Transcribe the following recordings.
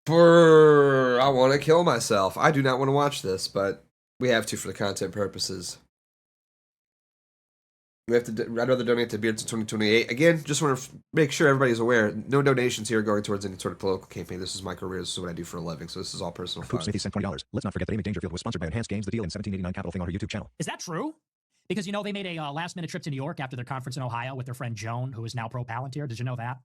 I want to kill myself. I do not want to watch this, but we have to for the content purposes. We have to. I'd rather donate to Beardson 2028. Again, just want to make sure everybody's aware. No donations here going towards any sort of political campaign. This is my career. This is what I do for a living. So this is all personal. Poop Smithy sent $20. Let's not forget that Amy Dangerfield was sponsored by Enhanced Games, the deal in 1789 Capital Thing on her YouTube channel. Is that true? Because, you know, they made a last-minute trip to New York after their conference in Ohio with their friend Joan, who is now pro Palantir. Did you know that?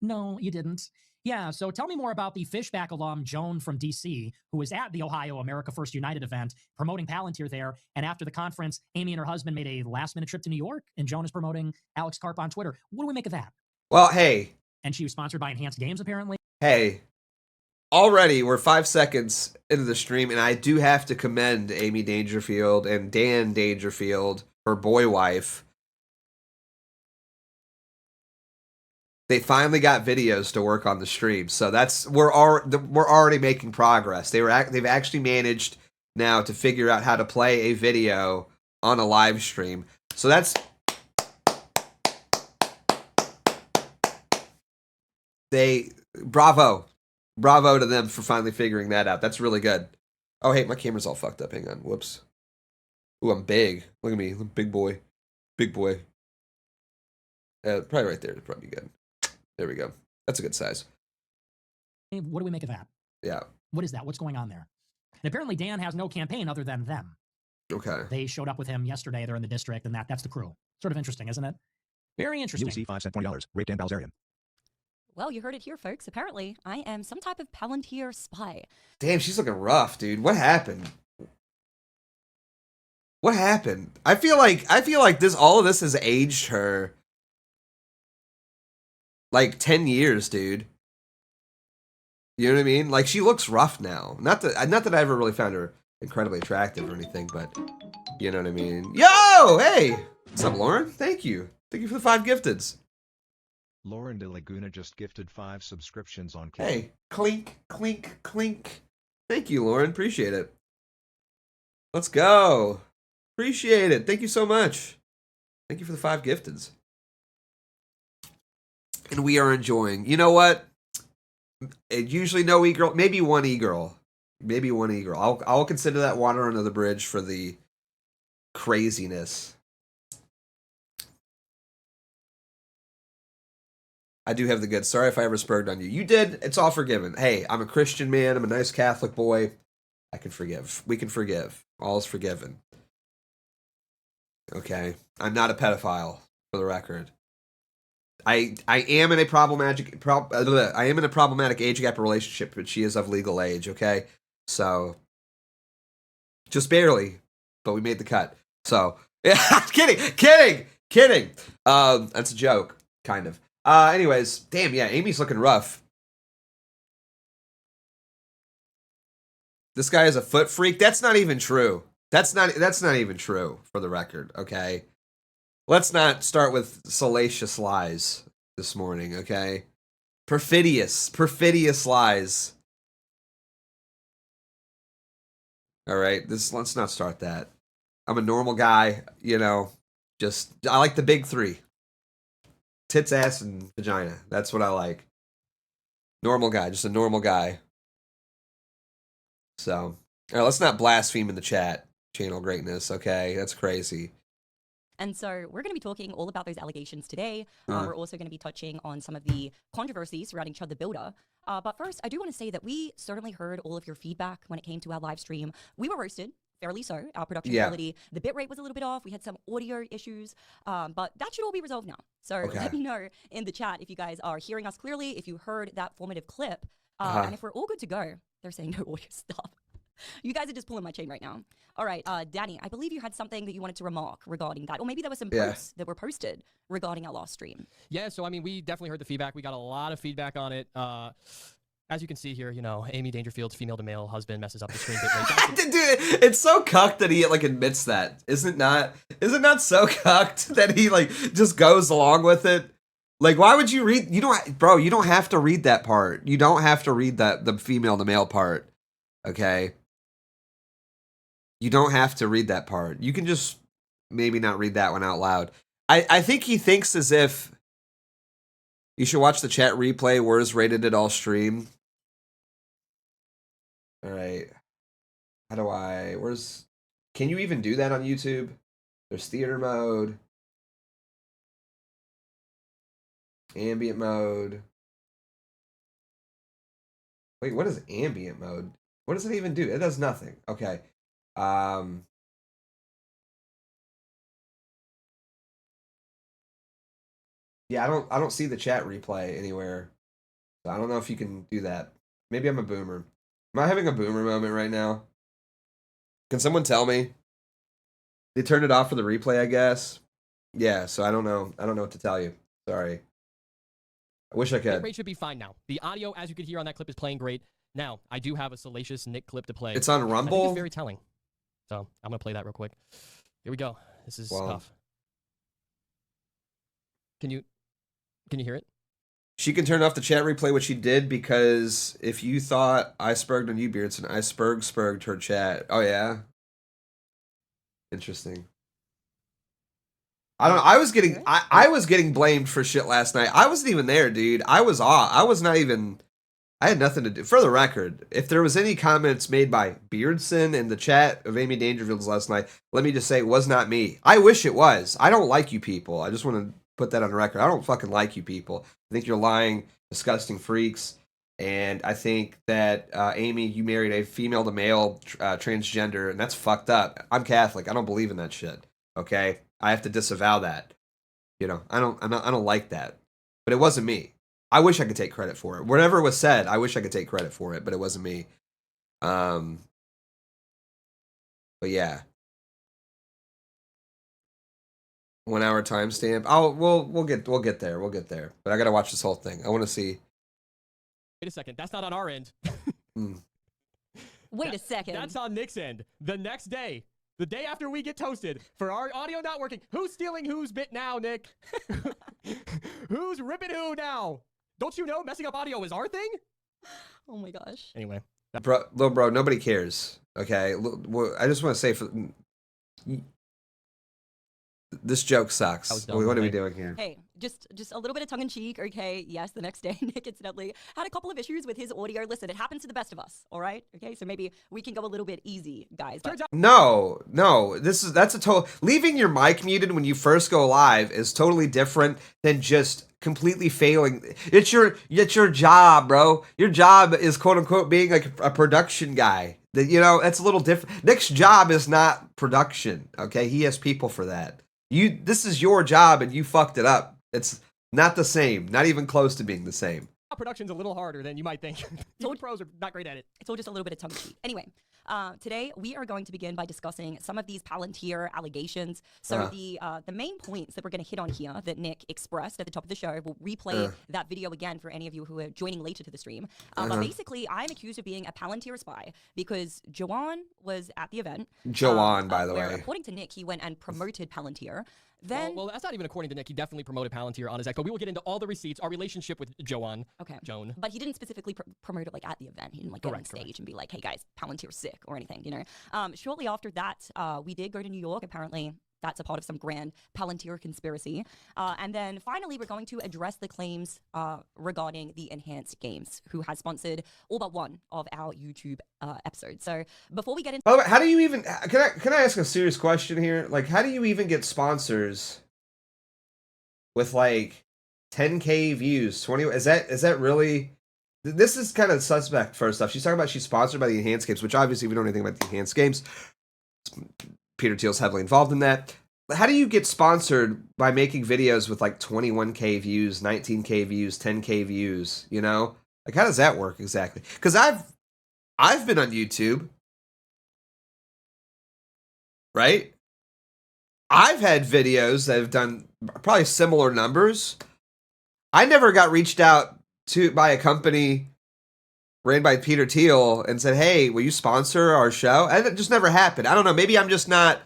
No, you didn't. Yeah, so tell me more about the Fishback alum Joan from D.C., who was at the Ohio America First United event promoting Palantir there. And after the conference, Amy and her husband made a last-minute trip to New York, and Joan is promoting Alex Karp on Twitter. What do we make of that? Well, hey. And she was sponsored by Enhanced Games, apparently? Hey. Already, we're 5 seconds into the stream, and I do have to commend Amy Dangerfield and Dan Dangerfield, her boy wife. They finally got videos to work on the stream, so we're already making progress. They've actually managed now to figure out how to play a video on a live stream. So that's Bravo to them for finally figuring that out. That's really good. Oh, hey, my camera's all fucked up. Hang on. Whoops. Ooh, I'm big. Look at me. I'm a big boy. Big boy. Probably right there. It'd probably be good. There we go. That's a good size. What do we make of that? Yeah. What is that? What's going on there? And apparently Dan has no campaign other than them. Okay. They showed up with him yesterday. They're in the district, and that's the crew. Sort of interesting, isn't it? Very interesting. UC 5 sent $20. Rate Dan Balzerian. Well, you heard it here, folks. Apparently, I am some type of Palantir spy. Damn, she's looking rough, dude. What happened? What happened? I feel like all of this has aged her like 10 years, dude. You know what I mean? Like, she looks rough now. Not that I ever really found her incredibly attractive or anything, but you know what I mean? Yo, hey! What's up, Lauren? Thank you. Thank you for the 5 gifteds. Lauren de Laguna just gifted 5 subscriptions on Clink. Hey, clink, clink, clink. Thank you, Lauren. Appreciate it. Let's go. Appreciate it. Thank you so much. Thank you for the 5 gifteds. And we are enjoying. You know what? Usually no e-girl. Maybe one e-girl. Maybe one e-girl. I'll consider that water under the bridge for the craziness. I do have the good. Sorry if I ever spurred on you. You did. It's all forgiven. Hey, I'm a Christian man. I'm a nice Catholic boy. I can forgive. We can forgive. All is forgiven. Okay. I'm not a pedophile, for the record. I am in a problematic age gap relationship, but she is of legal age, okay? So just barely, but we made the cut. So yeah, kidding. That's a joke, kind of. Anyways, damn, yeah, Amy's looking rough. This guy is a foot freak. That's not even true. That's not even true, for the record, okay? Let's not start with salacious lies this morning, okay? Perfidious lies. All right, let's not start that. I'm a normal guy, you know. I like the big 3. Tits, ass, and vagina. That's what I like. Normal guy, just a normal guy. So, all right, let's not blaspheme in the chat. Channel greatness, okay? That's crazy. And so we're going to be talking all about those allegations today. We're also going to be touching on some of the controversies surrounding Chud the Builder. But first, I do want to say that we certainly heard all of your feedback when it came to our live stream. We were roasted, fairly so. Our production quality, the bitrate was a little bit off. We had some audio issues, but that should all be resolved now. So let me know in the chat if you guys are hearing us clearly, if you heard that formative clip, and if we're all good to go. They're saying no audio stuff. You guys are just pulling my chain right now. All right, Danny, I believe you had something that you wanted to remark regarding that. Or maybe there were some posts that were posted regarding our last stream. Yeah, so, I mean, we definitely heard the feedback. We got a lot of feedback on it. As you can see here, you know, Amy Dangerfield's female-to-male husband messes up the screen bitrate. Dude, it's so cucked that he, like, admits that. Is it not so cucked that he, like, just goes along with it? Like, why would you read... you don't have to read that part. You don't have to read the female-to-male part. Okay? You don't have to read that part. You can just maybe not read that one out loud. I think he thinks as if you should watch the chat replay. Where's rated it all stream? All right. How do I? Where's? Can you even do that on YouTube? There's theater mode, ambient mode. Wait, what is ambient mode? What does it even do? It does nothing. Okay. Um. Yeah, I don't see the chat replay anywhere. So I don't know if you can do that. Maybe I'm a boomer. Am I having a boomer moment right now? Can someone tell me? They turned it off for the replay, I guess. Yeah, so I don't know. I don't know what to tell you. Sorry. I wish I The could. rate should be fine now. The audio, as you could hear on that clip, is playing great. Now, I do have a salacious Nick clip to play. It's on I think Rumble. it's very telling. So I'm gonna play that real quick. Here we go. This is Wow. tough. Can you hear it? She can turn off the chat replay, which she did, because if you thought I spurged on you, Beardson, I spurged her chat. Oh, yeah? Interesting. I don't know. I was getting blamed for shit last night. I wasn't even there, dude. I was off. I was not even. I had nothing to do. For the record, if there was any comments made by Beardson in the chat of Amy Dangerfield's last night, let me just say it was not me. I wish it was. I don't like you people. I just want to put that on the record. I don't fucking like you people. I think you're lying, disgusting freaks. And I think that, Amy, you married a female to male transgender, and that's fucked up. I'm Catholic. I don't believe in that shit. Okay? I have to disavow that. You know, I don't like that. But it wasn't me. I wish I could take credit for it. Whatever was said, I wish I could take credit for it, but it wasn't me. But yeah. 1 hour timestamp. We'll get there. We'll get there. But I gotta watch this whole thing. I want to see. Wait a second. That's not on our end. Wait a second. That's on Nick's end. The next day. The day after we get toasted for our audio not working. Who's stealing whose bit now, Nick? Who's ripping who now? Don't you know messing up audio is our thing? Oh my gosh. Anyway. Bro, nobody cares. Okay? I just want to say, this joke sucks. dumb, What are we okay. doing here? Hey, just a little bit of tongue in cheek, okay? Yes, the next day, Nick incidentally had a couple of issues with his audio. Listen, it happens to the best of us, all right? Okay, so maybe we can go a little bit easy, guys. But Turns out No. That's a total. Leaving your mic muted when you first go live is totally different than just completely failing. It's your job, bro. Your job is quote unquote being like a production guy. That's a little different. Nick's job is not production. Okay, he has people for that. This is your job, and you fucked it up. It's not the same. Not even close to being the same. production's a little harder than you might think. Even pros are not great at it. It's all just a little bit of tongue in cheek. Anyway, today we are going to begin by discussing some of these Palantir allegations. So the main points that we're going to hit on here that Nick expressed at the top of the show, we'll replay that video again for any of you who are joining later to the stream. But basically, I'm accused of being a Palantir spy because Joanne was at the event. Joanne, by the where, way. according to Nick, he went and promoted Palantir. Then, well, that's not even according to Nick. He definitely promoted Palantir on his X, but we will get into all the receipts, our relationship with Joan. okay, Joan. But he didn't specifically promote it like at the event. He didn't like go on Correct, stage and be like, "Hey guys, Palantir's sick" or anything, you know. Shortly after that, we did go to New York. Apparently, that's a part of some grand Palantir conspiracy. And then finally, we're going to address the claims regarding the Enhanced Games, who has sponsored all but one of our YouTube episodes. So before we get into By the way, how do you even? Can I ask a serious question here? Like, how do you even get sponsors with like 10K views? 20? Is that really? This is kind of suspect. First off, she's talking about she's sponsored by the Enhanced Games, which obviously we don't know anything about the Enhanced Games. Peter Thiel's heavily involved in that. But how do you get sponsored by making videos with like 21K views, 19K views, 10K views? You know, like how does that work exactly? Because I've been on YouTube, right? I've had videos that have done probably similar numbers. I never got reached out to by a company ran by Peter Thiel and said, "Hey, will you sponsor our show?" And it just never happened. I don't know. Maybe I'm just not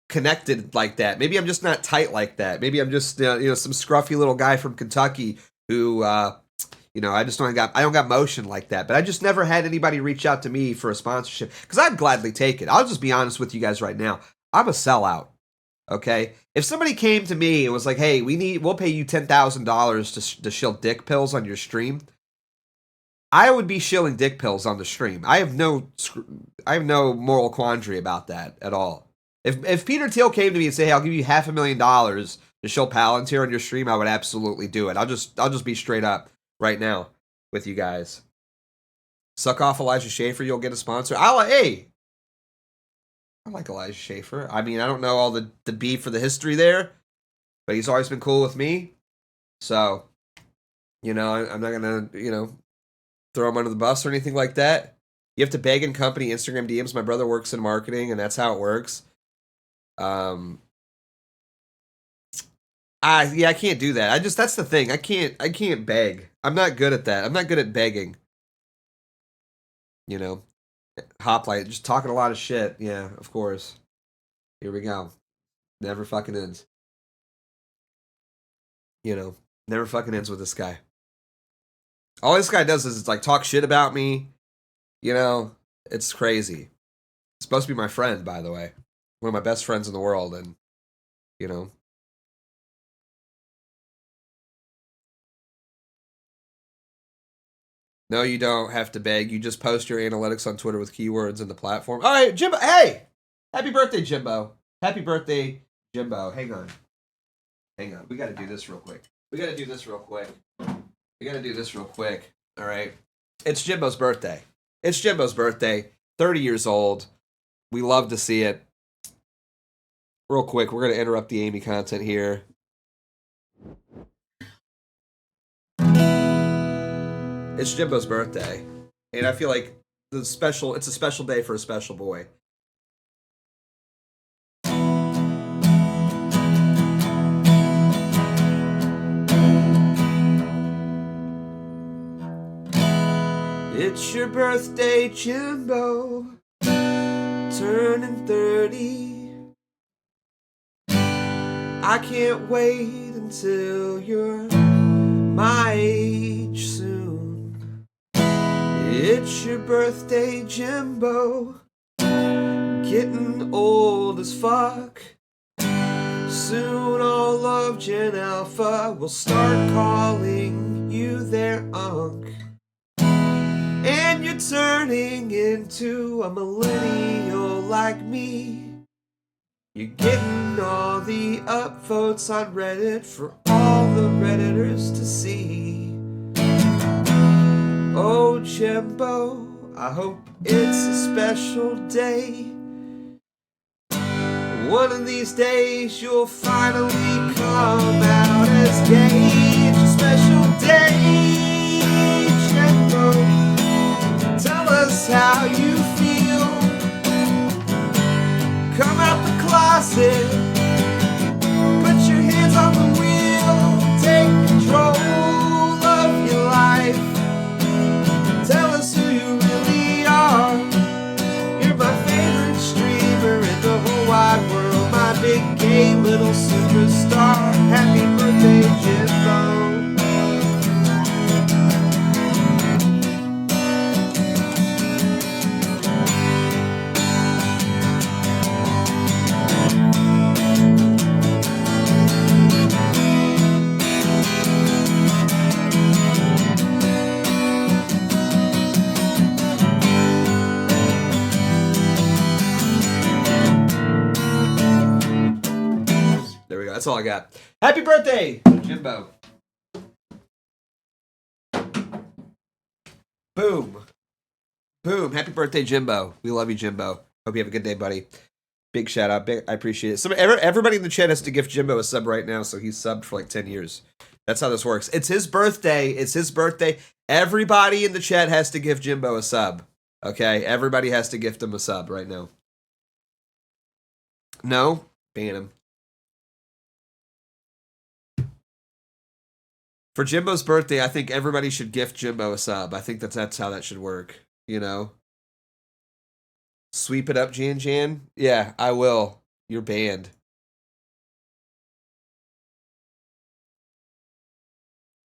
connected like that. Maybe I'm just not tight like that. Maybe I'm just some scruffy little guy from Kentucky who I don't got motion like that. But I just never had anybody reach out to me for a sponsorship because I'd gladly take it. I'll just be honest with you guys right now. I'm a sellout. Okay, if somebody came to me and was like, "Hey, we'll pay you $10,000 to shill dick pills on your stream," I would be shilling dick pills on the stream. I have no moral quandary about that at all. If Peter Thiel came to me and said, "Hey, I'll give you $500,000 to show Palantir on your stream," I would absolutely do it. I'll just be straight up right now with you guys. Suck off Elijah Schaefer, you'll get a sponsor. I like Elijah Schaefer. I mean, I don't know all the beef or the history there, but he's always been cool with me. So, I'm not gonna, throw him under the bus or anything like that. You have to beg in company Instagram DMs. My brother works in marketing, and that's how it works. I can't do that. That's the thing. I can't beg. I'm not good at that. I'm not good at begging. Hoplite, just talking a lot of shit. Yeah, of course. Here we go. Never fucking ends. Never fucking ends with this guy. All this guy does is talk shit about me. It's crazy. It's supposed to be my friend, by the way. One of my best friends in the world, and No, you don't have to beg. You just post your analytics on Twitter with keywords in the platform. All right, Jimbo. Hey! Happy birthday, Jimbo. Happy birthday, Jimbo. Hang on. We got to do this real quick. All right. It's Jimbo's birthday. 30 years old. We love to see it. Real quick, we're going to interrupt the Amy content here. It's Jimbo's birthday. And I feel like it's a special day for a special boy. It's your birthday, Jimbo, turning 30. I can't wait until you're my age soon. It's your birthday, Jimbo, getting old as fuck. Soon all of Gen Alpha will start calling you their unk. And you're turning into a millennial like me. You're getting all the upvotes on Reddit for all the Redditors to see. Oh, Jimbo, I hope it's a special day. One of these days you'll finally come out as gay. It's a special day, Jimbo. Tell us how you feel. Come out the closet. Put your hands on the wheel. Take control of your life. Tell us who you really are. You're my favorite streamer in the whole wide world. My big gay little superstar. Happy birthday, Jimbo. That's all I got. Happy birthday, Jimbo. Boom. Happy birthday, Jimbo. We love you, Jimbo. Hope you have a good day, buddy. Big shout out. I appreciate it. Everybody in the chat has to gift Jimbo a sub right now, so he's subbed for 10 years. That's how this works. It's his birthday. Everybody in the chat has to give Jimbo a sub. Okay? Everybody has to gift him a sub right now. No? Ban him. For Jimbo's birthday, I think everybody should gift Jimbo a sub. I think that's how that should work, Sweep it up, Jan. Yeah, I will. You're banned.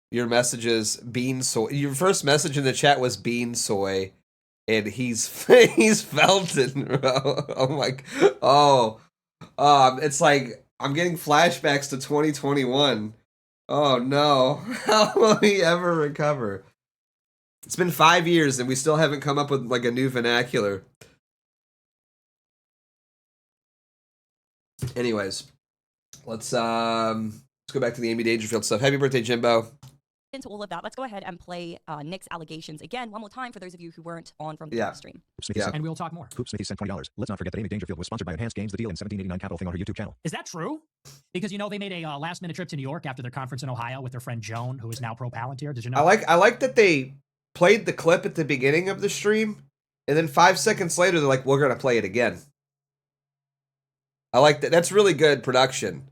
Your messages, Bean Soy. Your first message in the chat was Bean Soy, and he's Felton, bro. It's like I'm getting flashbacks to 2021. Oh no, how will he ever recover? It's been 5 years and we still haven't come up with like a new vernacular. Anyways, let's go back to the Amy Dangerfield stuff. Happy birthday, Jimbo. Into all of that, let's go ahead and play Nick's allegations again one more time for those of you who weren't on from the Yeah. stream. Smithy Yeah. sent, And we'll talk more. Smithy sent $20. Let's not forget that Amy Dangerfield was sponsored by Enhanced Games, the deal in 1789 capital thing on her YouTube channel. Is that true? Because you know they made a last-minute trip to New York after their conference in Ohio with their friend Joan, who is now pro Palantir. Did you know? I like that they played the clip at the beginning of the stream, and then 5 seconds later they're like, "We're gonna play it again." I like that. That's really good production.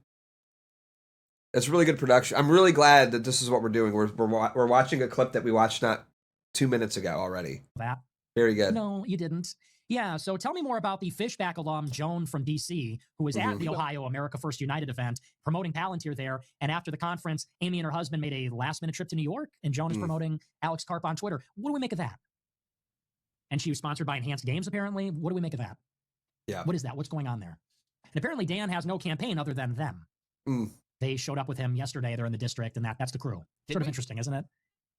That's really good production. I'm really glad that this is what we're doing. We're watching a clip that we watched not 2 minutes ago already. that? Very good. No, you didn't. Yeah, so tell me more about the Fishback alum Joan from DC, who was at the Ohio America First United event promoting Palantir there. And after the conference, Amy and her husband made a last-minute trip to New York, and Joan is promoting Alex Karp on Twitter. What do we make of that? And she was sponsored by Enhanced Games, apparently. What do we make of that? Yeah. What is that? What's going on there? And apparently Dan has no campaign other than them. They showed up with him yesterday. They're in the district, and that's the crew. Sort of interesting, isn't it?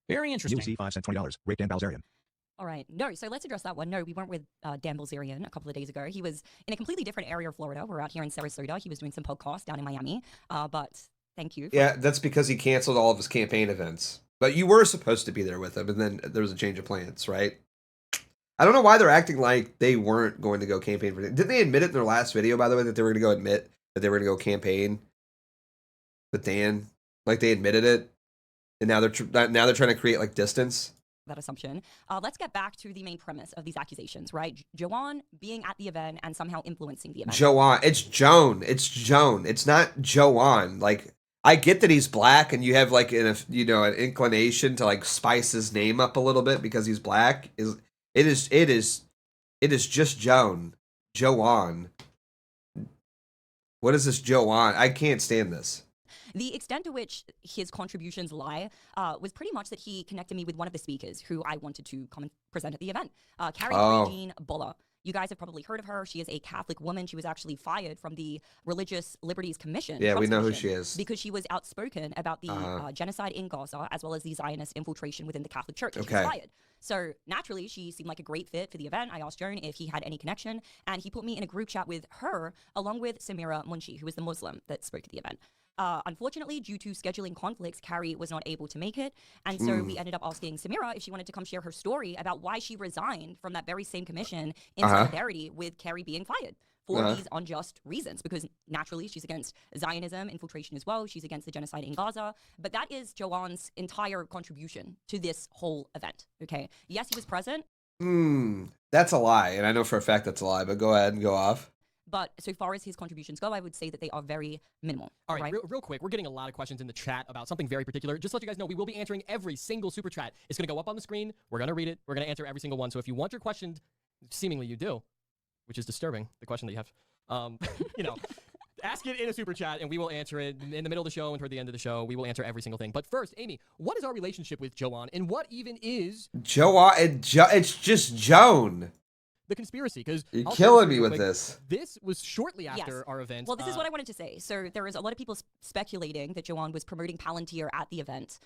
Very interesting. UC5 sent $20. Rate Dan Balzerian. All right. No, so let's address that one. No, we weren't with Dan Bilzerian a couple of days ago. He was in a completely different area of Florida. We're out here in Sarasota. He was doing some podcasts down in Miami. But thank you. Yeah, that's because he canceled all of his campaign events. But you were supposed to be there with him, and then there was a change of plans, right? I don't know why they're acting like they weren't going to go campaign for. Didn't they admit it in their last video, by the way, that they were going to go admit that they were going to go campaign with Dan? Like they admitted it, and now they're trying to create like distance. That assumption. Let's get back to the main premise of these accusations, right? Joanne being at the event and somehow influencing the event. Joanne. It's Joan. It's Joan. It's not Joanne. Like, I get that he's black and you have like an inclination to like spice his name up a little bit because he's black. It is just Joan. Joanne. What is this Joanne? I can't stand this. The extent to which his contributions lie was pretty much that he connected me with one of the speakers who I wanted to come and present at the event, Carrie Jean Buller. You guys have probably heard of her. She is a Catholic woman. She was actually fired from the Religious Liberties Commission. Yeah, Trump's we know who commission, she is. because she was outspoken about the genocide in Gaza, as well as the Zionist infiltration within the Catholic Church. She was fired. So naturally, she seemed like a great fit for the event. I asked Joan if he had any connection, and he put me in a group chat with her, along with Samira Munshi, who was the Muslim that spoke at the event. Unfortunately, due to scheduling conflicts, Carrie was not able to make it. And so we ended up asking Samira if she wanted to come share her story about why she resigned from that very same commission in solidarity with Carrie being fired for these unjust reasons. Because naturally, she's against Zionism, infiltration as well. She's against the genocide in Gaza. But that is Joanne's entire contribution to this whole event. Okay. Yes, he was present. That's a lie. And I know for a fact that's a lie, but go ahead and go off. But so far as his contributions go, I would say that they are very minimal. All right, real quick, we're getting a lot of questions in the chat about something very particular. Just to let you guys know, we will be answering every single super chat. It's going to go up on the screen. We're going to read it. We're going to answer every single one. So if you want your question, seemingly you do, which is disturbing, the question that you have, ask it in a super chat and we will answer it in the middle of the show and toward the end of the show. We will answer every single thing. But first, Amy, what is our relationship with Joanne and what even is Joanne? It's just Joan. The conspiracy? Because you're killing me with this. This was shortly after our event. Well, this is what I wanted to say. So there is a lot of people speculating that Joanne was promoting Palantir at the event.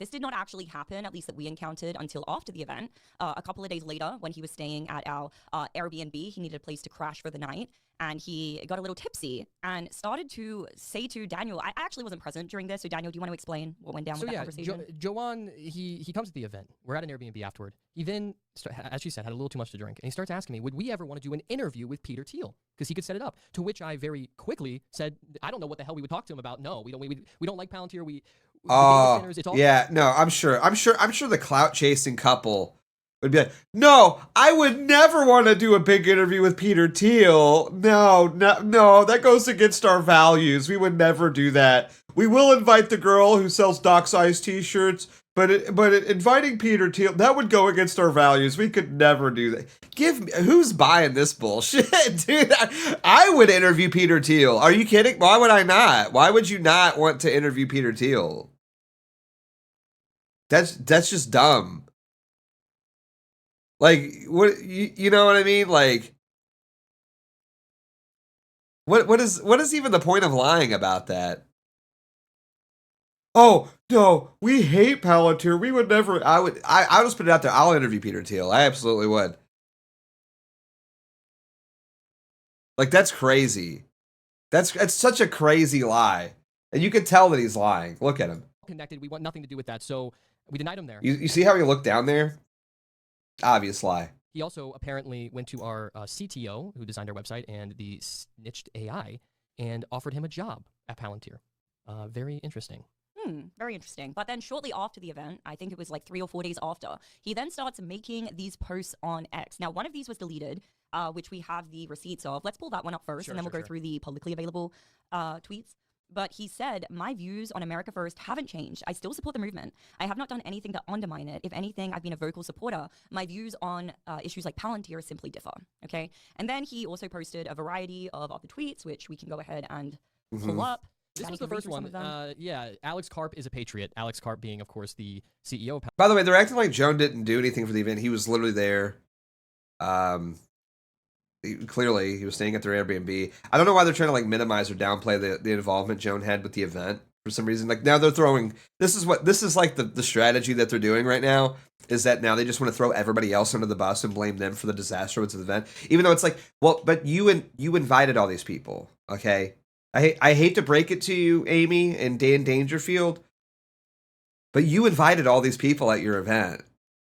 This did not actually happen, at least that we encountered, until after the event. A couple of days later, when he was staying at our Airbnb, he needed a place to crash for the night. And he got a little tipsy and started to say to Daniel, I actually wasn't present during this. So Daniel, do you want to explain what went down with that conversation? Joanne, he comes to the event. We're at an Airbnb afterward. He then, as she said, had a little too much to drink. And he starts asking me, would we ever want to do an interview with Peter Thiel? Because he could set it up. To which I very quickly said, I don't know what the hell we would talk to him about. No, we don't like Palantir. I'm sure the clout chasing couple would be like, no, I would never want to do a big interview with Peter Thiel. No, that goes against our values. We would never do that. We will invite the girl who sells Doc Size t-shirts, but inviting Peter Thiel, that would go against our values. We could never do that. Who's buying this bullshit, dude? I would interview Peter Thiel. Are you kidding? Why would I not? Why would you not want to interview Peter Thiel? That's just dumb. Like, what, you know what I mean? Like, what is even the point of lying about that? Oh no, we hate Palantir. We would never. I just put it out there. I'll interview Peter Thiel. I absolutely would. Like, that's crazy. It's such a crazy lie, and you can tell that he's lying. Look at him. Connected. We want nothing to do with that. So we denied him there. You see how he looked down there? Obvious lie. He also apparently went to our CTO, who designed our website, and the snitched AI, and offered him a job at Palantir. Very interesting. Very interesting. But then shortly after the event, I think it was like 3 or 4 days after, he then starts making these posts on X. Now, one of these was deleted, which we have the receipts of. Let's pull that one up first, and then we'll go through the publicly available tweets. But he said, my views on America First haven't changed. I still support the movement. I have not done anything to undermine it. If anything, I've been a vocal supporter. My views on issues like Palantir simply differ. Okay. And then he also posted a variety of other tweets, which we can go ahead and pull up. This was the first one. Yeah, Alex Karp is a patriot. Alex Karp being, of course, the CEO of Palantir. By the way, they're acting like Joan didn't do anything for the event. He was literally there. Clearly, he was staying at their Airbnb. I don't know why they're trying to like minimize or downplay the involvement Joan had with the event for some reason. Like, now they're throwing this is like the strategy that they're doing right now, is that now they just want to throw everybody else under the bus and blame them for the disaster with the event, even though it's like, well, but you invited all these people, okay? I hate to break it to you, Amy and Dan Dangerfield, but you invited all these people at your event.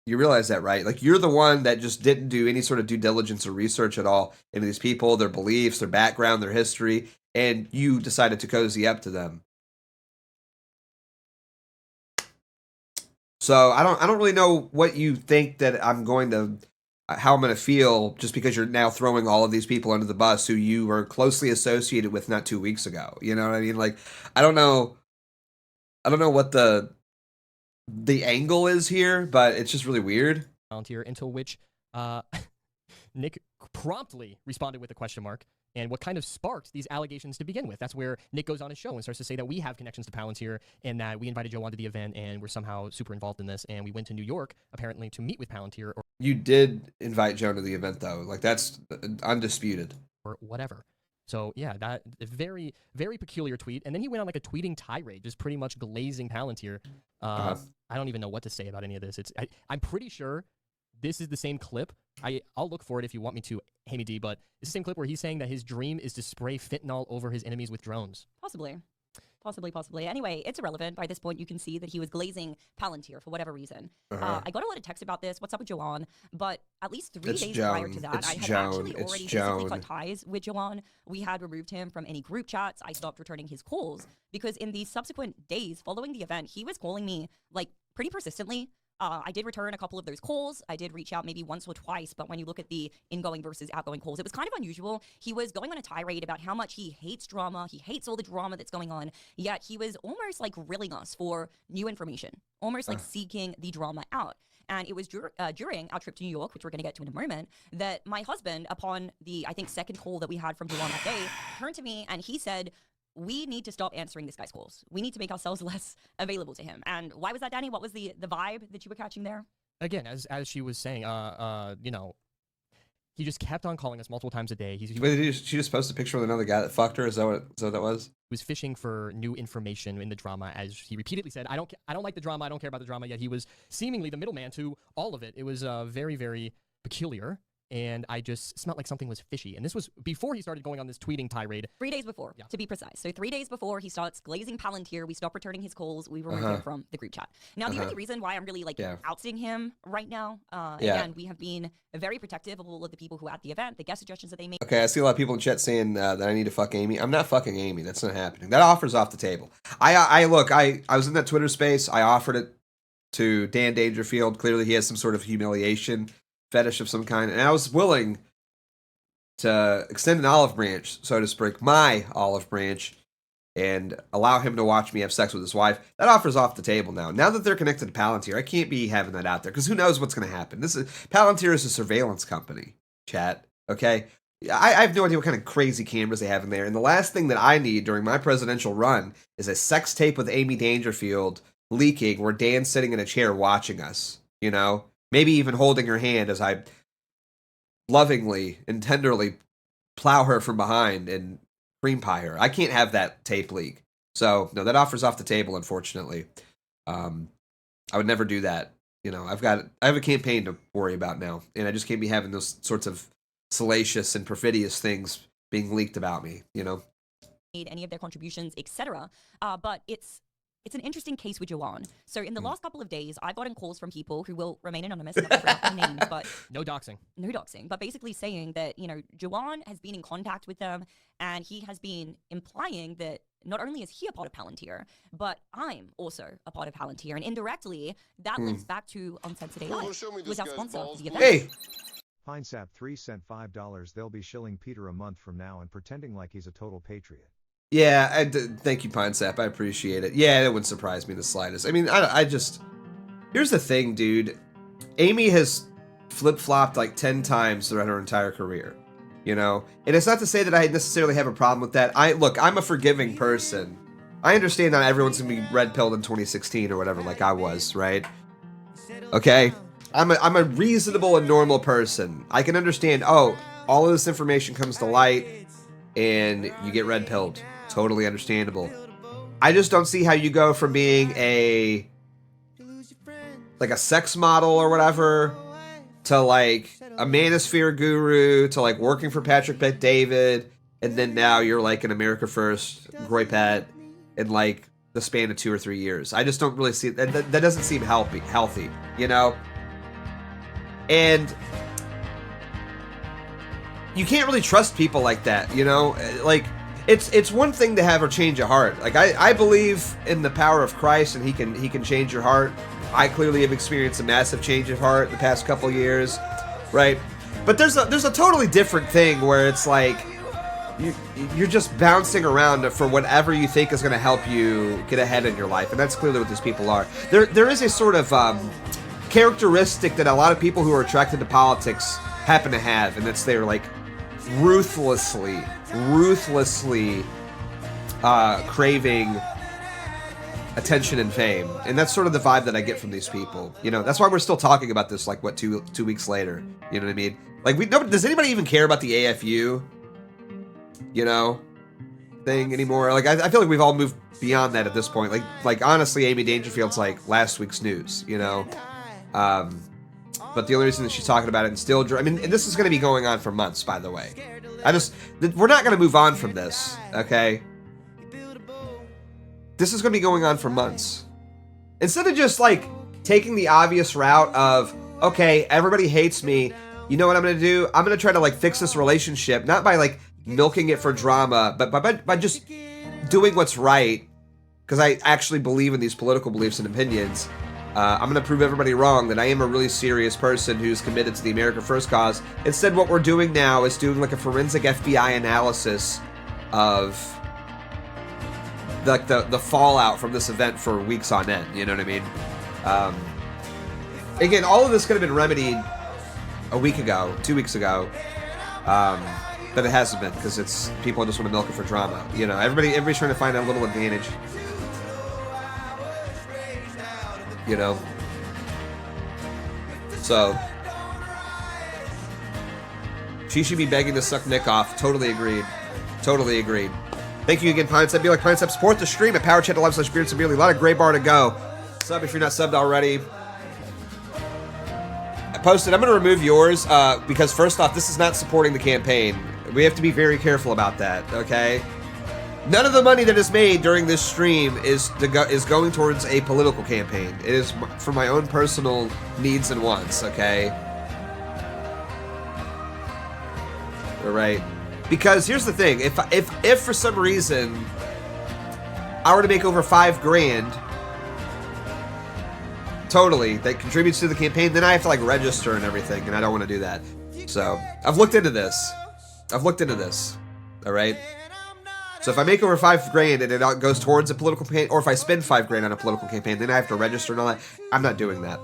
You realize that, right? Like, you're the one that just didn't do any sort of due diligence or research at all into these people, their beliefs, their background, their history, and you decided to cozy up to them. So I don't really know what you think that how I'm going to feel just because you're now throwing all of these people under the bus who you were closely associated with not 2 weeks ago. You know what I mean? Like, I don't know what the angle is here, but it's just really weird. Palantir, until which Nick promptly responded with a question mark, and what kind of sparked these allegations to begin with. That's where Nick goes on his show and starts to say that we have connections to Palantir and that we invited Joe onto the event and we're somehow super involved in this, and we went to New York apparently to meet with Palantir. You did invite Joe to the event, though. Like, that's undisputed. Or whatever. So yeah, that very, very peculiar tweet. And then he went on like a tweeting tirade, just pretty much glazing Palantir. I don't even know what to say about any of this. I'm pretty sure this is the same clip. I'll look for it if you want me to, Amy D, but it's the same clip where he's saying that his dream is to spray fentanyl over his enemies with drones. Possibly. Anyway, it's irrelevant. By this point, you can see that he was glazing Palantir for whatever reason. I got a lot of texts about this. What's up with Joanne? But at least 3 days prior to that, I had actually already physically cut ties with Joanne. We had removed him from any group chats. I stopped returning his calls because in the subsequent days following the event, he was calling me like pretty persistently. I did return a couple of those calls. I did reach out maybe once or twice, but when you look at the ingoing versus outgoing calls, it was kind of unusual. He was going on a tirade about how much he hates drama. He hates all the drama that's going on, yet he was almost like grilling us for new information, almost like seeking the drama out. And it was during our trip to New York, which we're going to get to in a moment, that my husband, upon the, I think, second call that we had from Joanne that day, turned to me and he said, we need to stop answering this guy's calls. We need to make ourselves less available to him. And why was that, Danny? What was the vibe that you were catching there? Again, as she was saying, you know, he just kept on calling us multiple times a day. She just posted a picture of another guy that fucked her? Is that what that was? He was fishing for new information in the drama, as he repeatedly said, I don't like the drama, I don't care about the drama, yet he was seemingly the middleman to all of it. It was very, very peculiar. And I just smelled like something was fishy. And this was before he started going on this tweeting tirade. 3 days before, to be precise. So 3 days before he starts glazing Palantir, we stop returning his calls, we remove him from the group chat. Now, the only reason why I'm really like ousting him right now, again, we have been very protective of all of the people who were at the event, the guest suggestions that they made. Okay, I see a lot of people in chat saying that I need to fuck Amy. I'm not fucking Amy. That's not happening. That offer's off the table. I was in that Twitter space. I offered it to Dan Dangerfield. Clearly, he has some sort of humiliation fetish of some kind, and I was willing to extend an olive branch, so to speak, my olive branch, and allow him to watch me have sex with his wife. That offer's off the table now. Now that they're connected to Palantir, I can't be having that out there, because who knows what's going to happen. Palantir is a surveillance company, chat, okay? I have no idea what kind of crazy cameras they have in there, and the last thing that I need during my presidential run is a sex tape with Amy Dangerfield leaking where Dan's sitting in a chair watching us, you know? Maybe even holding her hand as I lovingly and tenderly plow her from behind and cream pie her. I can't have that tape leak. So no, that offer's off the table, unfortunately. I would never do that. You know, I have a campaign to worry about now, and I just can't be having those sorts of salacious and perfidious things being leaked about me. You know, any of their contributions, etc. But it's an interesting case with Joanne. So in the last couple of days, I've gotten calls from people who will remain anonymous and not reveal their names, but No doxing. no doxing, but basically saying that, you know, Joanne has been in contact with them and he has been implying that not only is he a part of Palantir, but I'm also a part of Palantir. And indirectly, that links back to Uncensored AI, who was our sponsor for the event. hey, PineSap3 sent $5. They'll be shilling Peter a month from now and pretending like he's a total patriot. yeah, thank you, PineSap. I appreciate it. Yeah, it wouldn't surprise me the slightest. I mean, I just here's the thing, dude. Amy has flip-flopped like 10 times throughout her entire career. You know, and it's not to say that I necessarily have a problem with that. Look, I'm a forgiving person. I understand not everyone's gonna be red-pilled in 2016 or whatever, like I was, right? Okay, I'm a reasonable and normal person. I can understand. Oh, all of this information comes to light, and you get red-pilled. Totally understandable. I just don't see how you go from being a sex model or whatever to like a manosphere guru to like working for Patrick Bet-David, and then now you're like an America First Groy Pet in like the span of 2 or 3 years. I just don't really see that. That doesn't seem healthy, you know. And you can't really trust people like that, you know. Like it's one thing to have a change of heart. Like I believe in the power of Christ, and he can change your heart. I clearly have experienced a massive change of heart the past couple years, right? But there's a totally different thing where it's like you're just bouncing around for whatever you think is going to help you get ahead in your life, and that's clearly what these people are. There is a sort of characteristic that a lot of people who are attracted to politics happen to have, and that's they're like ruthlessly craving attention and fame, and that's sort of the vibe that I get from these people. You know, that's why we're still talking about this like what two weeks later. You know what I mean? Like does anybody even care about the AFU, you know, thing anymore? Like I feel like we've all moved beyond that at this point. Like honestly, Amy Dangerfield's like last week's news, you know. But the only reason that she's talking about it and still, I mean, and this is going to be going on for months, by the way. We're not going to move on from this, okay? This is going to be going on for months. Instead of just, like, taking the obvious route of, okay, everybody hates me, you know what I'm going to do? I'm going to try to, like, fix this relationship, not by, like, milking it for drama, but by just doing what's right, because I actually believe in these political beliefs and opinions. I'm going to prove everybody wrong that I am a really serious person who's committed to the America First cause. Instead, what we're doing now is doing like a forensic FBI analysis of the fallout from this event for weeks on end. You know what I mean? Again, all of this could have been remedied a week ago, 2 weeks ago, but it hasn't been because it's people just want to milk it for drama. You know, everybody's trying to find a little advantage. You know, so she should be begging to suck Nick off. Totally agreed. Totally agreed. Thank you again, PineSap. Be like PineSap. Support the stream at PowerChat.live/Beardson Beardly. A lot of gray bar to go. Sub if you're not subbed already. I posted. I'm going to remove yours because first off, this is not supporting the campaign. We have to be very careful about that. Okay. None of the money that is made during this stream is going towards a political campaign. It is for my own personal needs and wants, okay? All right. Because here's the thing. If for some reason I were to make over $5,000 totally that contributes to the campaign, then I have to like register and everything, and I don't want to do that. So I've looked into this. All right. So if I make over $5,000 and it goes towards a political campaign, or if I spend $5,000 on a political campaign, then I have to register and all that. I'm not doing that.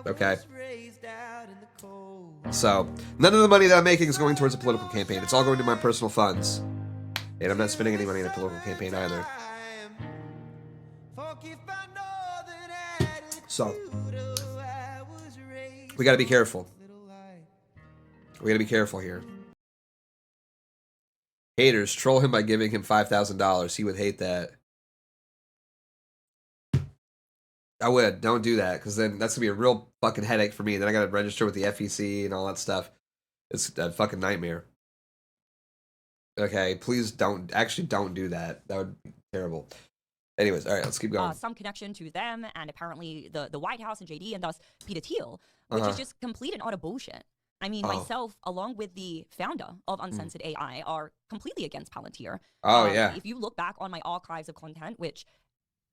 Okay. So none of the money that I'm making is going towards a political campaign. It's all going to my personal funds, and I'm not spending any money in a political campaign either. So we got to be careful. We got to be careful here. Haters, troll him by giving him $5,000. He would hate that. I would. Don't do that, because then that's gonna be a real fucking headache for me. Then I gotta register with the FEC and all that stuff. It's a fucking nightmare. Okay, please don't. Actually, don't do that. That would be terrible. Anyways, all right, let's keep going. Some connection to them and apparently the White House and JD and thus Peter Thiel, which is just complete and utter bullshit. I mean, myself, along with the founder of Uncensored AI, are completely against Palantir. Yeah. If you look back on my archives of content, which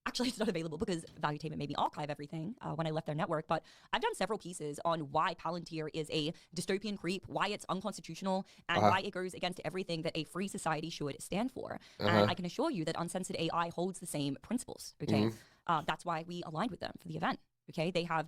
actually it's not available because Valuetainment made me archive everything when I left their network, but I've done several pieces on why Palantir is a dystopian creep, why it's unconstitutional, and why it goes against everything that a free society should stand for. And I can assure you that Uncensored AI holds the same principles, okay? That's why we aligned with them for the event, okay? They have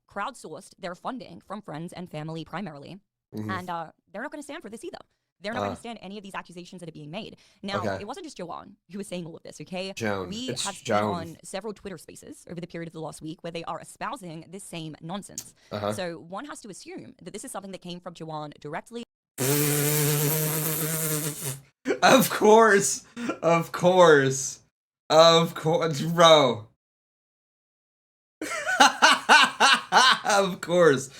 crowdsourced their funding from friends and family primarily, and they're not going to stand for this either. They're not going to stand any of these accusations that are being made. Now, it wasn't just Joanne who was saying all of this, okay? We have been on several Twitter spaces over the period of the last week where they are espousing this same nonsense. So one has to assume that this is something that came from Joanne directly. Of course, bro. Of course.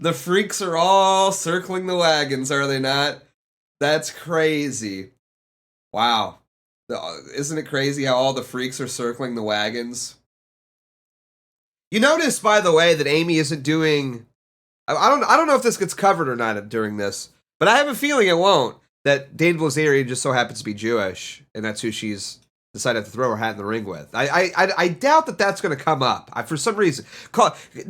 The freaks are all circling the wagons, are they not? That's crazy. Wow. Isn't it crazy how all the freaks are circling the wagons? You notice, by the way, that Amy isn't doing... I don't know if this gets covered or not during this, but I have a feeling it won't. That Dana Blazarian just so happens to be Jewish, and that's who she's decided to throw her hat in the ring with. I doubt that that's going to come up. For some reason.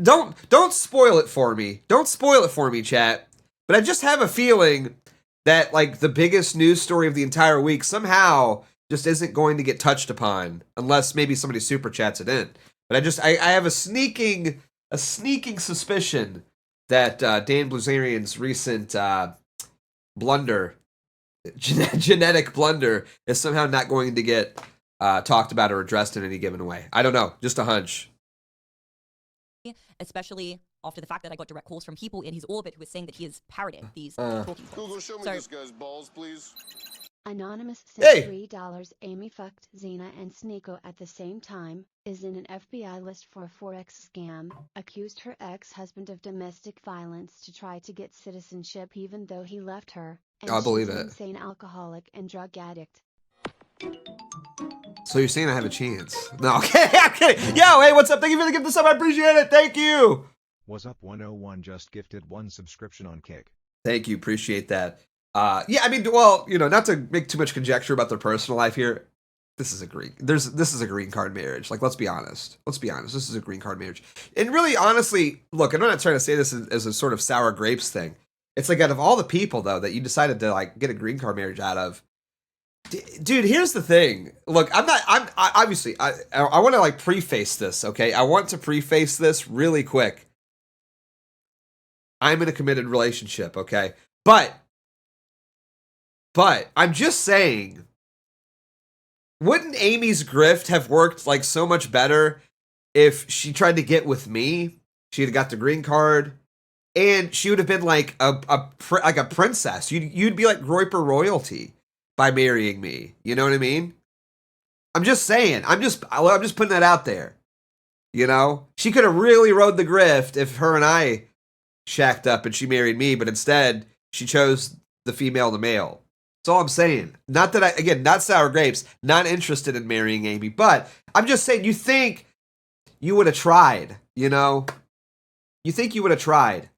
Don't spoil it for me. Don't spoil it for me, chat. But I just have a feeling that, like, the biggest news story of the entire week somehow just isn't going to get touched upon, unless maybe somebody super chats it in. But I have a sneaking suspicion that Dan Blazarian's recent blunder, genetic blunder, is somehow not going to get talked about or addressed in any given way. I don't know, just a hunch. Especially after the fact that I got direct calls from people in his orbit who were saying that he is parroting these talking points. Google, show me this guy's balls, please. Anonymous sent $3. Amy fucked Xena and Sneeko at the same time, is in an FBI list for a Forex scam, accused her ex-husband of domestic violence to try to get citizenship even though he left her, and I believe she's an it. insane alcoholic and drug addict. So you're saying I have a chance? No, okay, I'm kidding. Yo, hey, what's up? Thank you for the gift of sub. I appreciate it. Thank you. Was up 101 just gifted 1 subscription on Kick. Thank you. Appreciate that. Yeah, I mean, well, you know, not to make too much conjecture about their personal life here. This is a green card marriage. Like, let's be honest. This is a green card marriage. And really, honestly, look, I'm not trying to say this as a sort of sour grapes thing. It's like, out of all the people, though, that you decided to, like, get a green card marriage out of, dude, here's the thing. Look, I want to, like, preface this, okay? I want to preface this really quick. I'm in a committed relationship, okay? But I'm just saying, wouldn't Amy's grift have worked, like, so much better if she tried to get with me? She'd have got the green card, and she would have been like a princess. You'd be like Groyper royalty by marrying me. You know what I mean? I'm just saying. I'm just putting that out there. You know, she could have really rode the grift if her and I shacked up and she married me, but instead she chose the female to male. That's all I'm saying. Not that not sour grapes, not interested in marrying Amy, but I'm just saying, you think you would have tried, you know? You think you would have tried.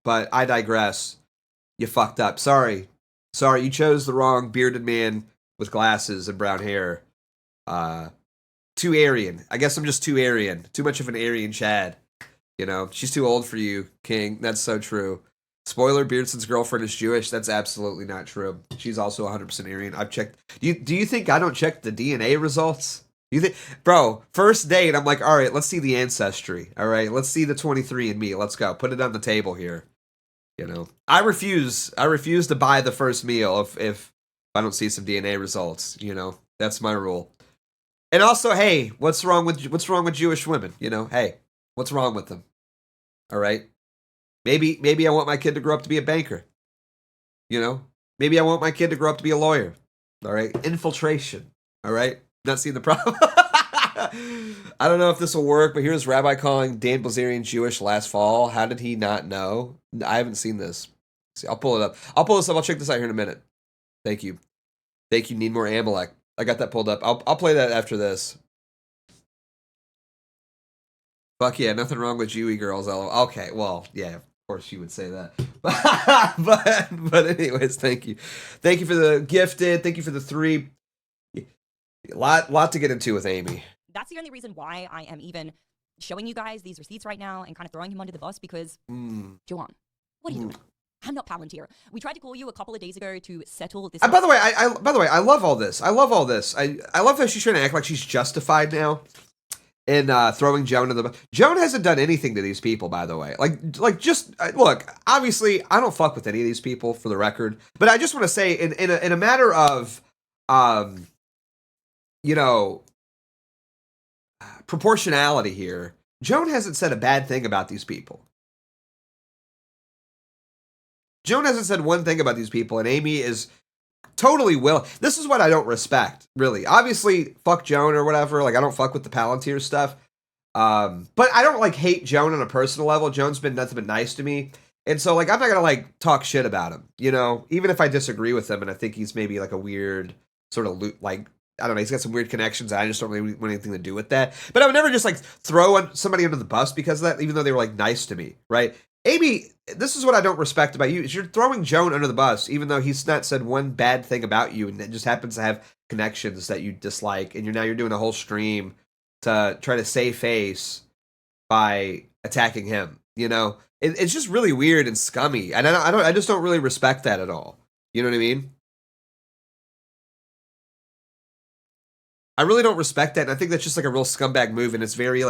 But I digress. You fucked up. Sorry, you chose the wrong bearded man with glasses and brown hair. Too Aryan. I guess I'm just too Aryan. Too much of an Aryan Chad. You know, she's too old for you, King. That's so true. Spoiler, Beardson's girlfriend is Jewish. That's absolutely not true. She's also 100% Aryan. I've checked. Do you think I don't check the DNA results? You think, bro, first date, I'm like, all right, let's see the ancestry. All right, let's see the 23andMe. Let's go. Put it on the table here. You know, I refuse to buy the first meal if I don't see some DNA results. You know, that's my rule. And also, hey, what's wrong with Jewish women? You know, hey, what's wrong with them? All right. Maybe I want my kid to grow up to be a banker. You know, maybe I want my kid to grow up to be a lawyer. All right. Infiltration. All right. Not seeing the problem. I don't know if this will work, but here's Rabbi calling Dan Bilzerian Jewish last fall. How did he not know? I haven't seen this. See, I'll pull it up. I'll check this out here in a minute. Thank you. Need more Amalek. I got that pulled up. I'll play that after this. Fuck yeah, nothing wrong with Jewy girls. Okay, well, yeah, of course you would say that. but anyways, thank you. Thank you for the gifted. Thank you for the 3. Lot to get into with Amy. That's the only reason why I am even showing you guys these receipts right now and kind of throwing him under the bus because, Joanne, what are you doing? I'm not Palantir. We tried to call you a couple of days ago to settle this. By the way, I love all this. I love all this. I love how she's trying to act like she's justified now in throwing Joan into the. Joan hasn't done anything to these people, by the way. Just look. Obviously, I don't fuck with any of these people, for the record. But I just want to say, in a matter of, proportionality here, Joan hasn't said a bad thing about these people. Joan hasn't said one thing about these people, and Amy is totally willing. This is what I don't respect, really. Obviously, fuck Joan or whatever. Like, I don't fuck with the Palantir stuff. But I don't, hate Joan on a personal level. Joan's been nothing but nice to me. And so, I'm not gonna, talk shit about him, Even if I disagree with him and I think he's maybe, a weird sort of, I don't know, he's got some weird connections. I just don't really want anything to do with that. But I would never just, throw somebody under the bus because of that, even though they were, nice to me, right? Amy, this is what I don't respect about you, is you're throwing Joan under the bus, even though he's not said one bad thing about you, and it just happens to have connections that you dislike, and you're doing a whole stream to try to save face by attacking him, It's just really weird and scummy, and I just don't really respect that at all. You know what I mean? I really don't respect that, and I think that's just a real scumbag move, and it's very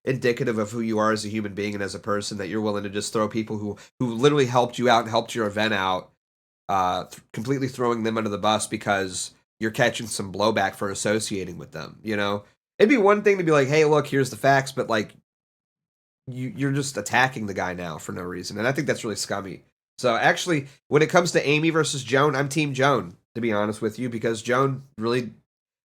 indicative of who you are as a human being and as a person, that you're willing to just throw people who literally helped you out and helped your event out, completely throwing them under the bus because you're catching some blowback for associating with them. It'd be one thing to be like, hey, look, here's the facts, but you're just attacking the guy now for no reason, and I think that's really scummy. So actually, when it comes to Amy versus Joan, I'm Team Joan, to be honest with you, because Joan really,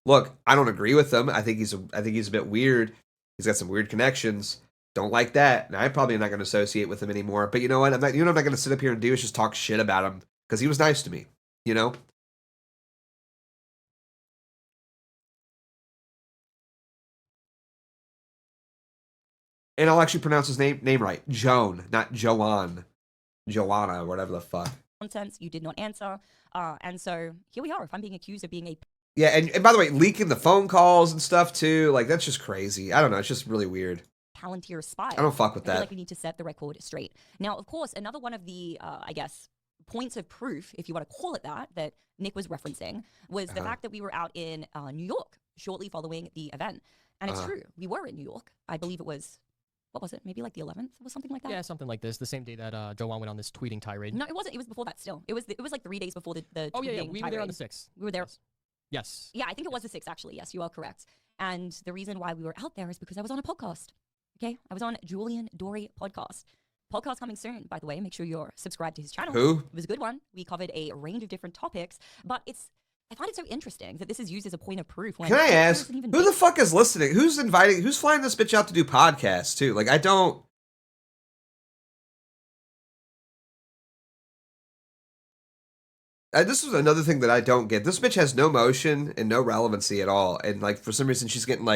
look, I don't agree with him. I think he's a bit weird. He's got some weird connections. Don't like that. And I'm probably not going to associate with him anymore. But you know what? I'm not going to sit up here and do is just talk shit about him because he was nice to me. And I'll actually pronounce his name right. Joan, not Joanne. Joanna, or whatever the fuck. Nonsense. You did not answer. And so here we are. If I'm being accused of being a yeah, and by the way, leaking the phone calls and stuff too, that's just crazy. I don't know, it's just really weird. Palantir spy. I don't fuck with I feel that. like we need to set the record straight. Now, of course, another one of the, points of proof, if you want to call it that Nick was referencing, was the fact that we were out in New York shortly following the event. And it's true, we were in New York. I believe it was, what was it? Maybe the 11th or something like that? Yeah, something like this. The same day that Joanne went on this tweeting tirade. No, it wasn't. It was before that still. It was 3 days before the oh, yeah, tweeting we were tirade. there on the 6th. We were there. Yes. Yeah, I think it was the 6th, actually. Yes, you are correct. And the reason why we were out there is because I was on a podcast. Okay? I was on Julian Dory podcast. Podcast coming soon, by the way. Make sure you're subscribed to his channel. Who? It was a good one. We covered a range of different topics, but I find it so interesting that this is used as a point of proof. When Can I ask, who the fuck is listening? Who's flying this bitch out to do podcasts, too? I don't... this is another thing that I don't get. This bitch has no motion and no relevancy at all. And, for some reason, she's getting,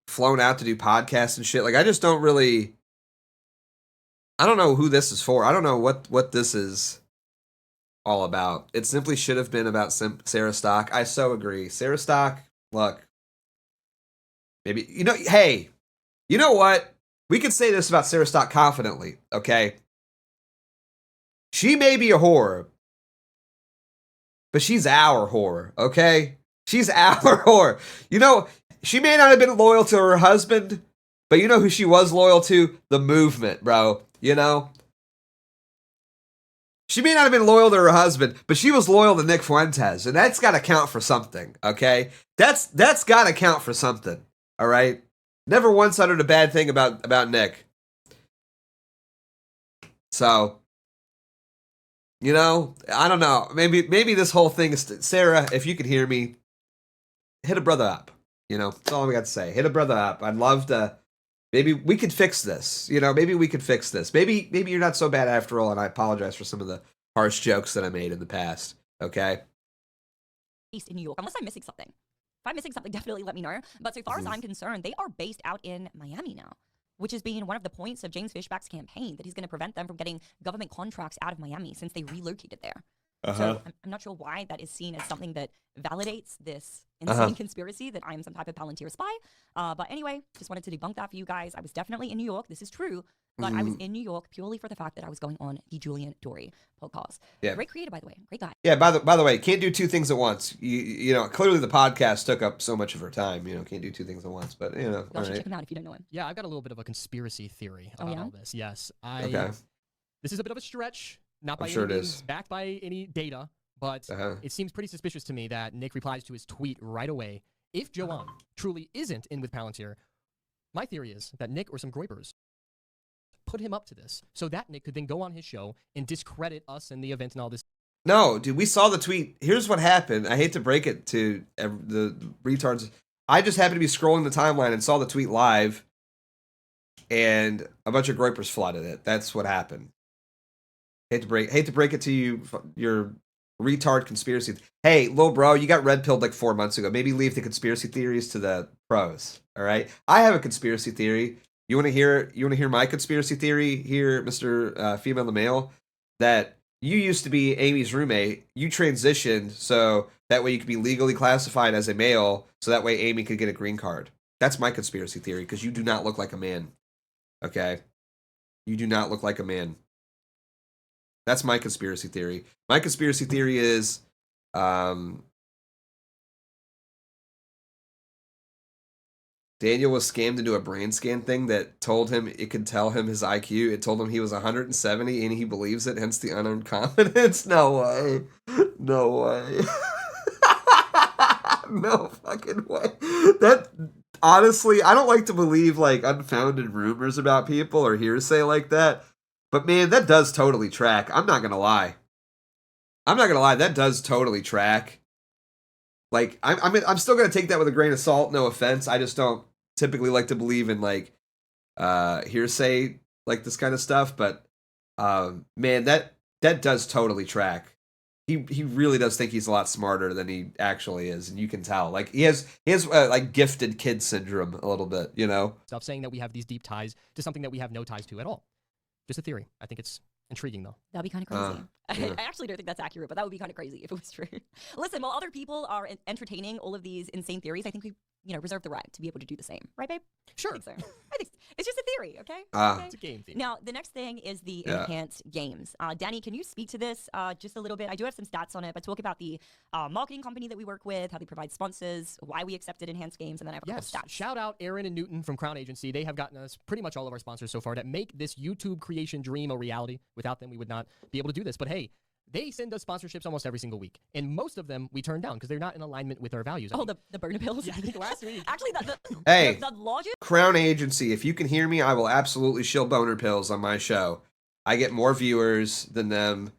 flown out to do podcasts and shit. I just don't really... I don't know who this is for. I don't know what this is all about. It simply should have been about Sarah Stock. I so agree. Sarah Stock, look. Maybe, hey, you know what? We can say this about Sarah Stock confidently, okay? She may be a whore, but she's our whore, okay? She's our whore. She may not have been loyal to her husband, but you know who she was loyal to? The movement, bro. She may not have been loyal to her husband, but she was loyal to Nick Fuentes, and that's got to count for something, okay? That's got to count for something, all right? Never once uttered a bad thing about Nick. So, You know, I don't know. Maybe this whole thing is Sarah. If you could hear me, hit a brother up. You know, that's all we got to say. Hit a brother up. I'd love to. Maybe we could fix this. You know, maybe we could fix this. Maybe you're not so bad after all. And I apologize for some of the harsh jokes that I made in the past. Okay. Based in New York, unless I'm missing something. If I'm missing something, definitely let me know. But so far as I'm concerned, they are based out in Miami now, which has been one of the points of James Fishback's campaign, that he's going to prevent them from getting government contracts out of Miami since they relocated there. So I'm not sure why that is seen as something that validates this insane conspiracy that I'm some type of Palantir spy. But anyway, just wanted to debunk that for you guys. I was definitely in New York. This is true. But I was in New York purely for the fact that I was going on the Julian Dory podcast. Yeah. Great creator, by the way. Great guy. Yeah, by the way, can't do two things at once. You know, clearly the podcast took up so much of her time. You know, can't do two things at once. But, you know, Y'all should check him out if you don't know him. Yeah, I've got a little bit of a conspiracy theory about all this. Yes. This is a bit of a stretch, not by any means backed by any data, but it seems pretty suspicious to me that Nick replies to his tweet right away. If Joanne truly isn't in with Palantir, my theory is that Nick or some groypers put him up to this so that Nick could then go on his show and discredit us and the event and all this. No, dude, we saw the tweet. Here's what happened. I hate to break it to the retards. I just happened to be scrolling the timeline and saw the tweet live, and a bunch of groypers flooded it. That's what happened. Hate to break it to you, your retard conspiracy. Hey, little bro, you got red pilled like 4 months ago. Maybe leave the conspiracy theories to the pros. All right, I have a conspiracy theory. You want to hear my conspiracy theory here, Mr. Female the Male? That you used to be Amy's roommate. You transitioned so that way you could be legally classified as a male, so that way Amy could get a green card. That's my conspiracy theory, because you do not look like a man. Okay? You do not look like a man. That's my conspiracy theory. My conspiracy theory is Daniel was scammed into a brain scan thing that told him it could tell him his IQ. It told him he was 170 and he believes it, hence the unearned confidence. No way. No way. No fucking way. That, honestly, I don't like to believe like unfounded rumors about people or hearsay like that. But man, that does totally track. I'm not gonna lie. That does totally track. Like, I'm still gonna take that with a grain of salt. No offense. I just don't typically like to believe in like hearsay, like this kind of stuff. But man, that does totally track. He really does think he's a lot smarter than he actually is, and you can tell. Like he has like gifted kid syndrome a little bit, you know. Stop saying that we have these deep ties to something that we have no ties to at all. Just a theory. I think it's intriguing, though. That'd be kind of crazy. I actually don't think that's accurate, but that would be kind of crazy if it was true. Listen, while other people are entertaining all of these insane theories, I think we, reserve the right to be able to do the same. Right, babe? Sure. I think so. It's just a theory, okay? It's a game theme. Now, the next thing is the enhanced games. Danny, can you speak to this just a little bit? I do have some stats on it, but talk about the marketing company that we work with, how they provide sponsors, why we accepted enhanced games, and then I have a couple stats. Shout out Aaron and Newton from Crown Agency. They have gotten us pretty much all of our sponsors so far that make this YouTube creation dream a reality. Without them, we would not be able to do this. But hey, they send us sponsorships almost every single week. And most of them we turn down because they're not in alignment with our values. The burner pills? Yeah, I think last week. Actually, the logic? Crown Agency, if you can hear me, I will absolutely shill boner pills on my show. I get more viewers than them.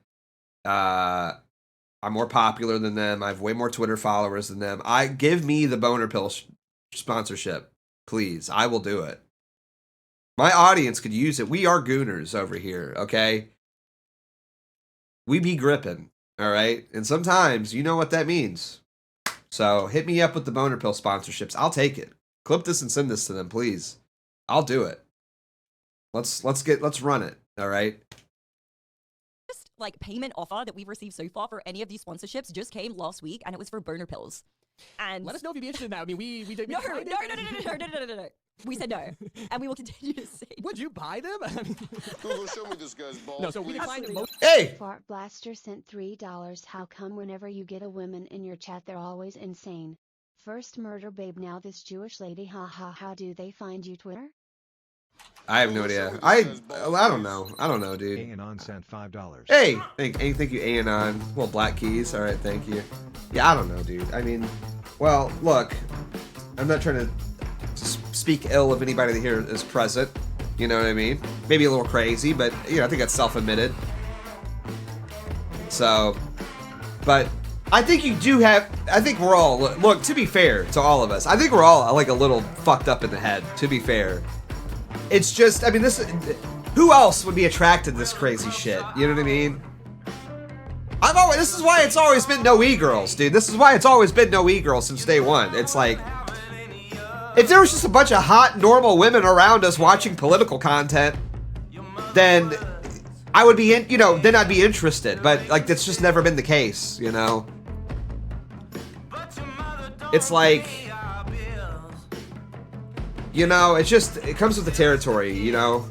I'm more popular than them. I have way more Twitter followers than them. Give me the boner pill sponsorship, please. I will do it. My audience could use it. We are gooners over here, okay? We be gripping, all right? And sometimes you know what that means. So hit me up with the boner pill sponsorships. I'll take it. Clip this and send this to them, please. I'll do it. Let's run it, all right? Just like payment offer that we've received so far for any of these sponsorships just came last week, and it was for burner pills. And let us know if you'd be interested in that. I mean, we did. No. We said no, and we will continue to say. Would you buy them? Google, show me this guy's balls. No, so we declined. Hey! Fart Blaster sent $3. How come whenever you get a woman in your chat, they're always insane? First murder babe, now this Jewish lady. How do they find you, Twitter? I have no idea. I don't know. I don't know, dude. Anon sent $5. Hey, thank you, Anon. Well, Black Keys. All right, thank you. Yeah, I don't know, dude. I mean, well, look, I'm not trying to speak ill of anybody that here is present. You know what I mean? Maybe a little crazy, but I think that's self-admitted. So, but I think you do have, I think we're all, look, to be fair to all of us, I think we're all like a little fucked up in the head, to be fair. It's just, I mean, who else would be attracted to this crazy shit? You know what I mean? This is why it's always been no e-girls, dude. This is why it's always been no e-girls since day one. It's like, if there was just a bunch of hot, normal women around us watching political content, then I would be then I'd be interested. But like, that's just never been the case, you know? It's like, you know, it comes with the territory, you know?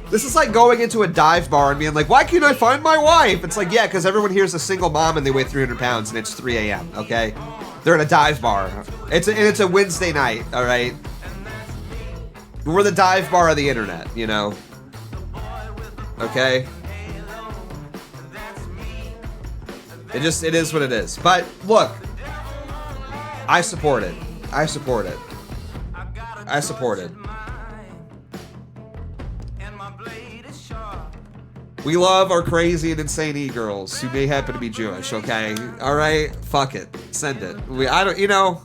This is like going into a dive bar and being like, why can't I find my wife? It's like, yeah, because everyone here's a single mom and they weigh 300 pounds and it's 3 a.m., okay? They're in a dive bar. It's a Wednesday night, all right? We're the dive bar of the internet, you know? Okay? It is what it is. But look, I support it. I support it. I support it. We love our crazy and insane e-girls who may happen to be Jewish, okay? All right? Fuck it. Send it. I don't, you know.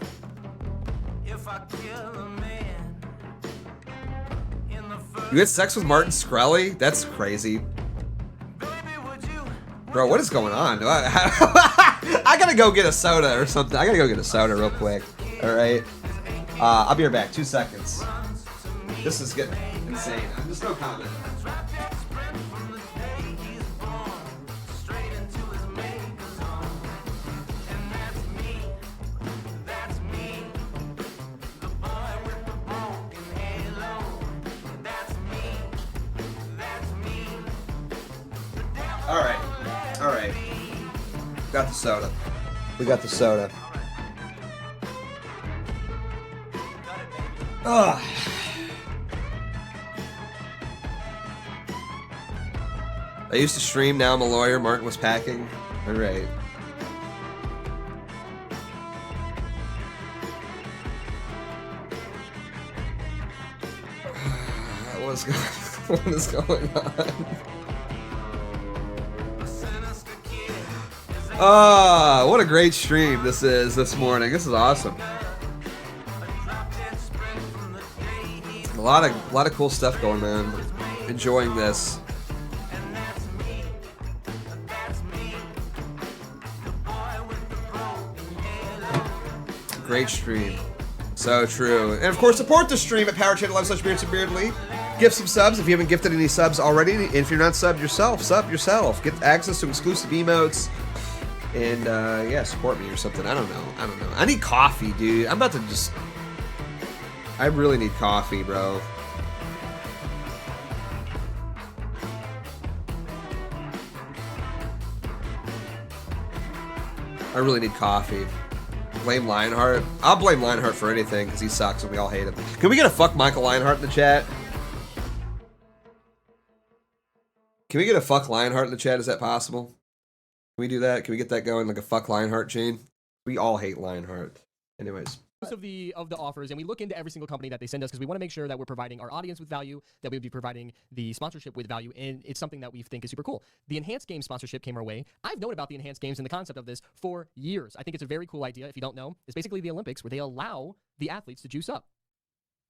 You had sex with Martin Shkreli? That's crazy. Bro, what is going on? I gotta go get a soda or something. I gotta go get a soda real quick. All right? I'll be right back. 2 seconds. This is getting insane. Just no comment. All right. Got the soda. We got the soda. Ugh. I used to stream, now I'm a lawyer. Martin was packing. All right. What is going on? Ah, what a great stream this is this morning. This is awesome. A lot of cool stuff going on. Enjoying this. Great stream. So true. And of course, support the stream at PowerChannel.com/Beardson Gift some subs if you haven't gifted any subs already. If you're not subbed yourself, sub yourself. Get access to exclusive emotes. And yeah, support me or something. I don't know. I need coffee, dude. I'm about to just... I really need coffee, bro. I really need coffee. Blame Lionheart. I'll blame Lionheart for anything because he sucks and we all hate him. Can we get a fuck Michael Lionheart in the chat? Can we get a fuck Lionheart in the chat? Is that possible? Can we do that? Can we get that going like a fuck Lionheart chain? We all hate Lionheart. Anyways. Of the offers, and we look into every single company that they send us because we want to make sure that we're providing our audience with value, that we would be providing the sponsorship with value, and it's something that we think is super cool. The Enhanced Games sponsorship came our way. I've known about the Enhanced Games and the concept of this for years. I think it's a very cool idea. If you don't know, it's basically the Olympics where they allow the athletes to juice up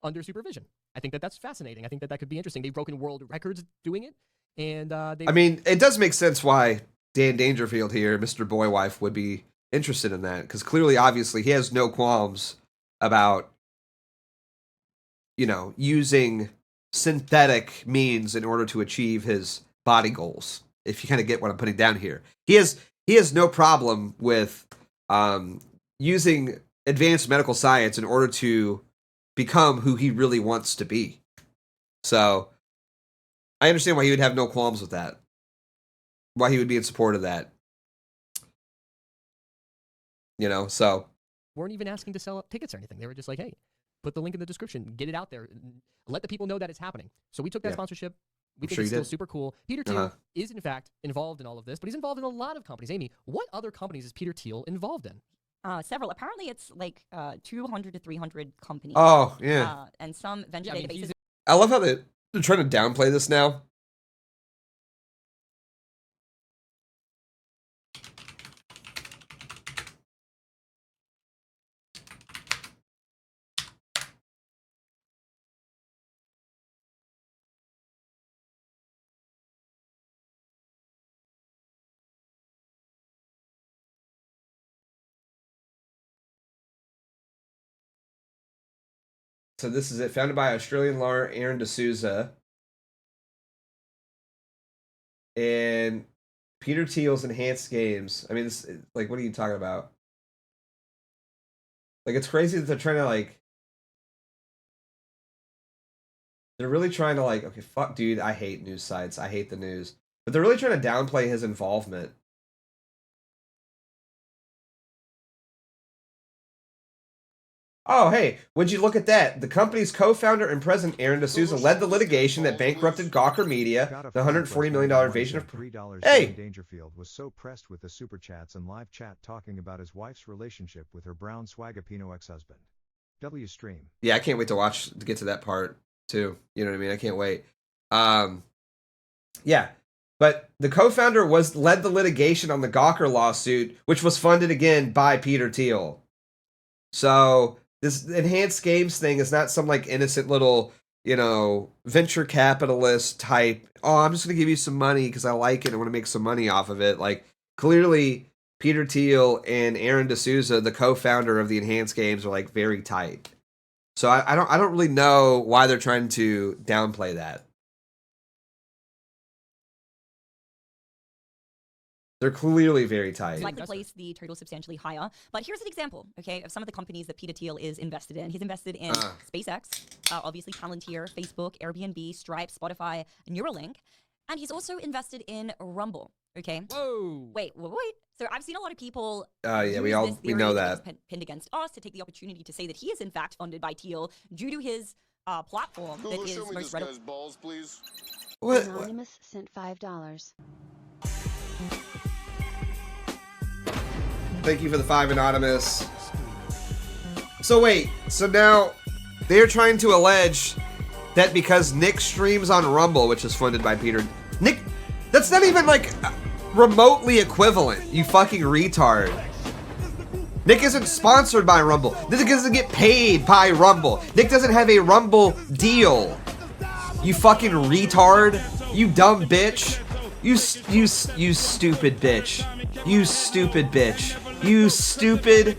under supervision. I think that that's fascinating. I think that that could be interesting. They've broken world records doing it, and I mean, it does make sense why Dan Dangerfield here, Mr. Boywife, would be interested in that because clearly, obviously, he has no qualms about, you know, using synthetic means in order to achieve his body goals. If you kind of get what I'm putting down here, he has no problem with using advanced medical science in order to become who he really wants to be. So I understand why he would have no qualms with that. Why he would be in support of that. You know, so. Weren't even asking to sell up tickets or anything. They were just like, hey, put the link in the description, get it out there, let the people know that it's happening. So we took that sponsorship. We think it's still super cool. Peter Thiel is, in fact, involved in all of this, but he's involved in a lot of companies. Amy, what other companies is Peter Thiel involved in? Several. Apparently, it's like 200 to 300 companies. Oh, yeah. And some venture databases. I love how they're trying to downplay this now. So this is it. Founded by Australian lawyer Aaron D'Souza. And Peter Thiel's Enhanced Games. I mean, this, like, what are you talking about? Like, it's crazy that they're trying to, like... They're really trying to, like... Okay, fuck, dude, I hate news sites. I hate the news. But they're really trying to downplay his involvement. Oh, hey, would you look at that? The company's co-founder and president, Aaron D'Souza, led the litigation that bankrupted Gawker Media, the $140 million invasion of... Hey! Amy Dangerfield was so pressed with the super chats and live chat talking about his wife's relationship with her brown swagapino ex-husband. W stream. Yeah, I can't wait to get to that part, too. You know what I mean? I can't wait. Yeah. But the co-founder led the litigation on the Gawker lawsuit, which was funded again by Peter Thiel. So... This Enhanced Games thing is not some, like, innocent little, you know, venture capitalist type, oh, I'm just going to give you some money because I like it and I want to make some money off of it. Like, clearly, Peter Thiel and Aaron D'Souza, the co-founder of the Enhanced Games, are, like, very tight. So I don't really know why they're trying to downplay that. They're clearly very tight. Likely place the total substantially higher. But here's an example, okay, of some of the companies that Peter Thiel is invested in. He's invested in SpaceX, obviously Palantir, Facebook, Airbnb, Stripe, Spotify, Neuralink, and he's also invested in Rumble, okay? Whoa. Wait. So I've seen a lot of people Yeah, use we this know theory that. is pinned against us to take the opportunity to say that he is in fact funded by Thiel due to his platform that Google, is show me most this readily... guy's balls, please. What? Anonymous sent $5. Thank you for the 5, Anonymous. So wait, so now they're trying to allege that because Nick streams on Rumble, which is funded by Peter... Nick, that's not even, like, remotely equivalent, you fucking retard. Nick isn't sponsored by Rumble. Nick doesn't get paid by Rumble. Nick doesn't have a Rumble deal. You fucking retard. You dumb bitch. You stupid bitch. You stupid bitch. You stupid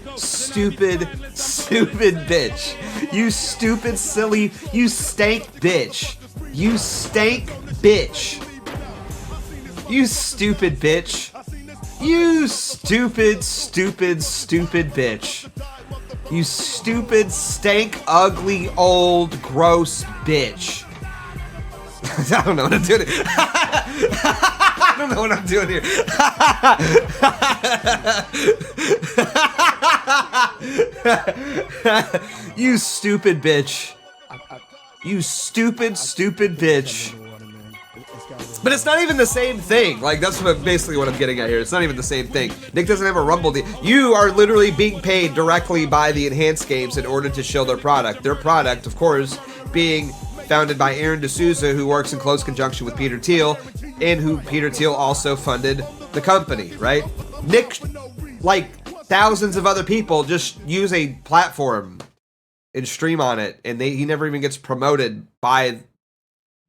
bitch. You stupid, silly, you stank bitch. You stank bitch. You stupid bitch. You stupid bitch. You stupid, stank, ugly, old, gross bitch. I don't know what I'm doing here. I don't know what I'm doing here. You stupid bitch. You stupid bitch. But it's not even the same thing. Like, that's basically what I'm getting at here. It's not even the same thing. Nick doesn't have a Rumble deal. You are literally being paid directly by the Enhanced Games in order to show their product. Their product, of course, being founded by Aaron D'Souza, who works in close conjunction with Peter Thiel, and who Peter Thiel also funded the company, right? Nick, like thousands of other people, just use a platform and stream on it, and he never even gets promoted by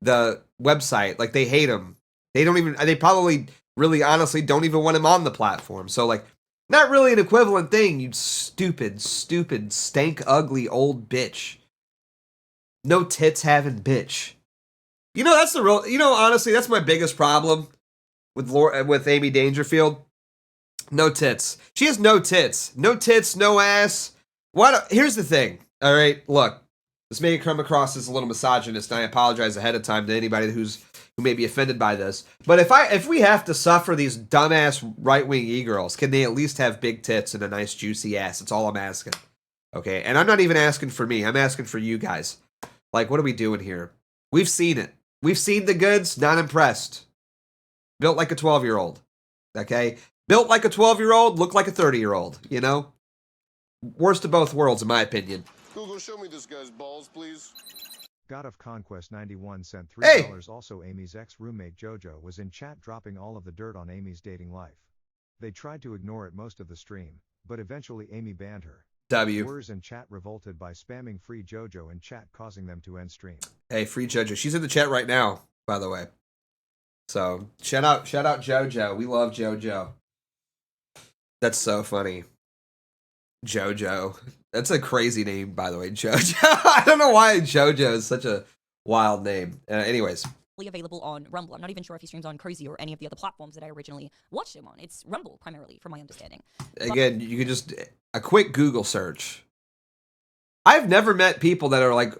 the website. Like, they hate him. They probably really honestly don't even want him on the platform. So, like, not really an equivalent thing, you stupid, stank, ugly, old bitch. No tits having bitch. You know, that's the real, honestly, that's my biggest problem with Amy Dangerfield. No tits. She has no tits. No tits, no ass. Here's the thing, all right? Look, this may come across as a little misogynist, and I apologize ahead of time to anybody who may be offended by this. But if we have to suffer these dumbass right-wing e-girls, can they at least have big tits and a nice juicy ass? That's all I'm asking. Okay? And I'm not even asking for me. I'm asking for you guys. Like, what are we doing here? We've seen it. We've seen the goods, not impressed. Built like a 12-year-old. Okay? Built like a 12-year-old, look like a 30-year-old, you know? Worst of both worlds, in my opinion. Google, show me this guy's balls, please. God of Conquest 91 sent $3. Hey! Also, Amy's ex-roommate JoJo was in chat dropping all of the dirt on Amy's dating life. They tried to ignore it most of the stream, but eventually Amy banned her. W. Viewers in chat revolted by spamming free JoJo in chat, causing them to end stream. Hey, free JoJo. She's in the chat right now, by the way. So, shout out JoJo. We love JoJo. That's so funny. JoJo. That's a crazy name, by the way, JoJo. I don't know why JoJo is such a wild name. Anyways. Available on Rumble. I'm not even sure if he streams on Cozy or any of the other platforms that I originally watched him on. It's Rumble primarily, from my understanding. Again, you can just a quick Google search. I've never met people that are like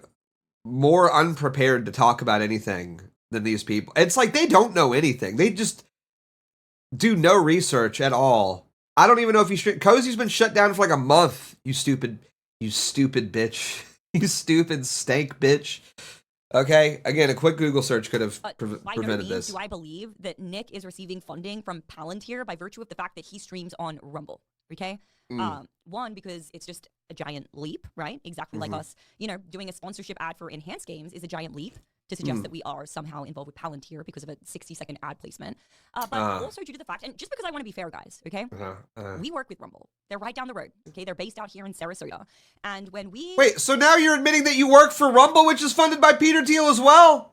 more unprepared to talk about anything than these people. It's like they don't know anything. They just do no research at all. I don't even know if he stream. Cozy's been shut down for like a month. You stupid bitch. You stupid stank bitch. Okay, again, a quick Google search could have prevented this. Do I believe that Nick is receiving funding from Palantir by virtue of the fact that he streams on Rumble? Okay, one, because it's just a giant leap, right? Exactly like us, doing a sponsorship ad for Enhanced Games is a giant leap to suggest that we are somehow involved with Palantir because of a 60-second ad placement. But also due to the fact, and just because I want to be fair, guys, okay? We work with Rumble. They're right down the road, okay? They're based out here in Sarasota. And when we... Wait, so now you're admitting that you work for Rumble, which is funded by Peter Thiel as well?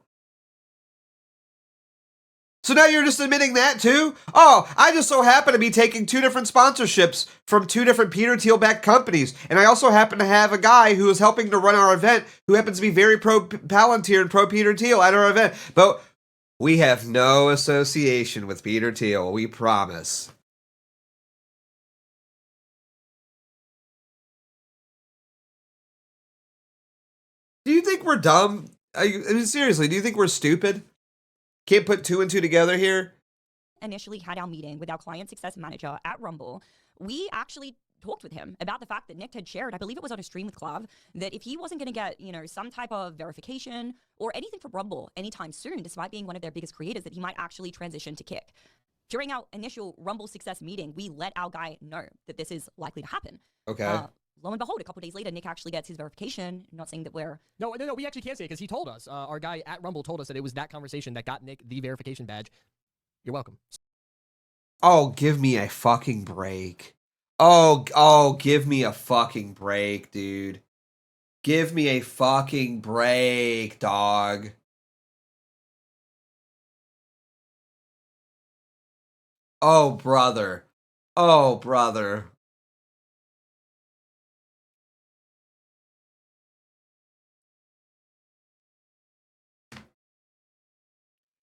So now you're just admitting that too? Oh, I just so happen to be taking 2 different sponsorships from 2 different Peter Thiel-backed companies. And I also happen to have a guy who is helping to run our event who happens to be very pro-Palantir and pro-Peter Thiel at our event. But we have no association with Peter Thiel, we promise. Do you think we're dumb? I mean, seriously, do you think we're stupid? Can't put 2 and 2 together here? Initially had our meeting with our client success manager at Rumble, we actually talked with him about the fact that Nick had shared, I believe it was on a stream with Clav, that if he wasn't going to get, some type of verification or anything from Rumble anytime soon, despite being one of their biggest creators, that he might actually transition to Kick. During our initial Rumble success meeting, we let our guy know that this is likely to happen. Okay. Lo and behold, a couple days later, Nick actually gets his verification. Not saying that we're... No, we actually can't say it because he told us. Our guy at Rumble told us that it was that conversation that got Nick the verification badge. You're welcome. Oh, give me a fucking break. Oh, give me a fucking break, dude. Give me a fucking break, dog. Oh, brother. Oh, brother.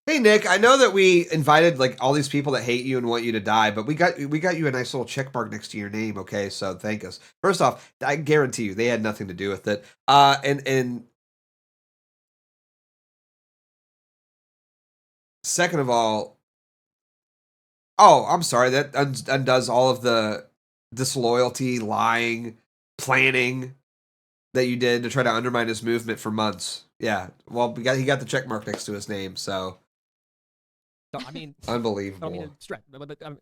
Hey Nick, I know that we invited like all these people that hate you and want you to die, but we got you a nice little check mark next to your name, okay? So thank us. First off, I guarantee you they had nothing to do with it. And second of all, I'm sorry, that undoes all of the disloyalty, lying, planning that you did to try to undermine his movement for months. Yeah, well, he got the check mark next to his name, so. No, I mean, unbelievable. I don't mean to stretch, but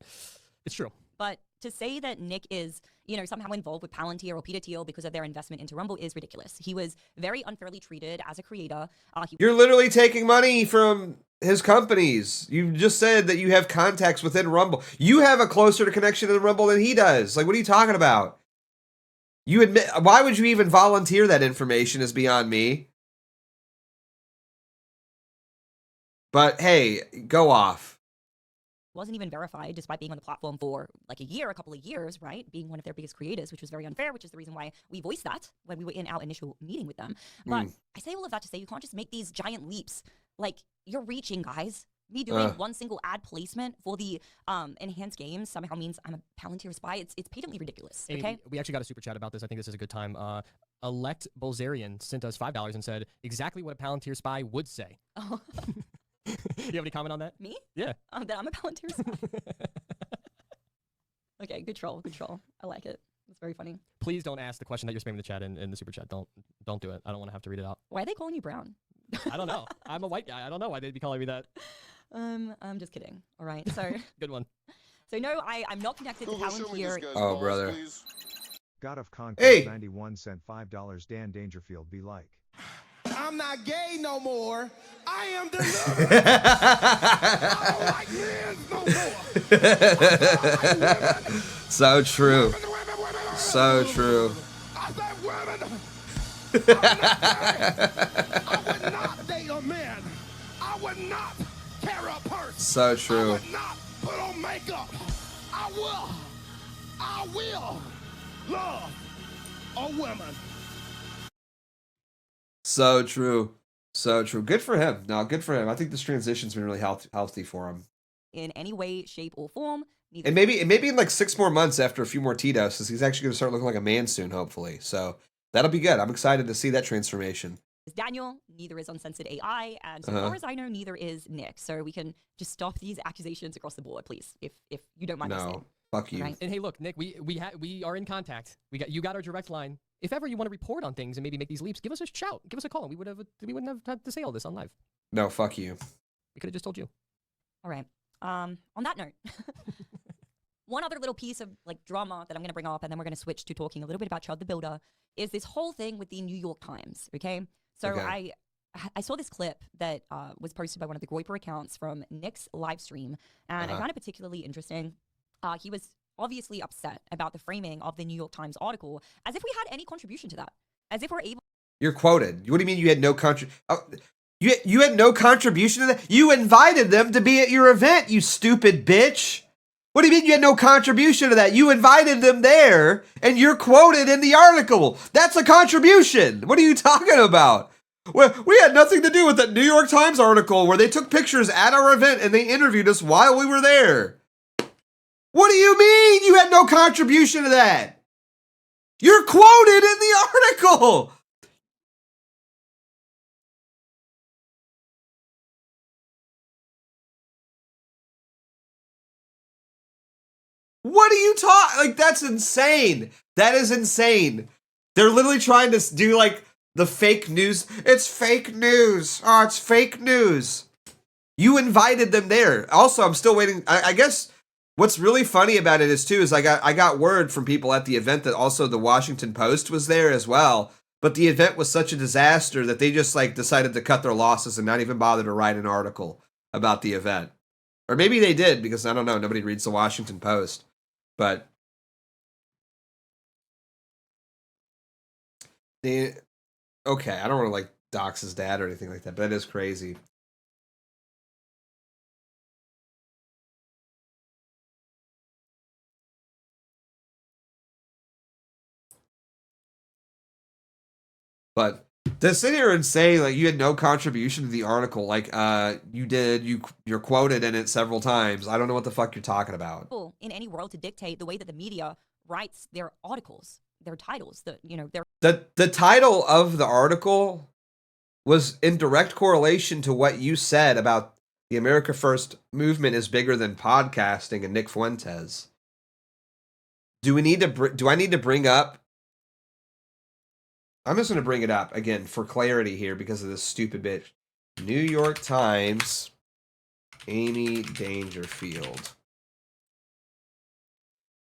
it's true. But to say that Nick is, somehow involved with Palantir or Peter Thiel because of their investment into Rumble is ridiculous. He was very unfairly treated as a creator. You're literally taking money from his companies. You just said that you have contacts within Rumble. You have a closer connection to Rumble than he does. Like, what are you talking about? You admit, why would you even volunteer that information is beyond me. But hey, go off. Wasn't even verified despite being on the platform for like a couple of years, right? Being one of their biggest creators, which was very unfair, which is the reason why we voiced that when we were in our initial meeting with them. But I say all of that to say you can't just make these giant leaps. Like, you're reaching, guys. Me doing one single ad placement for the Enhanced Games somehow means I'm a Palantir spy. It's patently ridiculous, okay? Amy, we actually got a super chat about this. I think this is a good time. Elect Bolzarian sent us $5 and said exactly what a Palantir spy would say. Oh. You have any comment on that? Me? Yeah. That I'm a Palantir spy. Okay, good troll. I like it. It's very funny. Please don't ask the question that you're spamming in the chat in the super chat. Don't do it. I don't want to have to read it out. Why are they calling you brown? I don't know. I'm a white guy. I don't know why they'd be calling me that. I'm just kidding. All right, so. Good one. So no, I'm not connected to Palantir. Oh, brother. Please. God of Conquest Hey. 91 cent $5 Dan Dangerfield be like. I'm not gay no more. I am delivered. I don't like men no more. So true. So true. I said women. I would not date a man. I would not carry a purse. So I true. would not put on makeup. I will love a woman. So true. So true. Good for him. No, good for him. I think this transition's been really healthy for him. In any way, shape, or form. And maybe in like 6 more months after a few more Tito's, he's actually going to start looking like a man soon, hopefully. So that'll be good. I'm excited to see that transformation. Is Daniel, neither is Uncensored AI, and so far as I know, neither is Nick. So we can just stop these accusations across the board, please, if you don't mind me saying. No, fuck you. Right? And hey, look, Nick, we are in contact. You got our direct line. If ever you want to report on things and maybe make these leaps, give us a shout, give us a call. We wouldn't have had to say all this on live. No, fuck you. We could have just told you. All right. On that note, one other little piece of like drama that I'm going to bring up, and then we're going to switch to talking a little bit about Chud the Builder, is this whole thing with the New York Times. Okay, so okay. I saw this clip that was posted by one of the Groiper accounts from Nick's live stream, and I found it particularly interesting. He was obviously upset about the framing of the New York Times article, as if we had any contribution to that, as if we're able. You're quoted. What do you mean you had no You had no contribution to that? You invited them to be at your event, you stupid bitch. What do you mean you had no contribution to that? You invited them there, and you're quoted in the article. That's a contribution. What are you talking about? We had nothing to do with that New York Times article where they took pictures at our event and they interviewed us while we were there. What do you mean you had no contribution to that? You're quoted in the article. What are you talking? Like, that's insane. That is insane. They're literally trying to do like the fake news. It's fake news. Oh, it's fake news. You invited them there. Also, I'm still waiting. I guess what's really funny about it is I got word from people at the event that also the Washington Post was there as well. But the event was such a disaster that they just like decided to cut their losses and not even bother to write an article about the event. Or maybe they did, because I don't know. Nobody reads the Washington Post. But okay, I don't want to like dox his dad or anything like that, but that is crazy. But to sit here and say like you had no contribution to the article, like you did, you're quoted in it several times. I don't know what the fuck you're talking about. In any world to dictate the way that the media writes their articles, their titles, the title of the article was in direct correlation to what you said about the America First movement is bigger than podcasting and Nick Fuentes. Do I need to bring up? I'm just going to bring it up again for clarity here because of this stupid bitch. New York Times, Amy Dangerfield.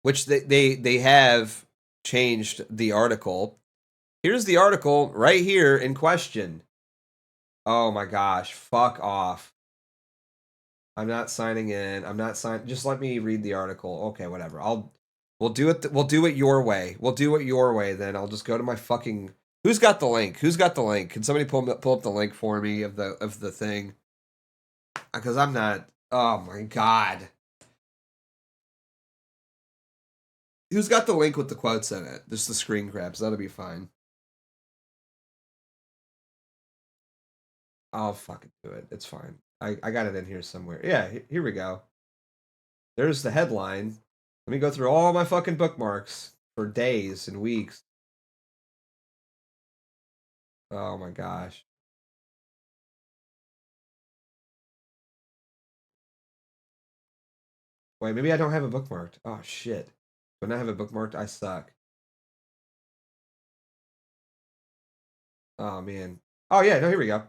Which they have changed the article. Here's the article right here in question. Oh my gosh, fuck off. I'm not signing in. I'm not signing. Just let me read the article. Okay, whatever. We'll do it your way. We'll do it your way then. I'll just go to my fucking. Who's got the link? Who's got the link? Can somebody pull up the link for me of the thing? Because I'm not. Oh my god. Who's got the link with the quotes in it? Just the screen grabs. That'll be fine. I'll fucking do it. It's fine. I got it in here somewhere. Yeah, here we go. There's the headline. Let me go through all my fucking bookmarks for days and weeks. Oh my gosh. Wait, maybe I don't have it bookmarked. Oh shit. When I have it bookmarked, I suck. Oh man. Oh yeah, no, here we go.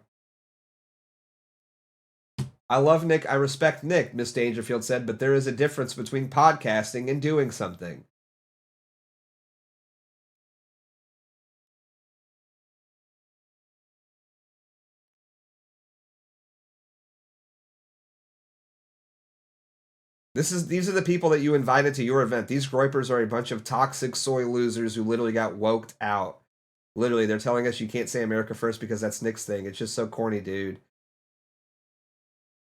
I love Nick. I respect Nick, Miss Dangerfield said, but there is a difference between podcasting and doing something. These are the people that you invited to your event. These Groipers are a bunch of toxic soy losers who literally got woked out. Literally, they're telling us you can't say America First because that's Nick's thing. It's just so corny, dude.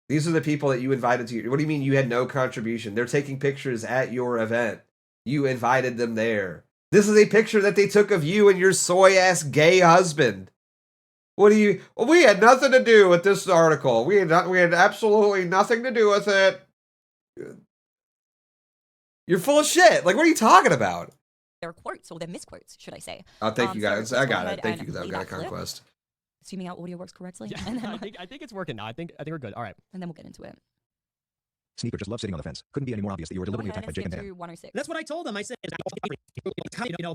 These are the people that you invited to. What do you mean you had no contribution? They're taking pictures at your event. You invited them there. This is a picture that they took of you and your soy-ass gay husband. What do you... We had nothing to do with this article. We had absolutely nothing to do with it. You're full of shit. Like, what are you talking about? Their quotes, or their misquotes, should I say. Oh, thank you guys. So I let's go got it. ahead Thank and you, though. play Got a that clip, conquest. assuming our audio works correctly. Yeah, And then, I think it's working now. I think we're good. All right. and then we'll get into it. Sneaker just loves sitting on the fence. Couldn't be any more obvious that you were Go deliberately ahead attacked and by Jake skip and Dan. to 106. That's what I told them. I said,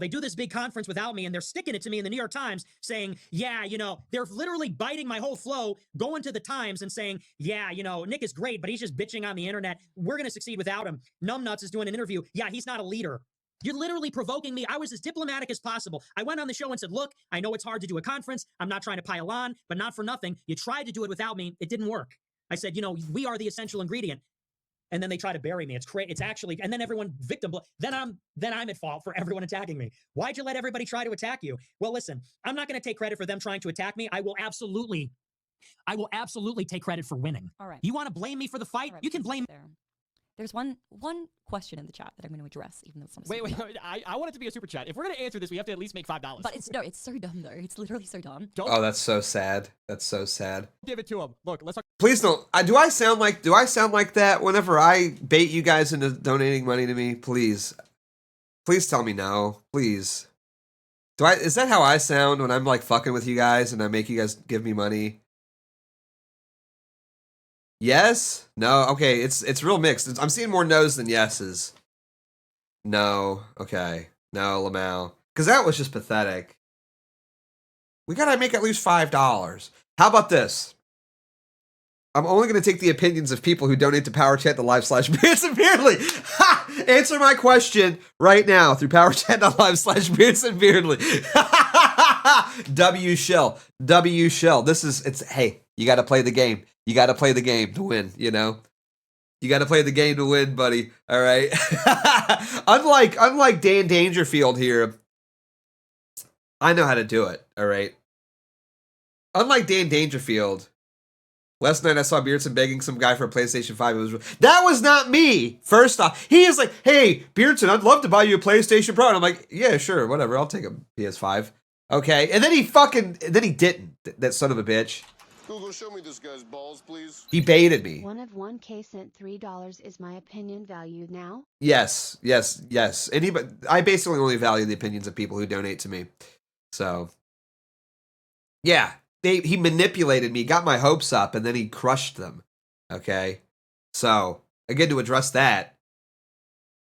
they do this big conference without me, and they're sticking it to me in the New York Times saying, yeah, they're literally biting my whole flow, going to the Times and saying, yeah, Nick is great, but he's just bitching on the internet. We're going to succeed without him. Numbnuts is doing an interview. Yeah, he's not a leader. You're literally provoking me. I was as diplomatic as possible. I went on the show and said, look, I know it's hard to do a conference. I'm not trying to pile on, but not for nothing. You tried to do it without me. It didn't work. I said, we are the essential ingredient. And then they try to bury me. It's actually, and then everyone then I'm at fault for everyone attacking me. Why'd you let everybody try to attack you? Well, listen, I'm not going to take credit for them trying to attack me. I will absolutely take credit for winning. All right. You want to blame me for the fight? All right, You can please blame. there. There's one question in the chat that I'm going to address, even though it's not a Wait. super chat. I want it to be a super chat. If we're gonna answer this, we have to at least make $5. But it's so dumb though. It's literally so dumb. Don't Oh, that's so sad. That's so sad. give it to him. Look, let's talk. Please don't. Do I sound like that whenever I bait you guys into donating money to me? Please tell me no. Please. Is that how I sound when I'm like fucking with you guys and I make you guys give me money? Yes? No? Okay, it's real mixed. I'm seeing more no's than yeses. No. Okay. No, Lamau. Because that was just pathetic. We gotta make at least $5. How about this? I'm only going to take the opinions of people who donate to PowerChat.live/BeardsonBeardly. Ha! Answer my question right now through PowerChat.live/BeardsonBeardly. W shell. Hey, you got to play the game. You got to play the game to win, You got to play the game to win, buddy. All right. unlike Dan Dangerfield here, I know how to do it. All right. Unlike Dan Dangerfield, last night I saw Beardson begging some guy for a PlayStation 5. That was not me. First off, he is like, hey, Beardson, I'd love to buy you a PlayStation Pro. And I'm like, yeah, sure, whatever. I'll take a PS5. Okay. And then he didn't. That son of a bitch. Google, show me this guy's balls, please. He baited me. One of 1K sent $3. Is my opinion valued now? Yes. I basically only value the opinions of people who donate to me. So, yeah. He manipulated me, got my hopes up, and then he crushed them. Okay? So, again, to address that,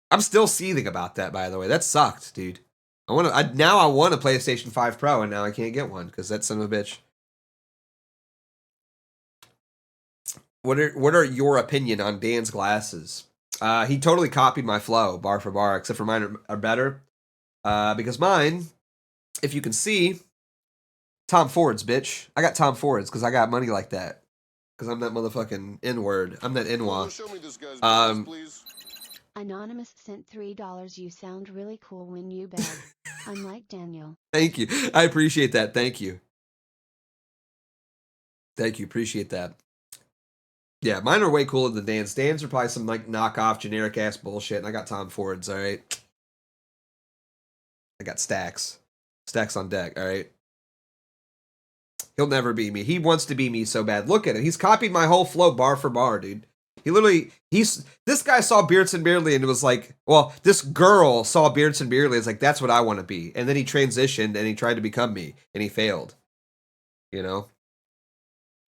I'm still seething about that, by the way. That sucked, dude. I want a PlayStation 5 Pro, and now I can't get one, because that son of a bitch. What are your opinion on Dan's glasses? He totally copied my flow, bar for bar, except for mine are better. Because mine, if you can see, Tom Ford's, bitch. I got Tom Ford's because I got money like that. Because I'm that motherfucking N-word. I'm that Google, N-wa. show me this guy's balls, please. Anonymous sent $3. You sound really cool when you beg. Unlike Daniel. Thank you. I appreciate that. Thank you. Appreciate that. Yeah, mine are way cooler than Dan's. Dan's are probably some like knockoff, generic ass bullshit, and I got Tom Ford's, alright? I got stacks. Stacks on deck, alright? He'll never be me. He wants to be me so bad. Look at it. He's copied my whole flow bar for bar, dude. This guy saw Beardson Beardly and it was like, well, this girl saw Beardson Beardly. It's like, that's what I want to be. And then he transitioned and he tried to become me and he failed.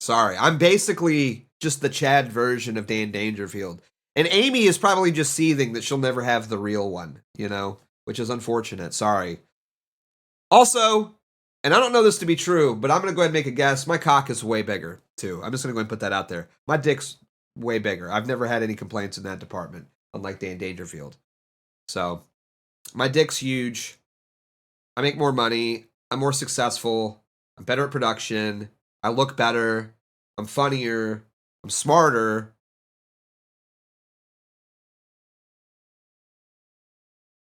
Sorry. I'm basically just the Chad version of Dan Dangerfield. And Amy is probably just seething that she'll never have the real one, which is unfortunate. Sorry. Also, and I don't know this to be true, but I'm going to go ahead and make a guess. My cock is way bigger, too. I'm just going to go ahead and put that out there. My dick's way bigger. I've never had any complaints in that department, unlike Dan Dangerfield. So, my dick's huge. I make more money. I'm more successful. I'm better at production. I look better. I'm funnier. I'm smarter.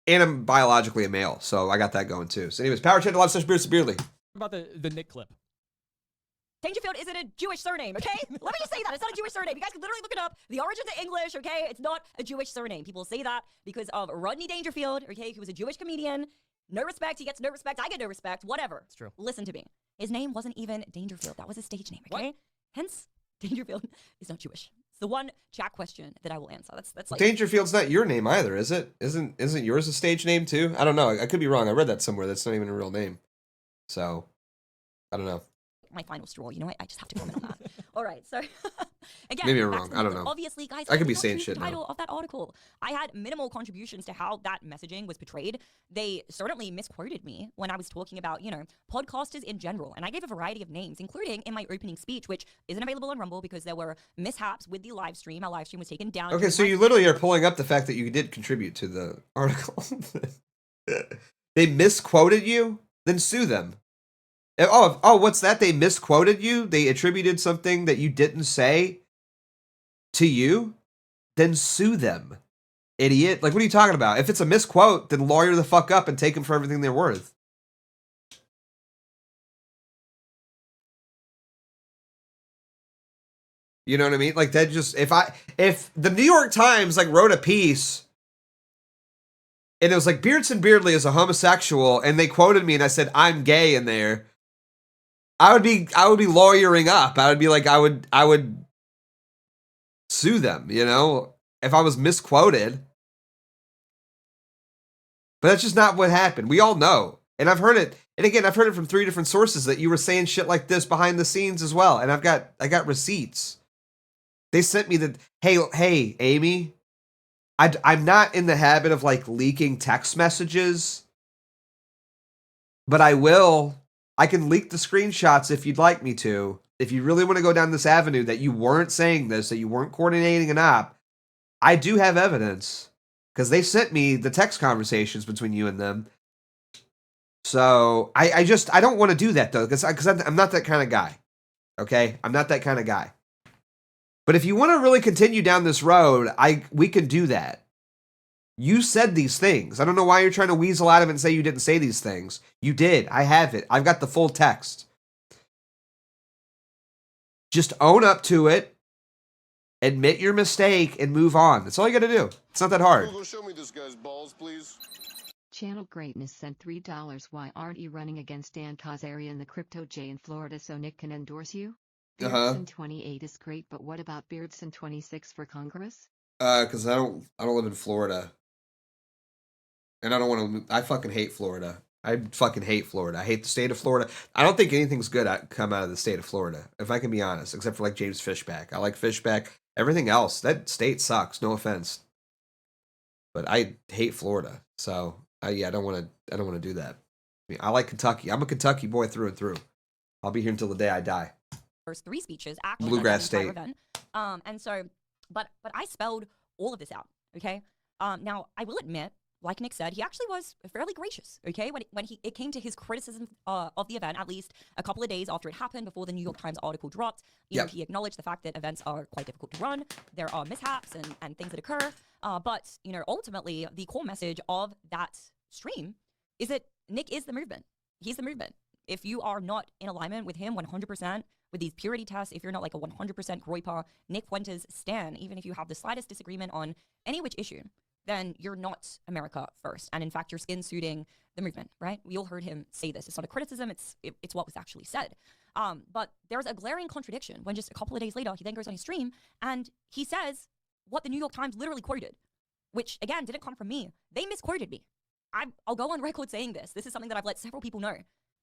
And I'm biologically a male, so I got that going too. So anyways, PowerChat.live/Beardson About the Nick clip. Dangerfield isn't a Jewish surname, okay? Let me just say that. It's not a Jewish surname. You guys can literally look it up. The origins of English, okay? It's not a Jewish surname. People say that because of Rodney Dangerfield, okay, who was a Jewish comedian. No respect. He gets no respect. I get no respect. Whatever. It's true. Listen to me. His name wasn't even Dangerfield. That was his stage name, okay? What? Hence, Dangerfield is not Jewish. It's the one chat question that I will answer. That's like Dangerfield's not your name either, is it? Isn't yours a stage name too? I don't know. I could be wrong. I read that somewhere. That's not even a real name. So, I don't know. my final straw. You know what? I just have to comment on that. All right. So again, Maybe I'm back wrong. to the I don't article. know. Obviously, guys, I could did be not saying choose shit the now. title of that article. I had minimal contributions to how that messaging was portrayed. They certainly misquoted me when I was talking about, podcasters in general. And I gave a variety of names, including in my opening speech, which isn't available on Rumble because there were mishaps with the live stream. Our live stream was taken down. Okay, so you literally are pulling up the fact that you did contribute to the article. They misquoted you? Then sue them. Oh, what's that? They misquoted you? They attributed something that you didn't say to you? Then sue them. Idiot. Like, what are you talking about? If it's a misquote, then lawyer the fuck up and take them for everything they're worth. You know what I mean? Like, that just, if the New York Times, like, wrote a piece and it was like, Beardson Beardley is a homosexual, and they quoted me and I said, I'm gay in there, I would be lawyering up. I would be like, I would sue them, if I was misquoted. But that's just not what happened. We all know. And I've heard it. And again, I've heard it from 3 different sources that you were saying shit like this behind the scenes as well. And I got receipts. They sent me the, hey, Amy, I'm not in the habit of like leaking text messages, but I can leak the screenshots if you'd like me to. If you really want to go down this avenue that you weren't saying this, that you weren't coordinating an op, I do have evidence because they sent me the text conversations between you and them. So I don't want to do that though, because I'm not that kind of guy. Okay, I'm not that kind of guy. But if you want to really continue down this road, we can do that. You said these things. I don't know why you're trying to weasel out of it and say you didn't say these things. You did. I have it. I've got the full text. Just own up to it, admit your mistake, and move on. That's all you got to do. It's not that hard. Google, show me this guy's balls, please. Channel Greatness sent $3. Why aren't you running against Dan Kazarian in the Crypto J in Florida so Nick can endorse you? Beardson 28 is great, but what about Beardson 26 for Congress? Because I don't live in Florida. And I don't want to. I fucking hate Florida. I fucking hate Florida. I hate the state of Florida. I don't think anything's good come out of the state of Florida, if I can be honest, except for like James Fishback. I like Fishback. Everything else, that state sucks. No offense, but I hate Florida. So I don't want to do that. I mean, I like Kentucky. I'm a Kentucky boy through and through. I'll be here until the day I die. First 3 speeches actually Bluegrass mentioned the State. entire event. And so, but I spelled all of this out. Okay. Now I will admit, like Nick said, he actually was fairly gracious. Okay, when it came to his criticism of the event, at least a couple of days after it happened, before the New York Times article dropped, you know, he acknowledged the fact that events are quite difficult to run. There are mishaps and things that occur. But ultimately, the core message of that stream is that Nick is the movement. He's the movement. If you are not in alignment with him 100%, with these purity tests, if you're not like a 100% Groiper, Nick Fuentes stan, even if you have the slightest disagreement on any which issue, then you're not America first. And in fact, you're skin suiting the movement, right? We all heard him say this. It's not a criticism, it's what was actually said. But there's a glaring contradiction when just a couple of days later, he then goes on his stream and he says what the New York Times literally quoted, which again, didn't come from me. They misquoted me. I'll go on record saying this. This is something that I've let several people know.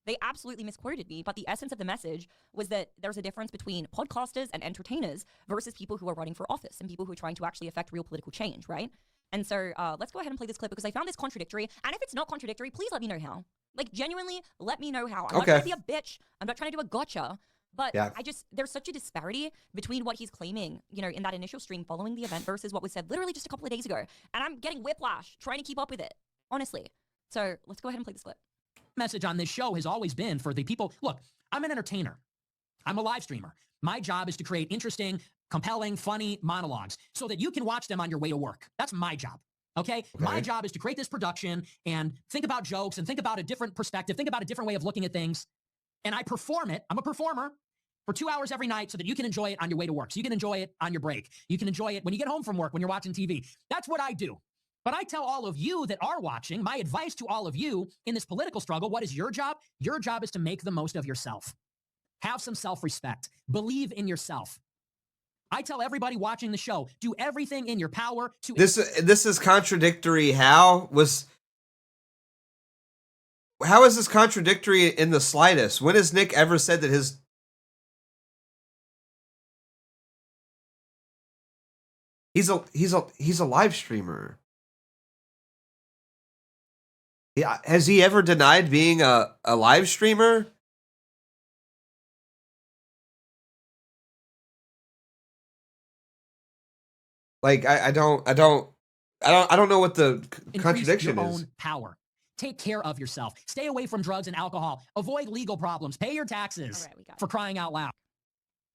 They absolutely misquoted me, but the essence of the message was that there's a difference between podcasters and entertainers versus people who are running for office and people who are trying to actually affect real political change, right? And so let's go ahead and play this clip because I found this contradictory. And if it's not contradictory, please let me know how. Like, genuinely, let me know how. I'm not trying to be a bitch. I'm not trying to do a gotcha. But there's such a disparity between what he's claiming, in that initial stream following the event versus what was said literally just a couple of days ago. And I'm getting whiplash trying to keep up with it, honestly. So let's go ahead and play this clip. Message on this show has always been for the people. Look, I'm an entertainer. I'm a live streamer. My job is to create interesting, compelling, funny monologues so that you can watch them on your way to work. That's my job. Okay? My job is to create this production and think about jokes and think about a different perspective, think about a different way of looking at things. And I perform it. I'm a performer for 2 hours every night so that you can enjoy it on your way to work. So you can enjoy it on your break. You can enjoy it when you get home from work, when you're watching TV. That's what I do. But I tell all of you that are watching, my advice to all of you in this political struggle, what is your job? Your job is to make the most of yourself. Have some self-respect. Believe in yourself. I tell everybody watching the show, do everything in your power to... This is contradictory. How is this contradictory in the slightest? When has Nick ever said that his... He's a live streamer. Yeah, has he ever denied being a live streamer? Like I don't know what the contradiction your is. Own power. Take care of yourself. Stay away from drugs and alcohol. Avoid legal problems. Pay your taxes. All right, we got for it. crying out loud.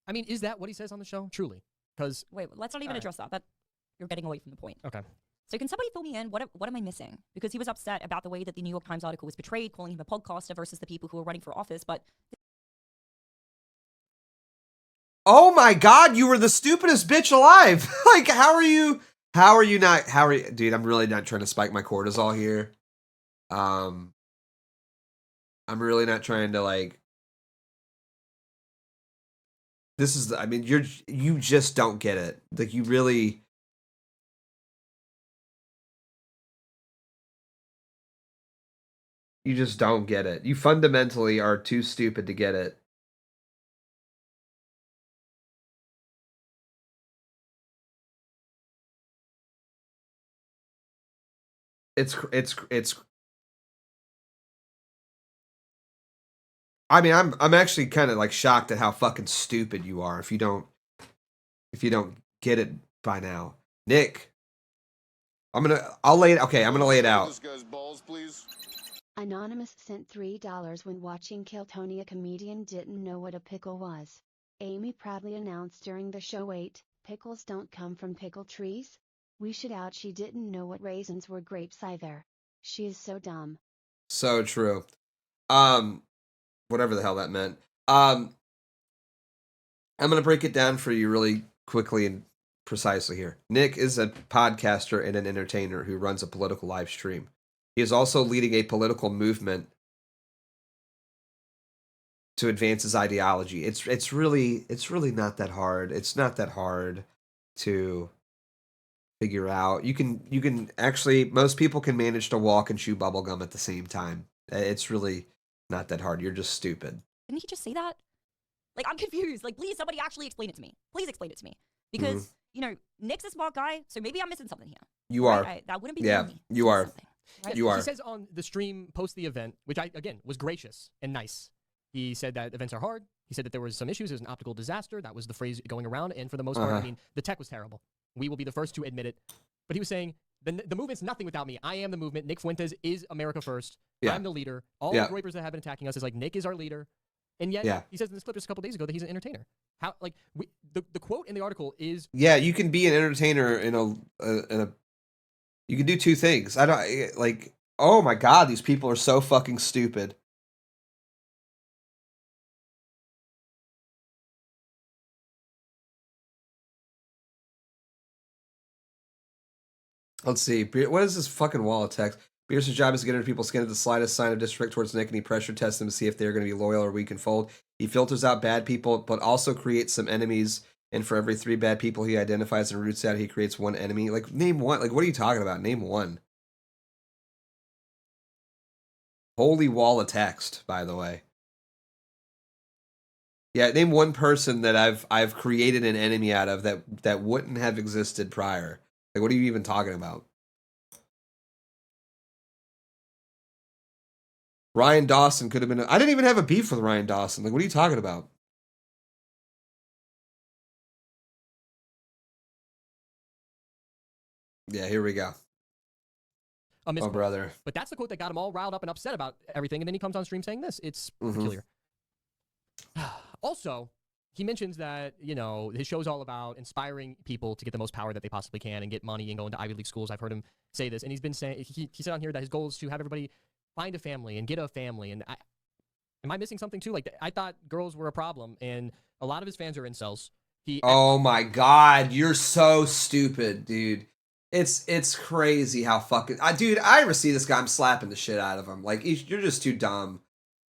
I mean, is that what he says on the show? Truly? Because Wait, let's not even address that. You're getting away from the point. okay. So can somebody fill me in? What am I missing? Because he was upset about the way that the New York Times article was portrayed, calling him a podcaster versus the people who are running for office. But Oh my God, you were the stupidest bitch alive. Like, how are you, dude, I'm really not trying to spike my cortisol here. I'm really not trying to like, I mean, you just don't get it. Like, you really, you just don't get it. You fundamentally are too stupid to get it. It's I mean, I'm actually kind of like shocked at how fucking stupid you are if you don't get it by now. Nick, I'm gonna lay it out. This guy's balls, please. Anonymous sent $3 when watching Kill Tony. A comedian didn't know what a pickle was. Amy proudly announced during the show, "Wait, pickles don't come from pickle trees?" We should out she didn't know what raisins were grapes either. She is so dumb. So true. Whatever the hell that meant. I'm gonna break it down for you really quickly and precisely here. Nick is a podcaster and an entertainer who runs a political live stream. He is also leading a political movement to advance his ideology. It's really not that hard. It's not that hard to figure out. You can actually, most people can manage to walk and chew bubblegum at the same time. It's really not that hard. You're just stupid. didn't he just say that? Like, I'm confused. Like, please, somebody actually explain it to me. Please explain it to me. Because, you know, Nick's a smart guy, so maybe I'm missing something here. You are. That wouldn't be Yeah, me. you are. Right? You are. He says on the stream post the event, which again was gracious and nice. He said that events are hard. He said that there was some issues. It was an optical disaster. That was the phrase going around. And for the most part, I mean, the tech was terrible. We will be the first to admit it. But he was saying, the movement's nothing without me. I am the movement. Nick Fuentes is America first. Yeah. I'm the leader. All the groypers that have been attacking us is like, Nick is our leader. And yet, he says in this clip just a couple days ago that he's an entertainer. How, like, the quote in the article is... Yeah, you can be an entertainer in a you can do two things. I don't, like, oh my God, these people are so fucking stupid. Let's see. What is this fucking wall of text? Beardson's job is to get under people's skin at the slightest sign of disrespect towards Nick, and he pressure tests them to see if they're going to be loyal or weak and fold. He filters out bad people, but also creates some enemies. And for every 3 bad people he identifies and roots out, he creates 1 enemy. Like, name one. Like, what are you talking about? Name one. Holy wall of text, by the way. Yeah, name one person that I've created an enemy out of that wouldn't have existed prior. Like, what are you even talking about? Ryan Dawson could have been... I didn't even have a beef with Ryan Dawson. Like, what are you talking about? Yeah, here we go. Oh, brother. But that's the quote that got him all riled up and upset about everything. And then he comes on stream saying this. It's peculiar. Also, he mentions that, you know, his show's all about inspiring people to get the most power that they possibly can and get money and go into Ivy League schools. I've heard him say this. And he's been saying, he said on here that his goal is to have everybody find a family and get a family. And am I missing something too? Like, I thought girls were a problem, and a lot of his fans are incels. Oh my God, you're so stupid, dude. It's crazy how fucking dude. I ever see this guy, I'm slapping the shit out of him. Like you're just too dumb.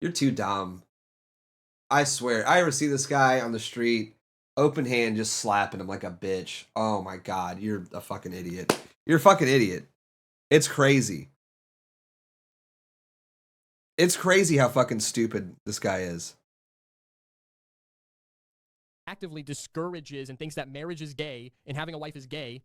You're too dumb. I swear. I ever see this guy on the street, open hand, just slapping him like a bitch. Oh my god, you're a fucking idiot. You're a fucking idiot. It's crazy. It's crazy how fucking stupid this guy is. Actively discourages and thinks that marriage is gay and having a wife is gay.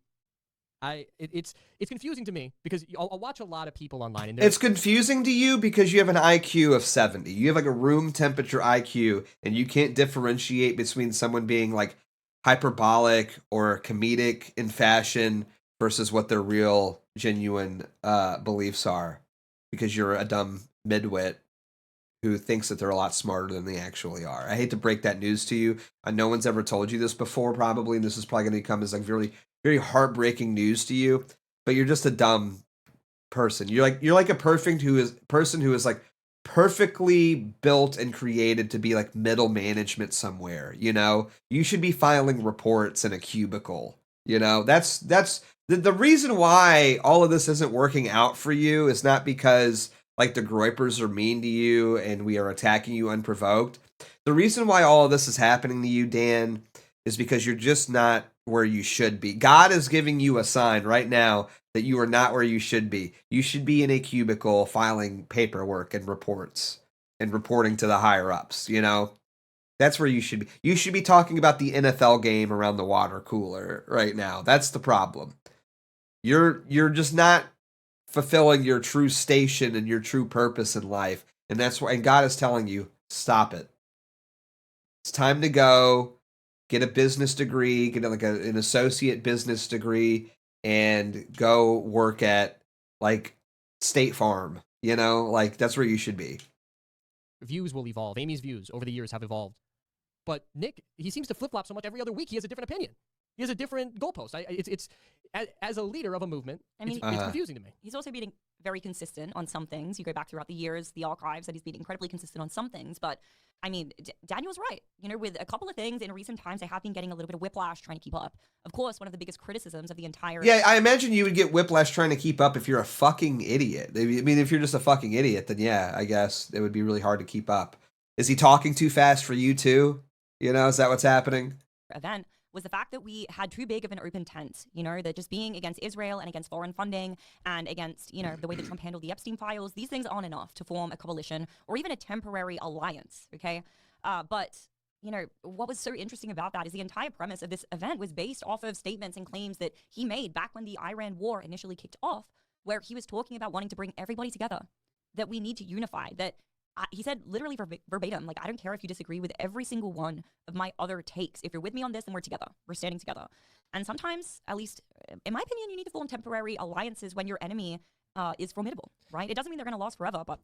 It's confusing to me because I'll watch a lot of people online. And it's confusing to you because you have an IQ of 70. You have like a room temperature IQ, and you can't differentiate between someone being like hyperbolic or comedic in fashion versus what their real, genuine beliefs are, because you're a dumb midwit who thinks that they're a lot smarter than they actually are. I hate to break that news to you. No one's ever told you this before, probably, and this is probably going to come as like really, very heartbreaking news to you. But you're just a dumb person. You're like a person who is like perfectly built and created to be like middle management somewhere. You know, you should be filing reports in a cubicle. You know, that's the reason why all of this isn't working out for you is not because like the Groypers are mean to you and we are attacking you unprovoked. The reason why all of this is happening to you, Dan, is because you're just not where you should be. God is giving you a sign right now that you are not where you should be. You should be in a cubicle filing paperwork and reports and reporting to the higher ups, you know? That's where you should be. You should be talking about the NFL game around the water cooler right now. That's the problem. You're just not fulfilling your true station and your true purpose in life. And that's why, and God is telling you, stop it. It's time to go get a business degree, get like an associate business degree, and go work at like State Farm. You know, like that's where you should be. Views will evolve. Amy's views over the years have evolved. But Nick, he seems to flip-flop so much every other week. He has a different opinion. He has a different goalpost. It's as a leader of a movement, I mean, it's confusing to me. He's also being very consistent on some things. You go back throughout the years, the archives, that he's been incredibly consistent on some things. But, I mean, Daniel's right. You know, with a couple of things in recent times, I have been getting a little bit of whiplash trying to keep up. Of course, one of the biggest criticisms of the entire... Yeah, I imagine you would get whiplash trying to keep up if you're a fucking idiot. I mean, if you're just a fucking idiot, then yeah, I guess it would be really hard to keep up. Is he talking too fast for you too? You know, is that what's happening? Event was the fact that we had too big of an open tent, you know, that just being against Israel and against foreign funding and against, you know, the way that Trump handled the Epstein files, these things aren't enough to form a coalition or even a temporary alliance, okay? But, you know, what was so interesting about that is the entire premise of this event was based off of statements and claims that he made back when the Iran war initially kicked off, where he was talking about wanting to bring everybody together, that we need to unify, that he said literally verbatim, like, I don't care if you disagree with every single one of my other takes. If you're with me on this, then we're together. We're standing together. And sometimes, at least in my opinion, you need to form temporary alliances when your enemy is formidable, right? It doesn't mean they're going to last forever, but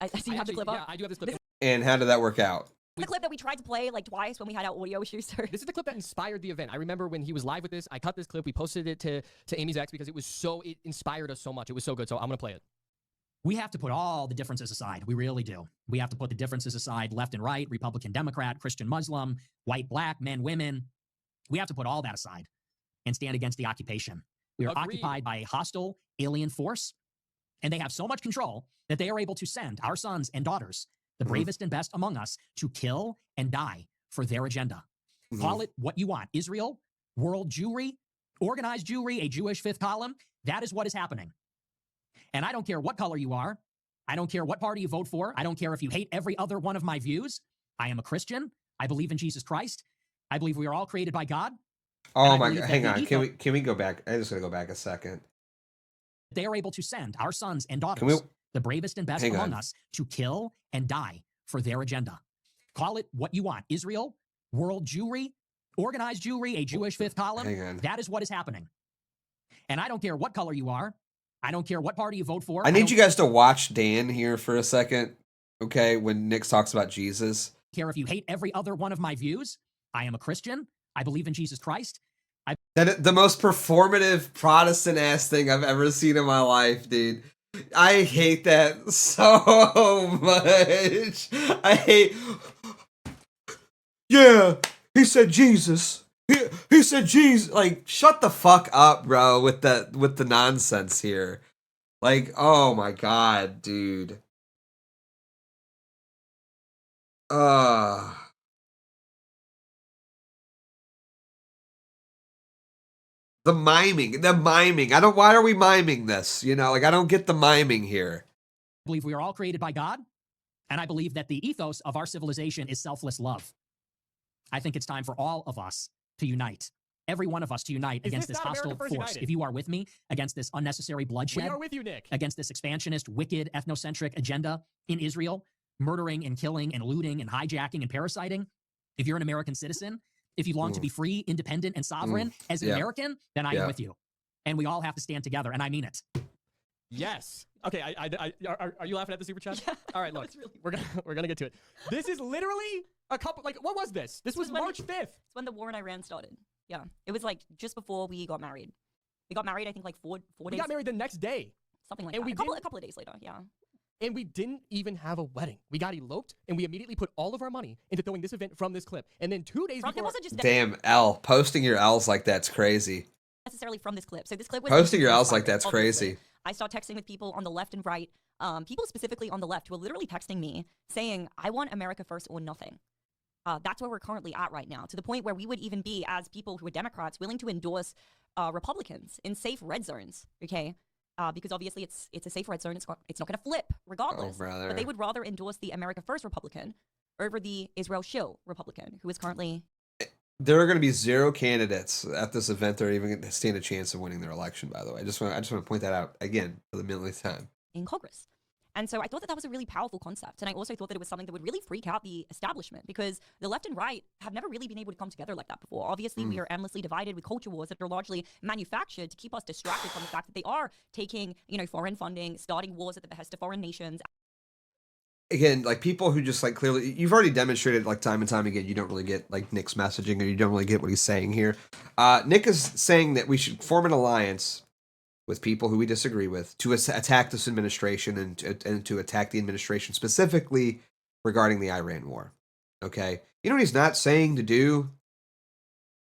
I see you have the clip up. Yeah, I do have this clip. And how did that work out? The clip that we tried to play like twice when we had our audio issues. This is the clip that inspired the event. I remember when he was live with this, I cut this clip, we posted it to Amy's ex because it inspired us so much. It was so good, so I'm going to play it. We have to put all the differences aside. We really do. We have to put the differences aside, left and right, Republican, Democrat, Christian, Muslim, white, black, men, women. We have to put all that aside and stand against the occupation. We are occupied by a hostile alien force, and they have so much control that they are able to send our sons and daughters, the bravest and best among us, to kill and die for their agenda. Call it what you want. Israel, world Jewry, organized Jewry, a Jewish fifth column. That is what is happening. And I don't care what color you are. I don't care what party you vote for. I don't care if you hate every other one of my views. I am a Christian. I believe in Jesus Christ. I believe we are all created by God. Oh my God. Hang on. Can we go back? I just gotta go back a second. They are able to send our sons and daughters, the bravest and best among us, to kill and die for their agenda. Call it what you want. Israel, world Jewry, organized Jewry, a Jewish fifth column. That is what is happening. And I don't care what color you are. I don't care what party you vote for. I need you guys to watch Dan here for a second, okay, when Nick talks about Jesus. I don't care if you hate every other one of my views. I am a Christian. I believe in Jesus Christ. The most performative Protestant-ass thing I've ever seen in my life, dude. I hate that so much. I hate... Yeah, he said Jesus. He He said, "Geez, like shut the fuck up, bro, with the nonsense here." Like, oh my god, dude. Uh the miming. Why are we miming this? You know, like I don't get the miming here. I believe we are all created by God, and I believe that the ethos of our civilization is selfless love. I think it's time for all of us to unite. Every one of us to unite against this hostile force. United? If you are with me, against this unnecessary bloodshed. We are with you, Nick. Against this expansionist, wicked, ethnocentric agenda in Israel, murdering and killing and looting and hijacking and parasiting. If you're an American citizen, if you long to be free, independent, and sovereign as an American, then I am with you. And we all have to stand together, and I mean it. Yes. Okay. Are you laughing at the super chat? Yeah, All right. Look, we're gonna get to it. This is literally a couple. Like, what was this? This was March 5th. It's when the war in Iran started. Yeah, it was like just before we got married. We got married, I think, like four days. We got married the next day. Something like and that. A couple of days later. Yeah. And we didn't even have a wedding. We got eloped, and we immediately put all of our money into throwing this event from this clip. And then 2 days before, it wasn't just damn L, posting your L's like that's crazy. Necessarily from this clip. So this clip was posting your L's like that's crazy. I start texting with people on the left and right, people specifically on the left who are literally texting me saying, "I want America first or nothing." That's where we're currently at right now, to the point where we would even be, as people who are Democrats, willing to endorse Republicans in safe red zones. Okay. Because obviously it's a safe red zone. It's not going to flip regardless. But they would rather endorse the America First Republican over the Israel Shill Republican, who is currently. There are going to be 0 candidates at this event that are even going to stand a chance of winning their election. By the way, I just want to point that out again for the millionth time. In Congress. And so I thought that was a really powerful concept. And I also thought that it was something that would really freak out the establishment, because the left and right have never really been able to come together like that before. Obviously, we are endlessly divided with culture wars that are largely manufactured to keep us distracted from the fact that they are taking, foreign funding, starting wars at the behest of foreign nations. Again, like people who just like clearly, you've already demonstrated like time and time again, you don't really get like Nick's messaging, or you don't really get what he's saying here. Nick is saying that we should form an alliance with people who we disagree with to attack this administration and to attack the administration specifically regarding the Iran war. Okay? You know what he's not saying to do?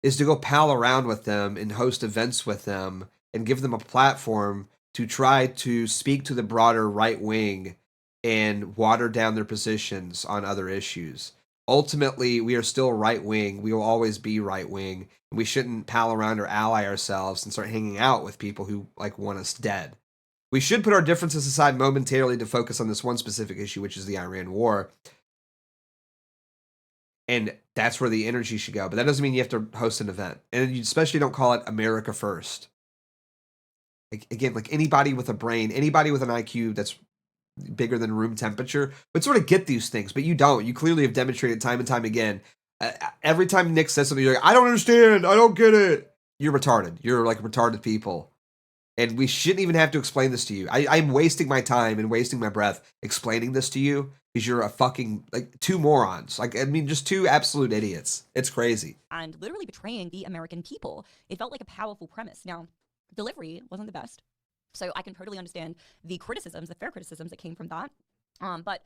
Is to go pal around with them and host events with them and give them a platform to try to speak to the broader right wing and water down their positions on other issues. Ultimately, we are still right wing. We will always be right wing. We shouldn't pal around or ally ourselves and start hanging out with people who like want us dead. We should put our differences aside momentarily to focus on this one specific issue, which is the Iran war. And that's where the energy should go. But that doesn't mean you have to host an event. And you especially don't call it America First. Like, again, like anybody with a brain, anybody with an IQ that's bigger than room temperature would sort of get these things, but you don't. You clearly have demonstrated time and time again. Every time Nick says something, you're like, I don't understand. I don't get it. You're retarded. You're like retarded people. And we shouldn't even have to explain this to you. I'm wasting my time and wasting my breath explaining this to you because you're a fucking, like, 2 morons. Like, I mean, just 2 absolute idiots. It's crazy. And literally betraying the American people. It felt like a powerful premise. Now, delivery wasn't the best. So I can totally understand the criticisms, the fair criticisms that came from that. But,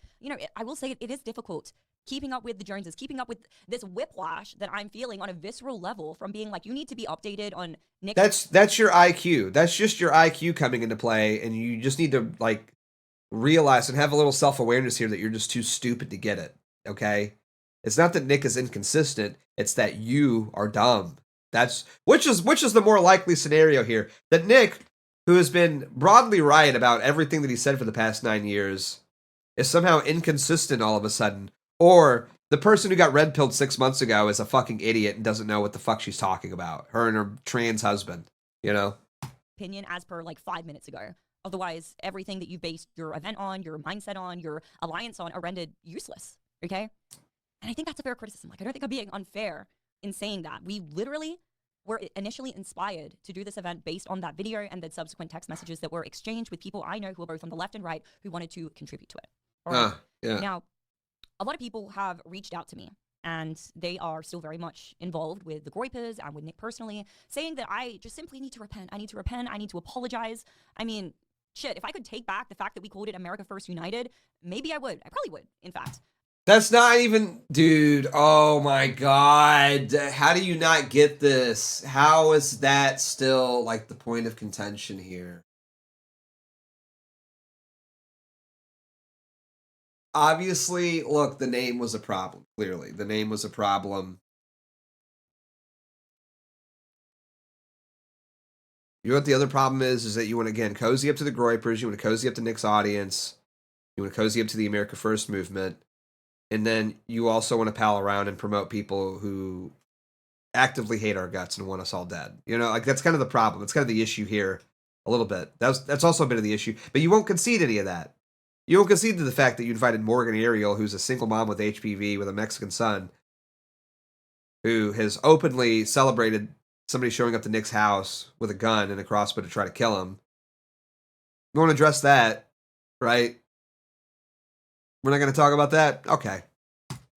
I will say it is difficult keeping up with the Joneses, keeping up with this whiplash that I'm feeling on a visceral level from being like, you need to be updated on Nick. That's your IQ. That's just your IQ coming into play. And you just need to, like, realize and have a little self-awareness here that you're just too stupid to get it. Okay? It's not that Nick is inconsistent. It's that you are dumb. Which is the more likely scenario here. That Nick, who has been broadly right about everything that he said for the past 9 years, is somehow inconsistent all of a sudden. Or the person who got red-pilled 6 months ago is a fucking idiot and doesn't know what the fuck she's talking about. Her and her trans husband, Opinion as per like 5 minutes ago. Otherwise, everything that you based your event on, your mindset on, your alliance on are rendered useless, okay? And I think that's a fair criticism. Like, I don't think I'm being unfair in saying that. We literally were initially inspired to do this event based on that video and the subsequent text messages that were exchanged with people I know who are both on the left and right who wanted to contribute to it. All right? Yeah. Now, a lot of people have reached out to me, and they are still very much involved with the Groypers and with Nick personally, saying that I just simply need to repent. I need to repent. I need to apologize. I mean, shit, if I could take back the fact that we called it America First United, maybe I would. I probably would, in fact. That's not even, dude. Oh my God. How do you not get this? How is that still like the point of contention here? Obviously, look, the name was a problem. Clearly, the name was a problem. You know what the other problem is that you want to, again, cozy up to the Groypers, you want to cozy up to Nick's audience, you want to cozy up to the America First movement, and then you also want to pal around and promote people who actively hate our guts and want us all dead. You know, like that's kind of the problem. It's kind of the issue here a little bit. That's also a bit of the issue, but you won't concede any of that. You won't concede to the fact that you invited Morgan Ariel, who's a single mom with HPV with a Mexican son, who has openly celebrated somebody showing up to Nick's house with a gun and a crossbow to try to kill him. You want to address that, right? We're not going to talk about that? Okay.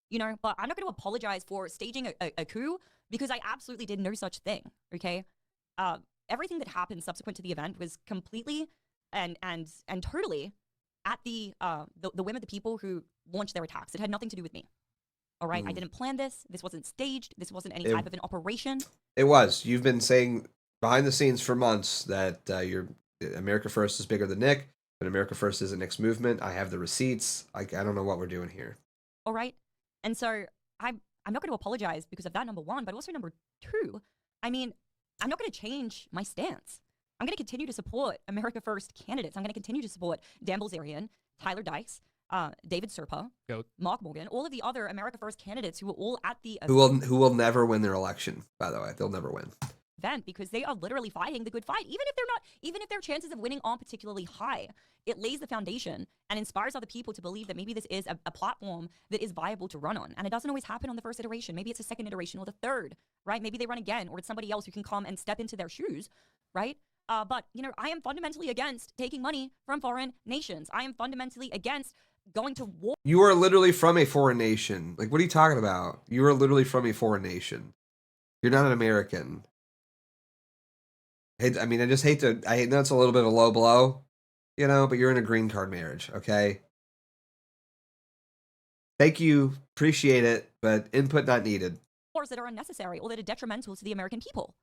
You know, but I'm not going to apologize for staging a coup because I absolutely did no such thing, okay? Everything that happened subsequent to the event was completely and totally at the whim of the people who launched their attacks. It had nothing to do with me. All right? I didn't plan this. This wasn't staged. This wasn't any type of an operation. It was. You've been saying behind the scenes for months that your America First is bigger than Nick, but America First isn't Nick's movement. I have the receipts. I don't know what we're doing here. All right? And so I'm not going to apologize because of that, number one, but also number two, I mean, I'm not going to change my stance. I'm going to continue to support America First candidates. I'm going to continue to support Dan Bilzerian, Tyler Dykes, David Serpa, Mark Morgan, all of the other America First candidates who were all at the event. Who will never win their election, by the way. They'll never win. Because they are literally fighting the good fight. Even if their chances of winning aren't particularly high, it lays the foundation and inspires other people to believe that maybe this is a platform that is viable to run on. And it doesn't always happen on the first iteration. Maybe it's a second iteration or the third, right? Maybe they run again, or it's somebody else who can come and step into their shoes, right? But, you know, I am fundamentally against taking money from foreign nations. I am fundamentally against going to war. You are literally from a foreign nation. Like, what are you talking about? You are literally from a foreign nation. You're not an American. I know it's a little bit of a low blow, you know, but you're in a green card marriage, okay? Thank you. Appreciate it, but input not needed. Wars that are unnecessary or that are detrimental to the American people.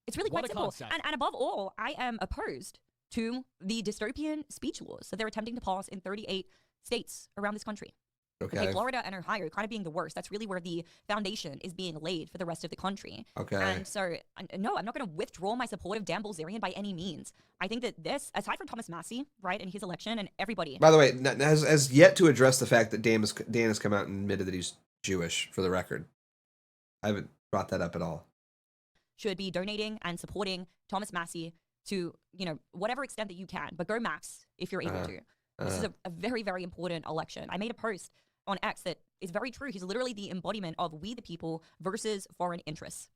It's really quite simple. And above all, I am opposed to the dystopian speech laws that they're attempting to pass in 38 states around this country. Okay, Florida and Ohio kind of being the worst. That's really where the foundation is being laid for the rest of the country. Okay. And so, no, I'm not going to withdraw my support of Dan Bilzerian by any means. I think that this, aside from Thomas Massie, right, and his election and everybody. By the way, has yet to address the fact that Dan has come out and admitted that he's Jewish, for the record. I haven't brought that up at all. Should be donating and supporting Thomas Massie to, you know, whatever extent that you can, but go max if you're able to. This is a very, very important election. I made a post on X that is very true. He's literally the embodiment of we the people versus foreign interests,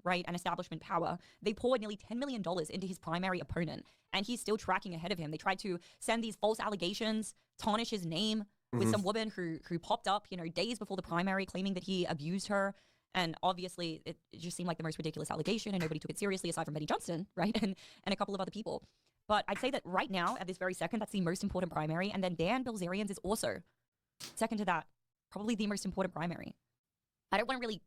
right? And establishment power. They poured nearly $10 million into his primary opponent, and he's still tracking ahead of him. They tried to send these false allegations, tarnish his name with some woman who popped up, you know, days before the primary, claiming that he abused her. And obviously, it just seemed like the most ridiculous allegation, and nobody took it seriously aside from Betty Johnston, right? And a couple of other people. But I'd say that right now, at this very second, that's the most important primary. And then Dan Bilzerian's is also second to that, probably the most important primary. I don't want to really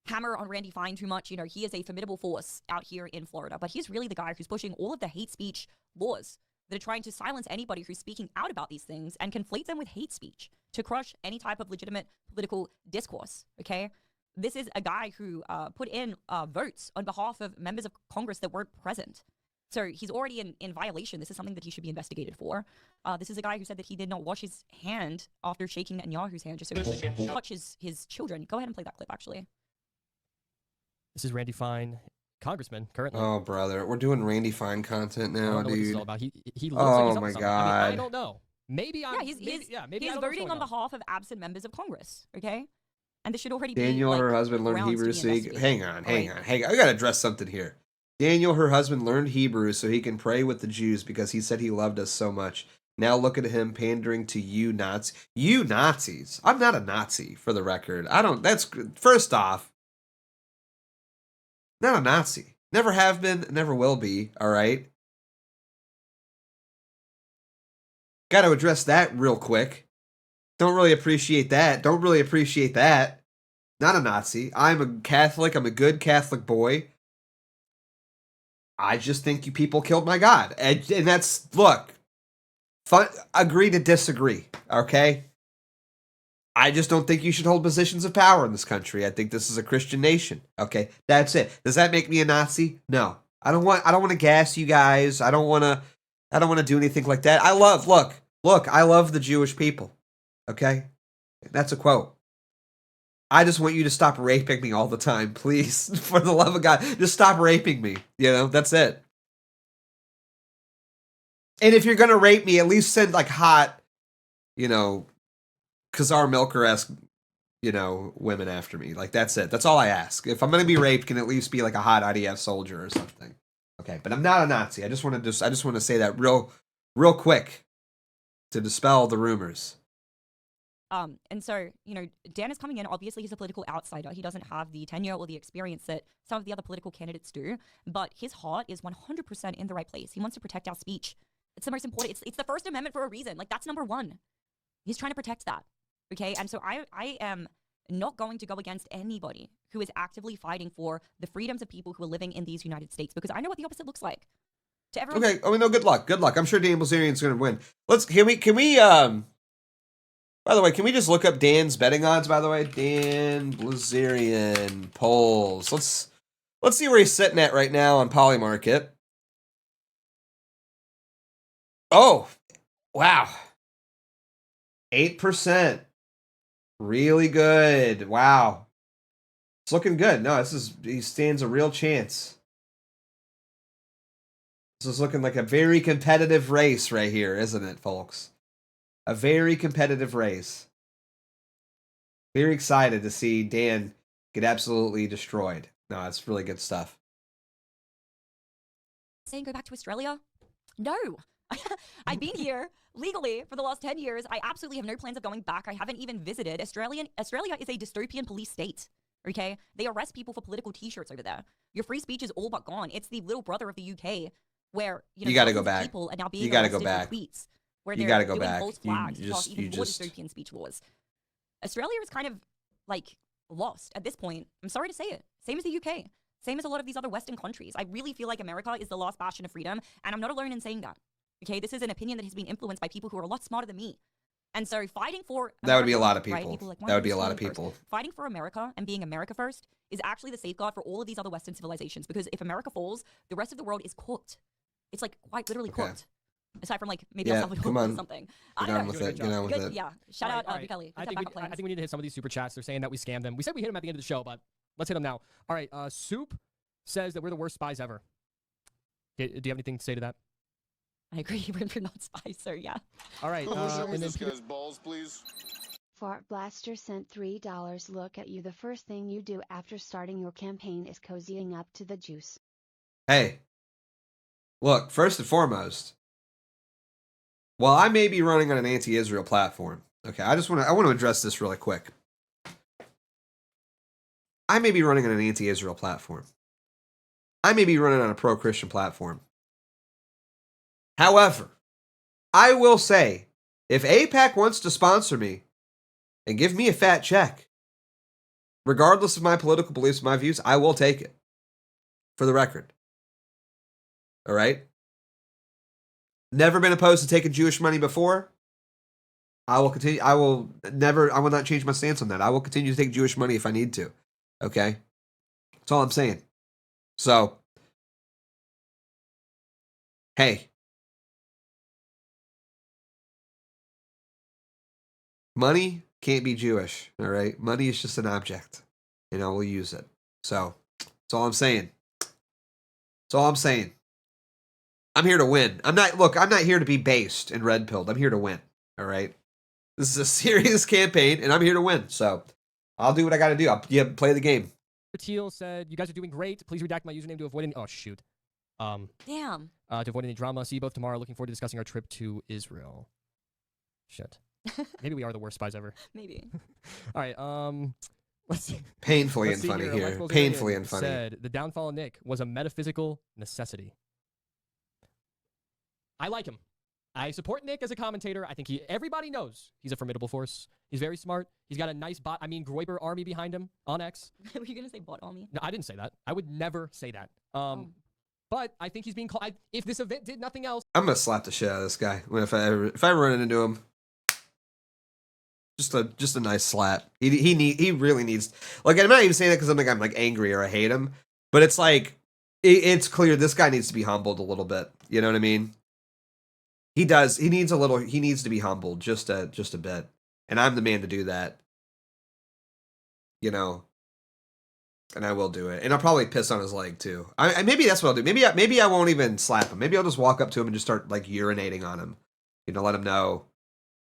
hammer on Randy Fine too much. You know, he is a formidable force out here in Florida, but he's really the guy who's pushing all of the hate speech laws that are trying to silence anybody who's speaking out about these things and conflate them with hate speech to crush any type of legitimate political discourse, okay? This is a guy who put in votes on behalf of members of Congress that weren't present. So he's already in violation. This is something that he should be investigated for. This is a guy who said that he did not wash his hand after shaking Netanyahu's hand just so he could touch his children. Go ahead and play that clip, actually. This is Randy Fine, congressman, currently. Oh, brother. We're doing Randy Fine content now, I don't know dude. What this is all about. He looks like he's up to something. God. I mean, I don't know. Maybe I'm... He's voting on behalf of absent members of Congress, okay? And this should already Daniel, be, like, her husband, learned Hebrew so he... Hang on. I got to address something here. Daniel, her husband, learned Hebrew so he can pray with the Jews because he said he loved us so much. Now look at him pandering to you Nazis. You Nazis. I'm not a Nazi, for the record. That's, first off, not a Nazi. Never have been, never will be, all right? Got to address that real quick. Don't really appreciate that. Don't really appreciate that. Not a Nazi. I'm a Catholic. I'm a good Catholic boy. I just think you people killed my God. And that's, look, fun, agree to disagree, okay? I just don't think you should hold positions of power in this country. I think this is a Christian nation. Okay, that's it. Does that make me a Nazi? No. I don't want to gas you guys. I don't want to do anything like that. I love the Jewish people. Okay? That's a quote. I just want you to stop raping me all the time, please. For the love of God, just stop raping me. You know, that's it. And if you're going to rape me, at least send like hot, you know, Khazar Milker-esque, you know, women after me. Like, that's it. That's all I ask. If I'm going to be raped, can at least be like a hot IDF soldier or something. Okay, but I'm not a Nazi. I just want to say that real quick to dispel the rumors. And so, you know, Dan is coming in. Obviously, he's a political outsider. He doesn't have the tenure or the experience that some of the other political candidates do. But his heart is 100% in the right place. He wants to protect our speech. It's the most important. It's the First Amendment for a reason. Like, that's number one. He's trying to protect that. Okay? And so I am not going to go against anybody who is actively fighting for the freedoms of people who are living in these United States, because I know what the opposite looks like. To everyone. Okay. I mean, no, good luck. Good luck. I'm sure Dan Bilzerian's going to win. Can we by the way, can we just look up Dan's betting odds, by the way? Dan Bilzerian polls. Let's see where he's sitting at right now on Polymarket. Oh, wow. 8%. Really good. Wow. It's looking good. No, he stands a real chance. This is looking like a very competitive race right here, isn't it, folks? A very competitive race. Very excited to see Dan get absolutely destroyed. No, it's really good stuff. Saying go back to Australia? No. I've been here legally for the last 10 years. I absolutely have no plans of going back. I haven't even visited. Australia is a dystopian police state. Okay? They arrest people for political t-shirts over there. Your free speech is all but gone. It's the little brother of the UK where, you gotta go back. People are now being you gotta arrested go back. for tweets. Where you they're gotta go doing back. false flags to pass even more dystopian speech laws. Australia is kind of like lost at this point. I'm sorry to say it. Same as the UK. Same as a lot of these other Western countries. I really feel like America is the last bastion of freedom, and I'm not alone in saying that. Okay, this is an opinion that has been influenced by people who are a lot smarter than me. And so fighting for America, that would be a lot of people. Right? People like, that would be a lot of people. First. Fighting for America and being America first is actually the safeguard for all of these other Western civilizations, because if America falls, the rest of the world is cooked. It's like quite literally cooked. Aside from like maybe El Salvador or something. Get on with it. Get on with it. Yeah. Shout out Kelly. I think we need to hit some of these super chats. They're saying that we scammed them. We said we hit them at the end of the show, but let's hit them now. All right. Soup says that we're the worst spies ever. Do you have anything to say to that? I agree. We're not spies, so yeah. All right. And this guy's balls, please. Fart Blaster sent $3. Look at you. The first thing you do after starting your campaign is cozying up to the juice. Hey. Look, first and foremost, while I may be running on an anti-Israel platform, okay, I want to address this really quick. I may be running on an anti-Israel platform. I may be running on a pro-Christian platform. However, I will say, if AIPAC wants to sponsor me and give me a fat check, regardless of my political beliefs, my views, I will take it. For the record. All right? Never been opposed to taking Jewish money before. I will continue. I will not change my stance on that. I will continue to take Jewish money if I need to. Okay? That's all I'm saying. So, hey. Money can't be Jewish, all right? Money is just an object, and I will use it. So, that's all I'm saying. That's all I'm saying. I'm here to win. I'm not here to be based and red-pilled. I'm here to win, all right? This is a serious campaign, and I'm here to win. So, I'll do what I got to do. I'll play the game. Teal said, you guys are doing great. Please redact my username to avoid any... Oh, shoot. Damn. To avoid any drama. See you both tomorrow. Looking forward to discussing our trip to Israel. Shit. Maybe we are the worst spies ever. Maybe. All right. Let's see. Painfully unfunny here. Painfully unfunny. Said the downfall of Nick was a metaphysical necessity. I like him. I support Nick as a commentator. I think everybody knows he's a formidable force. He's very smart. He's got a nice Groiber army behind him on X. Were you going to say bot army? No, I didn't say that. I would never say that. But I think he's being called. If this event did nothing else, I'm gonna slap the shit out of this guy if I run into him. Just a nice slap. He really needs. Like, I'm not even saying that because I'm like angry or I hate him, but it's like it's clear this guy needs to be humbled a little bit. You know what I mean? He does. He needs to be humbled just a bit, and I'm the man to do that. You know, and I will do it, and I'll probably piss on his leg too. Maybe that's what I'll do. Maybe I won't even slap him. Maybe I'll just walk up to him and just start like urinating on him. You know, let him know,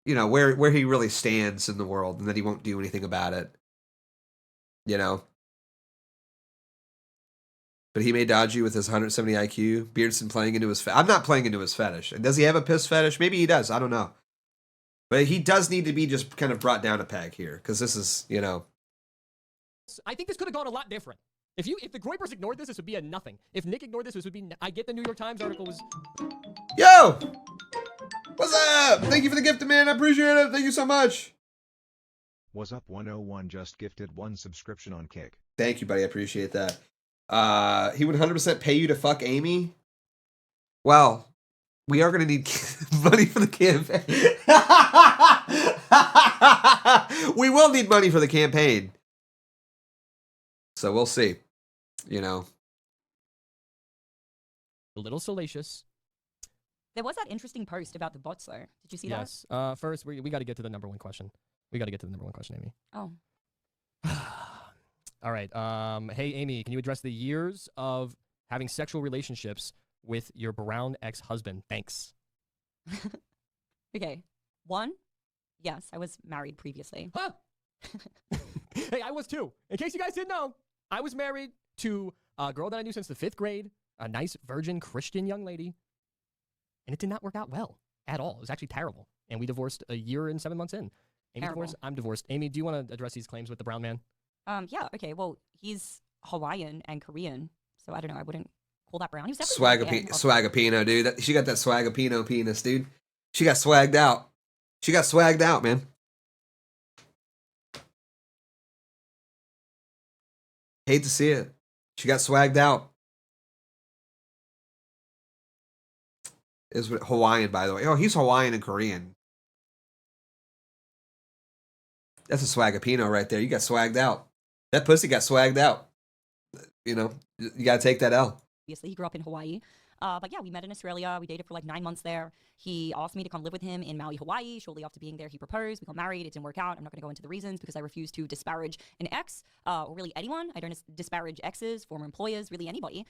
you know, where he really stands in the world, and that he won't do anything about it. You know. But he may dodge you with his 170 IQ. Beardson playing into his I'm not playing into his fetish. And does he have a piss fetish? Maybe he does. I don't know. But he does need to be just kind of brought down a peg here. Because this is, you know. I think this could have gone a lot different. If the Groipers ignored this would be a nothing. If Nick ignored this would be... I get the New York Times article was... Yo! What's up? Thank you for the gift, man. I appreciate it. Thank you so much. What's up 101 just gifted 1 subscription on Kick. Thank you, buddy. I appreciate that. He would 100% pay you to fuck Amy. Well, we are going to need money for the campaign. We will need money for the campaign. So we'll see. You know. A little salacious. There was that interesting post about the bots, though. Did you see that? Yes. First, we got to get to the number one question. Amy. Oh. All right. Hey, Amy, can you address the years of having sexual relationships with your brown ex-husband? Thanks. Okay. 1, yes, I was married previously. Huh? Hey, I was too. In case you guys didn't know, I was married to a girl that I knew since the 5th grade, a nice virgin Christian young lady, and it did not work out well at all. It was actually terrible. And we divorced a year and 7 months in. Amy divorced, I'm divorced. Amy, do you want to address these claims with the brown man? Yeah, okay, well, he's Hawaiian and Korean, so I don't know, I wouldn't call that brown. He was definitely Swagapino, dude. She got that Swagapino penis, dude. She got swagged out. She got swagged out, man. Hate to see it. She got swagged out. Is Hawaiian, by the way. Oh, he's Hawaiian and Korean. That's a Swagapino right there. You got swagged out. That pussy got swagged out. You know, you got to take that L. Obviously, he grew up in Hawaii. But yeah, we met in Australia. We dated for like 9 months there. He asked me to come live with him in Maui, Hawaii. Shortly after being there, he proposed. We got married. It didn't work out. I'm not going to go into the reasons because I refuse to disparage an ex or really anyone. I don't disparage exes, former employers, really anybody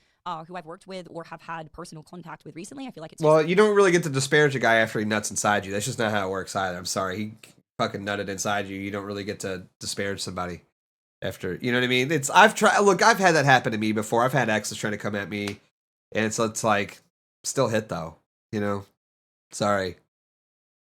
who I've worked with or have had personal contact with recently. I feel like it's well, you don't really get to disparage a guy after he nuts inside you. That's just not how it works either. I'm sorry. He fucking nutted inside you. You don't really get to disparage somebody after, you know what I mean? I've had that happen to me before. I've had exes trying to come at me, and it's like still hit though, you know. Sorry.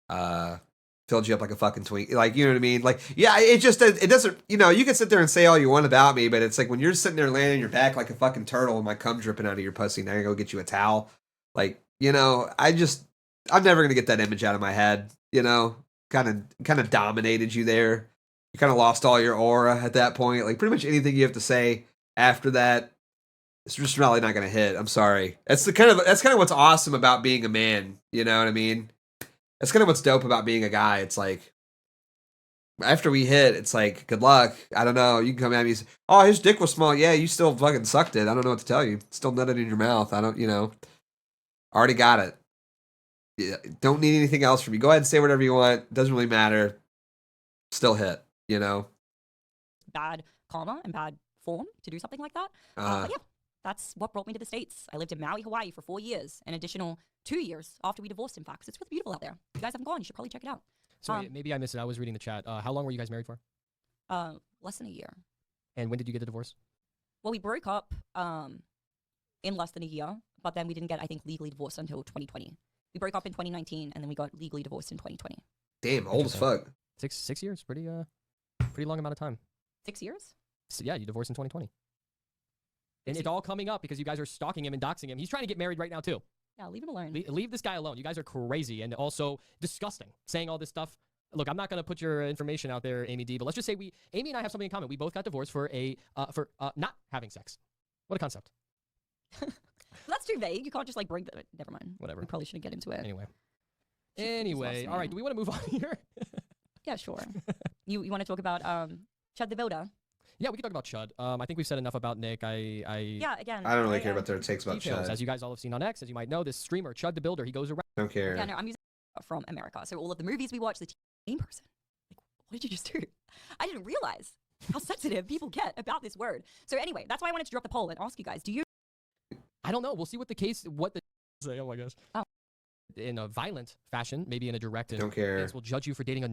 Filled you up like a fucking twink. Like, you know what I mean? Like, yeah, it doesn't, you know, you can sit there and say all you want about me, but it's like when you're sitting there laying on your back like a fucking turtle and my cum dripping out of your pussy, now I go get you a towel. Like, you know, I'm never gonna get that image out of my head, you know. Kind of dominated you there. You kind of lost all your aura at that point. Like, pretty much anything you have to say after that, it's just really not going to hit. I'm sorry. That's kind of what's awesome about being a man. You know what I mean? That's kind of what's dope about being a guy. It's like, after we hit, it's like, good luck. I don't know. You can come at me and say, oh, his dick was small. Yeah, you still fucking sucked it. I don't know what to tell you. Still nutted in your mouth. I don't, you know. Already got it. Yeah, don't need anything else from you. Go ahead and say whatever you want. Doesn't really matter. Still hit, you know. Bad karma and bad form to do something like that. But yeah, that's what brought me to the States. I lived in Maui, Hawaii for 4 years, an additional 2 years after we divorced, in fact, because it's really beautiful out there. If you guys haven't gone, you should probably check it out. So maybe I missed it. I was reading the chat. How long were you guys married for? Less than a year. And when did you get the divorce? Well, we broke up in less than a year, but then we didn't get, I think, legally divorced until 2020. We broke up in 2019, and then we got legally divorced in 2020. Damn, old as fuck. 6 years, pretty long amount of time. 6 years? So yeah, you divorced in 2020. And it's all coming up because you guys are stalking him and doxing him. He's trying to get married right now too. Yeah, leave him alone. Leave this guy alone. You guys are crazy and also disgusting. Saying all this stuff. Look, I'm not gonna put your information out there, Amy D. But let's just say Amy and I have something in common. We both got divorced for not having sex. What a concept. That's too vague. You can't just like bring the. Never mind. Whatever. We probably shouldn't get into it. Anyway, all right. Do we want to move on here? Yeah, sure. You want to talk about Chud the Builder? Yeah, we can talk about Chud. I think we've said enough about Nick. Yeah, again. I don't really care about their takes about details. Chud. As you guys all have seen on X, as you might know, this streamer Chud the Builder, he goes around. Don't care. Yeah, no, I'm using from America. So all of the movies we watch, the same person. Like, what did you just do? I didn't realize how sensitive people get about this word. So anyway, that's why I wanted to drop the poll and ask you guys: do you? I don't know. We'll see what the say. Oh my gosh. Oh. In a violent fashion, maybe in a direct. Don't care. We'll judge you for dating a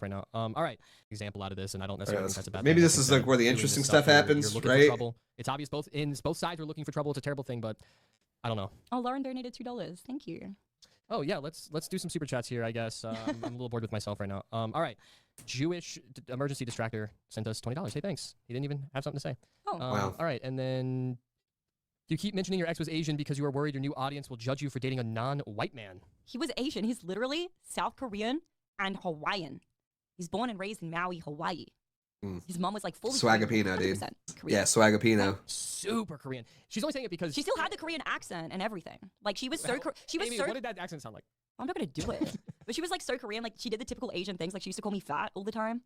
right now. All right. Example out of this, and I don't necessarily think that's a bad maybe thing. this is like where the interesting stuff happens, you're looking right? for trouble. It's obvious both sides are looking for trouble. It's a terrible thing, but I don't know. Oh, Lauren donated $2. Thank you. Oh yeah, let's do some super chats here. I guess I'm a little bored with myself right now. All right, Jewish emergency distractor sent us $20. Hey, thanks. He didn't even have something to say. Oh, wow. All right, and then you keep mentioning your ex was Asian because you are worried your new audience will judge you for dating a non-white man. He was Asian. He's literally South Korean and Hawaiian. He's born and raised in Maui, Hawaii. His mom was like fully Swagapino, dude. Korean. Yeah, Swagapino. Super Korean. She's only saying it because she still had the Korean accent and everything. Like she was so Amy, what did that accent sound like? I'm not gonna do it. But she was like so Korean. Like she did the typical Asian things. Like she used to call me fat all the time.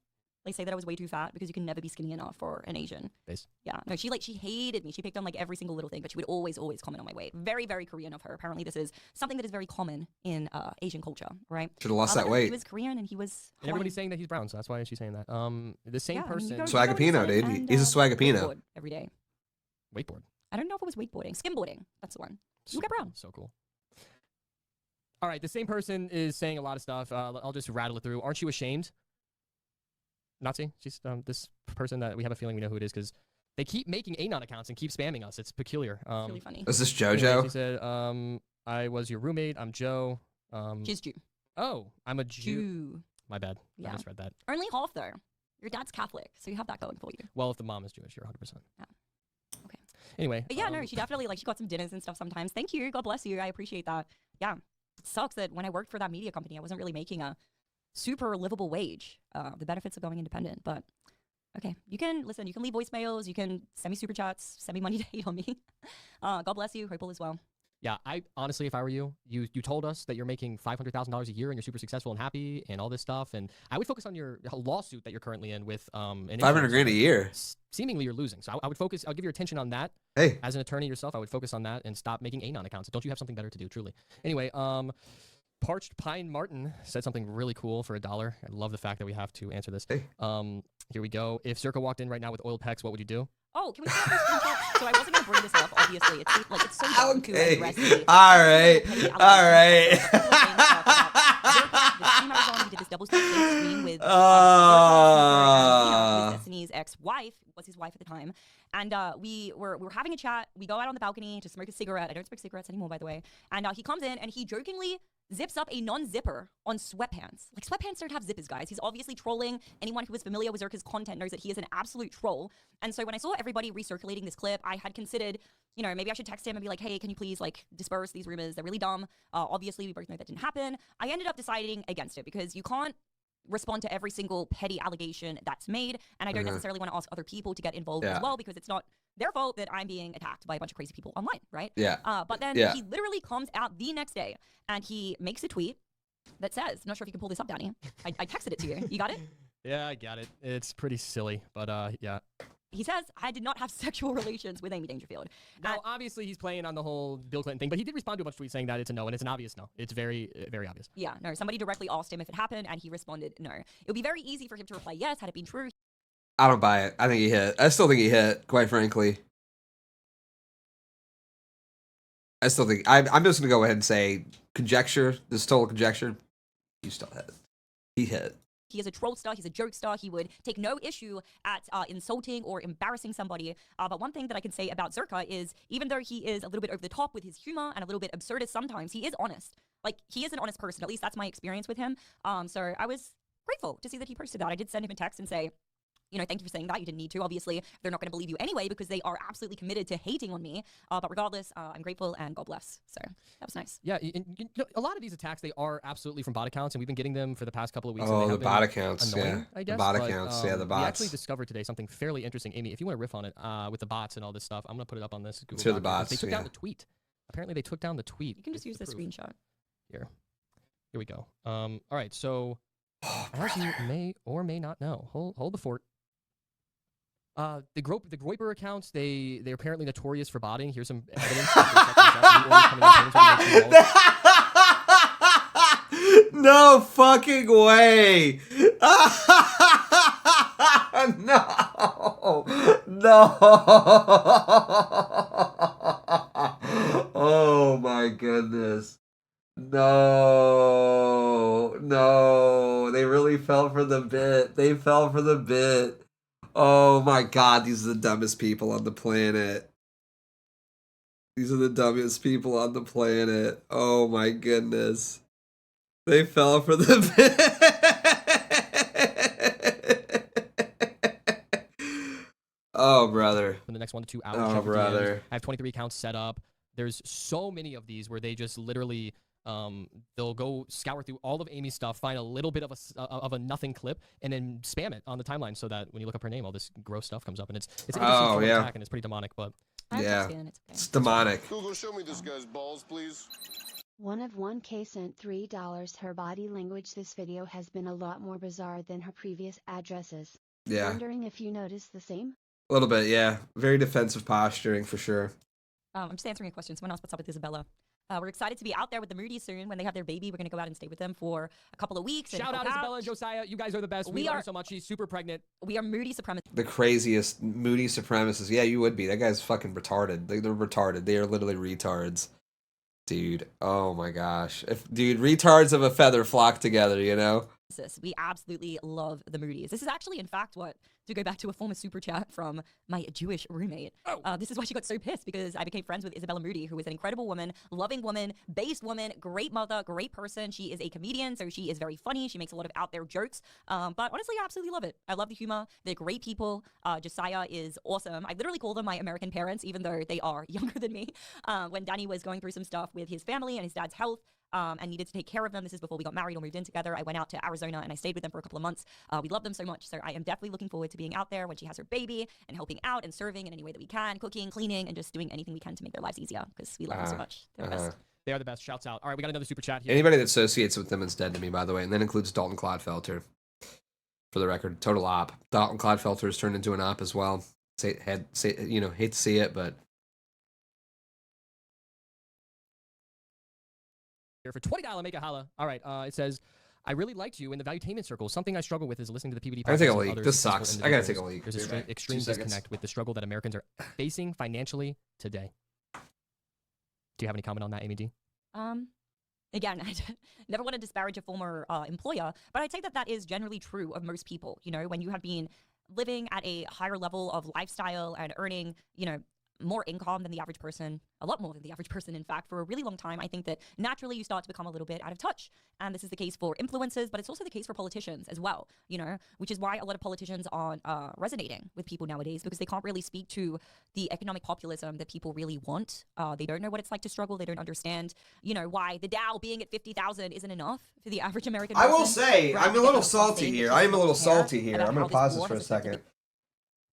Like say that I was way too fat because you can never be skinny enough for an Asian. Base. Yeah. No, she hated me. She picked on like every single little thing, but she would always comment on my weight. Very, very Korean of her. Apparently this is something that is very common in Asian culture, right? Should have lost that weight. He was Korean and he was And everybody's saying that he's brown, so that's why she's saying that. The same person. Swagapino, dude. And, He's a Swagapino. Every day. Wakeboard. I don't know if it was wakeboarding. Skimboarding. That's the one. You get brown. So cool. All right, the same person is saying a lot of stuff. I'll just rattle it through. Aren't you ashamed? Nazi? She's this person that we have a feeling we know who it is because they keep making Anon accounts and keep spamming us. It's peculiar. It's really funny. Is this JoJo? She said, I was your roommate. I'm Joe. She's Jew. Oh, I'm a Jew. My bad. Yeah. I misread that. Only half though. Your dad's Catholic, so you have that going for you. Well, if the mom is Jewish, you're 100%. Yeah. Okay. Anyway. But yeah, no, she definitely she got some dinners and stuff sometimes. Thank you. God bless you. I appreciate that. Yeah. It sucks that when I worked for that media company, I wasn't really making a super livable wage. The benefits of going independent, but okay. You can leave voicemails, you can send me super chats, send me money to hate on me. God bless you. Hope all is well. Yeah, I honestly, if I were you told us that you're making $500,000 a year and you're super successful and happy and all this stuff, and I would focus on your lawsuit that you're currently in with $500,000 a year. Seemingly, you're losing. So I would focus. I'll give your attention on that. Hey, as an attorney yourself, I would focus on that and stop making Anon accounts. Don't you have something better to do? Truly. Anyway, Parched Pine Martin said something really cool for $1. I love the fact that we have to answer this. Hey. Here we go. If Zerka walked in right now with oil pecs, what would you do? Oh, can we talk about this screenshot? So I wasn't gonna bring this up, obviously. It's so dumb to address me. All right. The stream I was on, we did this double screen with Destiny's ex-wife, was his wife at the time. And we were having a chat. We go out on the balcony to smoke a cigarette. I don't smoke cigarettes anymore, by the way. And he comes in and he jokingly zips up a non-zipper on sweatpants. Like, sweatpants don't have zippers, guys. He's obviously trolling. Anyone who is familiar with Zerka's content knows that he is an absolute troll. And so when I saw everybody recirculating this clip, I had considered, you know, maybe I should text him and be like, hey, can you please, like, disperse these rumors? They're really dumb. Obviously, we both know that didn't happen. I ended up deciding against it because you can't respond to every single petty allegation that's made, and I don't necessarily want to ask other people to get involved as well because it's not their fault that I'm being attacked by a bunch of crazy people online, right? Yeah. But then he literally comes out the next day and he makes a tweet that says, I'm not sure if you can pull this up, Danny. I texted it to you. You got it? Yeah, I got it. It's pretty silly, but yeah. He says, I did not have sexual relations with Amy Dangerfield. Now, obviously, he's playing on the whole Bill Clinton thing, but he did respond to a bunch of tweets saying that it's a no, and it's an obvious no. It's very, very obvious. Yeah, no, somebody directly asked him if it happened, and he responded no. It would be very easy for him to reply yes, had it been true. I don't buy it. I think he hit. I still think he hit, quite frankly. I still think... I'm just going to go ahead and say conjecture. This is total conjecture. You still hit. He hit. He is a troll star. He's a joke star. He would take no issue at insulting or embarrassing somebody. But one thing that I can say about Zerka is, even though he is a little bit over the top with his humor and a little bit absurdist sometimes, he is honest. Like, he is an honest person. At least that's my experience with him. So I was grateful to see that he posted that. I did send him a text and say, You know, thank you for saying that. You didn't need to. Obviously, they're not going to believe you anyway because they are absolutely committed to hating on me. But regardless, I'm grateful and God bless. So that was nice. Yeah, a lot of these attacks, they are absolutely from bot accounts, and we've been getting them for the past couple of weeks. Oh, and they the bot accounts, annoying, yeah. I guess. The bot but, accounts, yeah, the We bots. actually discovered today something fairly interesting. Amy, if you want to riff on it with the bots and all this stuff, I'm going to put it up on this Google To the Doc here, 'cause bots, They took yeah. down the tweet. Apparently, they took down the tweet. You can just use the screenshot. Here we go. All right, so as you may or may not know, hold the fort. The Groiper accounts, they're apparently notorious for botting. Here's some evidence. No fucking way. No. No. Oh my goodness. No. No. They really fell for the bit. They fell for the bit. Oh my god, these are the dumbest people on the planet. These are the dumbest people on the planet. Oh my goodness. They fell for the bit. Oh, brother. In the next 1 to 2 hours. Oh, brother. I have 23 accounts set up. There's so many of these where they just literally... they'll go scour through all of Amy's stuff, find a little bit of a nothing clip, and then spam it on the timeline so that when you look up her name, all this gross stuff comes up, and it's an interesting attack, and it's pretty demonic, but yeah, it's demonic. Google, show me this guy's balls, please. One of 1K sent $3. Her body language this video has been a lot more bizarre than her previous addresses. Yeah. Wondering if you noticed the same? A little bit, yeah. Very defensive posturing for sure. I'm just answering a question. Someone else, what's up with Isabella? We're excited to be out there with the Moody's soon. When they have their baby, we're going to go out and stay with them for a couple of weeks. Shout out Isabella and Josiah. You guys are the best. We love her so much. She's super pregnant. We are Moody supremacists. The craziest Moody supremacists. Yeah, you would be. That guy's fucking retarded. They're retarded. They are literally retards. Dude, oh my gosh. Dude, retards of a feather flock together, you know? We absolutely love the Moody's. This is actually, in fact, to go back to a former super chat from my Jewish roommate. This is why she got so pissed, because I became friends with Isabella Moody, who is an incredible woman, loving woman, based woman, great mother, great person. She is a comedian, so she is very funny. She makes a lot of out there jokes. But honestly, I absolutely love it. I love the humor. They're great people. Josiah is awesome. I literally call them my American parents, even though they are younger than me. When Danny was going through some stuff with his family and his dad's health, and needed to take care of them. This is before we got married or moved in together. I went out to Arizona and I stayed with them for a couple of months. We love them so much. So I am definitely looking forward to being out there when she has her baby and helping out and serving in any way that we can, cooking, cleaning, and just doing anything we can to make their lives easier, because we love them so much. They're the best. They are the best. Shouts out. All right, we got another super chat here. Anybody that associates with them is dead to me, by the way, and that includes Dalton Clodfelter. For the record, total op. Dalton Clodfelter has turned into an op as well. Hate to see it, but for $20, make a holla. All right, it says, I really liked you in the valuetainment circle. Something I struggle with is listening to the PBD podcast. I gotta take a leak. This sucks. I gotta take a leak. There's an extreme disconnect with the struggle that Americans are facing financially today. Do you have any comment on that, Amy D? Again, I never want to disparage a former employer, but I'd say that is generally true of most people. You know, when you have been living at a higher level of lifestyle and earning, more income than the average person, a lot more than the average person, in fact, for a really long time, I think that naturally you start to become a little bit out of touch. And this is the case for influencers, but it's also the case for politicians as well, which is why a lot of politicians aren't resonating with people nowadays, because they can't really speak to the economic populism that people really want. They don't know what it's like to struggle. They don't understand, why the Dow being at 50,000 isn't enough for the average American person. I will say, Right? I'm a little salty here. I am a little salty here. I'm gonna pause this for a second.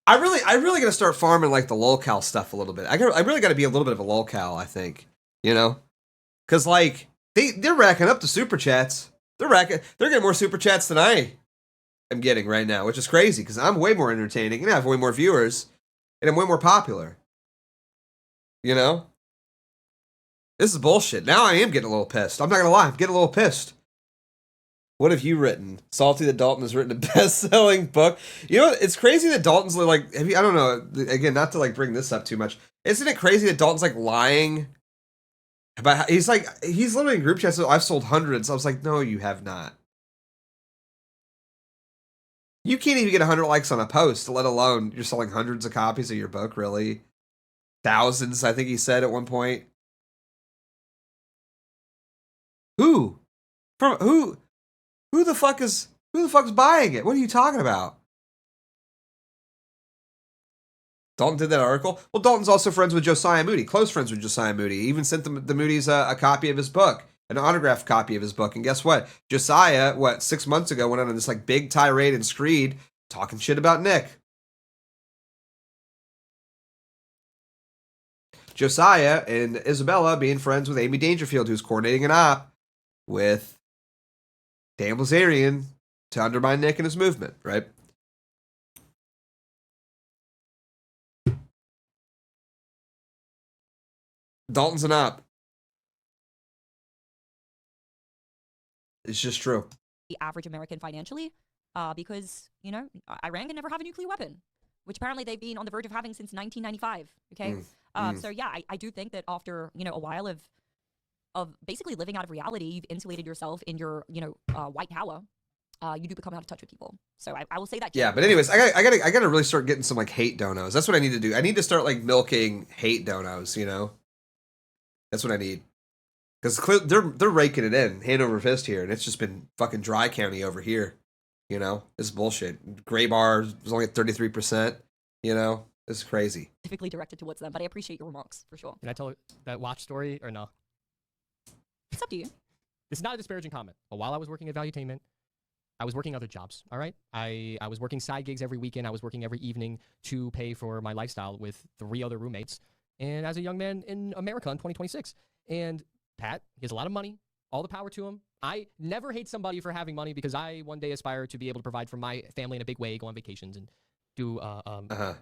I really gotta start farming like the lolcow stuff a little bit. I really gotta be a little bit of a lolcow, I think. Cause like they're racking up the super chats. They're getting more super chats than I am getting right now, which is crazy because I'm way more entertaining and I have way more viewers and I'm way more popular. This is bullshit. Now I am getting a little pissed. I'm not gonna lie, I'm getting a little pissed. What have you written? Salty that Dalton has written a best-selling book. It's crazy that Dalton's like, I don't know, again, not to like bring this up too much. Isn't it crazy that Dalton's like lying about how, he's literally in group chats, so I've sold hundreds. I was like, no, you have not. You can't even get 100 likes on a post, let alone you're selling hundreds of copies of your book, really? Thousands, I think he said at one point. Who? From who? Who the fuck is buying it? What are you talking about? Dalton did that article. Well, Dalton's also friends with Josiah Moody, close friends with Josiah Moody. He even sent the Moody's a copy of his book, an autographed copy of his book. And guess what? Josiah, 6 months ago, went on this like big tirade and screed talking shit about Nick. Josiah and Isabella being friends with Amy Dangerfield, who's coordinating an op with Dan Blazarian to undermine Nick and his movement, right? Dalton's an op. It's just true. The average American financially, because, you know, Iran can never have a nuclear weapon, which apparently they've been on the verge of having since 1995. Okay. So yeah, I do think that after, you know, a while of basically living out of reality, you've insulated yourself in your, you know, white power. You do become out of touch with people. So I will say that. Yeah, but anyways, I gotta really start getting some like hate donos. That's what I need to do. I need to start like milking hate donos, you know? That's what I need. Because they're raking it in, hand over fist here, and it's just been fucking dry county over here. You know? It's bullshit. Gray bar was only at 33%, you know? It's crazy. Typically directed towards them, but I appreciate your remarks, for sure. Can I tell that watch story or no? It's up to you. This is not a disparaging comment, but while I was working at Valuetainment, I was working other jobs, all right? I was working side gigs every weekend. I was working every evening to pay for my lifestyle with 3 other roommates. And as a young man in America in 2026. And Pat, he has a lot of money, all the power to him. I never hate somebody for having money because I one day aspire to be able to provide for my family in a big way, go on vacations, and do